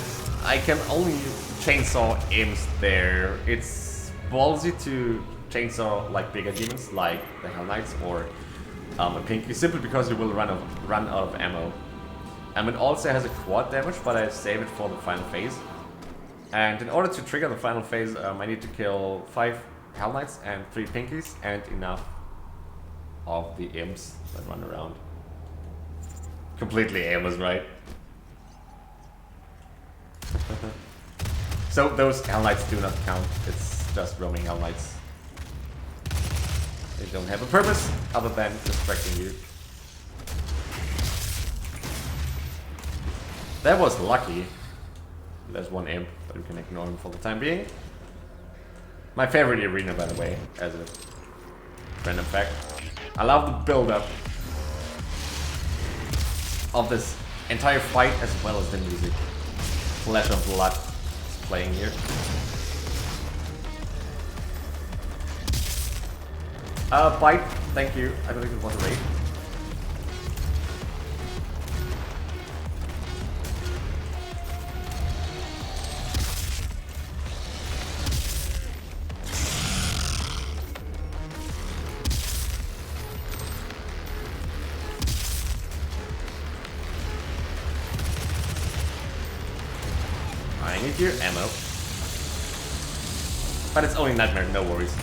I can only chainsaw imps there. It's ballsy to chainsaw like bigger demons, like the Hell Knights or a Pinky, simply because you will run out of ammo. It also has a quad damage, but I save it for the final phase. And in order to trigger the final phase, I need to kill 5 Hell Knights and 3 Pinkies, and enough of the imps that run around. Completely aimless, right? So those Hell Knights do not count, it's just roaming Hell Knights. They don't have a purpose other than distracting you. That was lucky. There's one imp, but we can ignore him for the time being. My favorite arena, by the way, as a random fact. I love the build-up of this entire fight as well as the music. Flesh of Blood is playing here. Bite, thank you. I believe it was a raid. I need your ammo. But it's only Nightmare, no worries.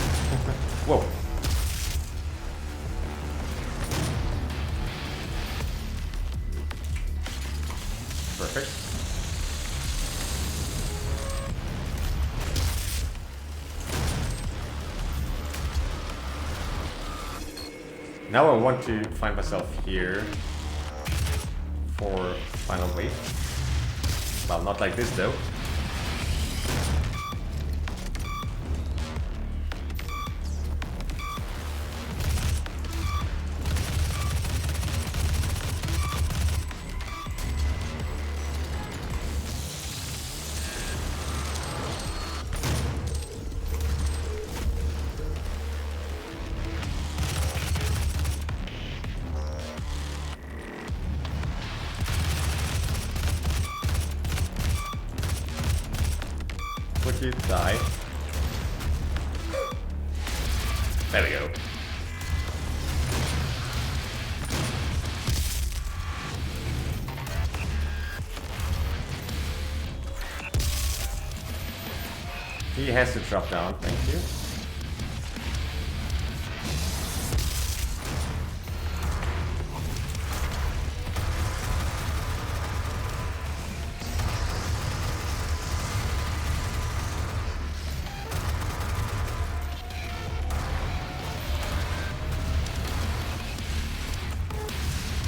Whoa. Perfect. Now I want to find myself here for final wave. Well, not like this though. Quickly die. There we go. He has to drop down, thank you.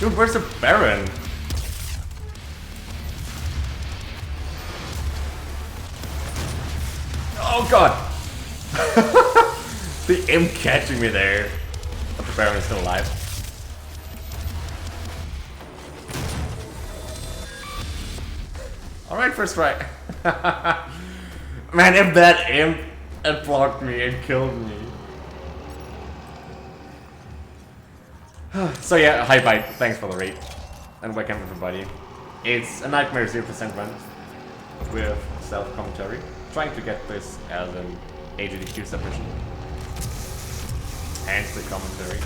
Dude, where's the Baron? Oh god! The imp catching me there. But the Baron is still alive. Alright, first try. Man, if that imp had blocked me and killed me. So yeah, hi bye, thanks for the raid. And welcome everybody. It's a Nightmare 0% run with self-commentary. Trying to get this as an AGDQ submission. Hence the commentary.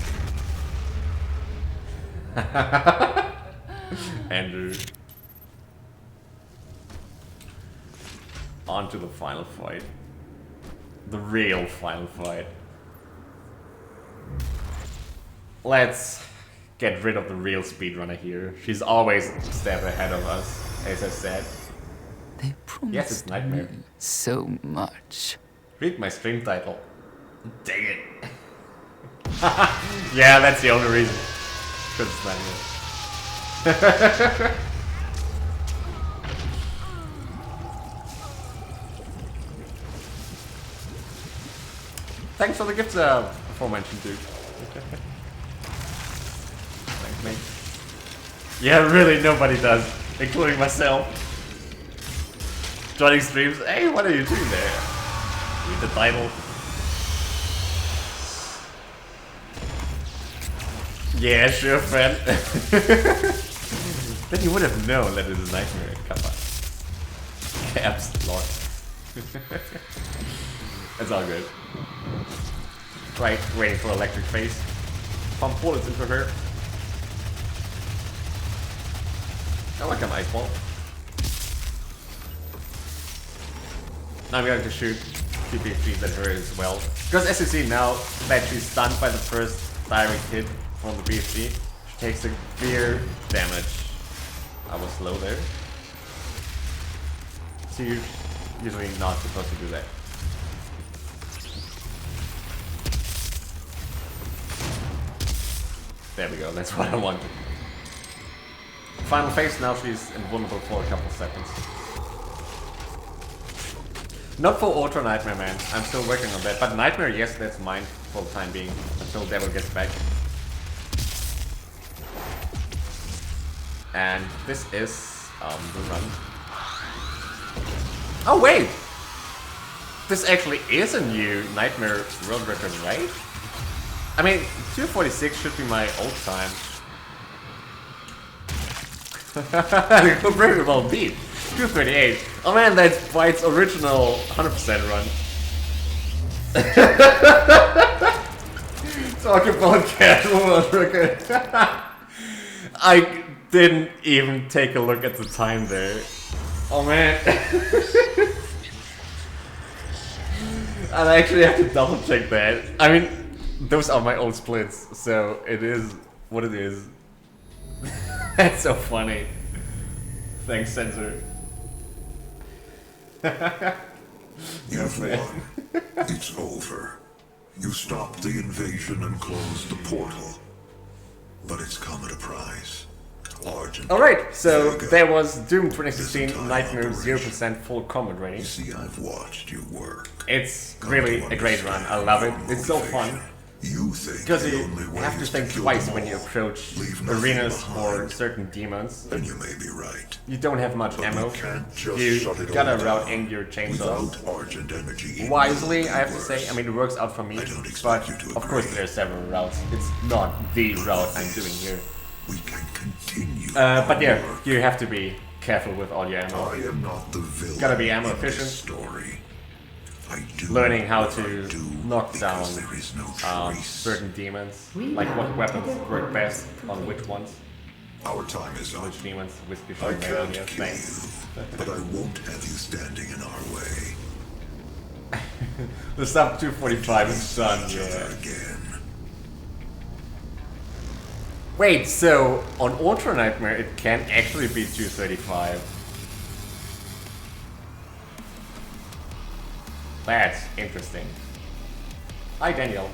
Andrew. On to the final fight. The real final fight. Let's get rid of the real speedrunner here. She's always a step ahead of us, as I said. They promised Yes, it's Nightmare. me so much. Read my stream title. Dang it. Yeah, that's the only reason. Because it's Nightmare. Thanks for the gift, aforementioned dude. Thanks, mate. Yeah, really, nobody does, including myself. Joining streams. Hey, what are you doing there? Read the title. Yeah, sure, friend. Then you would have known that it is a Nightmare. Come on. Caps locked. It's all good. Right, waiting for electric face. Pump bullets into her. I like an ice ball. Now I'm going to shoot TP3s at her as well. Because as you see now that she's stunned by the first direct hit from the BFG, she takes severe damage. I was slow there. So you're usually not supposed to do that. There we go, that's what I wanted. Final phase, now she's invulnerable for a couple seconds. Not for Ultra Nightmare, man. I'm still working on that. But Nightmare, yes, that's mine for the time being. Until Devil gets back. And this is the run. Oh wait! This actually is a new Nightmare world record, right? I mean, 246 should be my old time. It could very well be. 238. Oh man, that's White's original 100% run. Talk about casual world record. I didn't even take a look at the time there. Oh man. I actually have to double check that. I mean, those are my old splits, so it is what it is. That's so funny. Thanks, Censor. You've won. It's over. You stopped the invasion and closed the portal. But it's come at a price. Argent. Alright, so Vega. there was Doom 2016 This Nightmare entire 0% full combat rating. You see, I've watched you work. It's really a great run. I love it. It's so fun. You think Because the you only way have to is think kill twice them when you all. approach Leave nothing arenas behind. or certain demons. And you may be right. You don't have much But ammo. we can't just You shut it gotta all route down. in your chainsaws. Without Argent energy, it Wisely, will I have be to say. worse. I mean, it works out for me. I don't But expect you to of course, agree. there are several routes. It's not the route I'm doing here. We can continue. But our yeah, work. you have to be careful with all your ammo. I am not the villain. Gotta be ammo in this efficient. Story. I do Learning how what to I do knock because down there is no choice. certain demons. Like what weapons work best on which ones. Our time is up. Which demons, whiskey, I short, can't yeah, kill thanks. you, but I won't have you standing in our way. The sub 245 is done, Each other yeah. again. Wait, so on Ultra Nightmare it can actually be 235. That's interesting. Hi Daniel.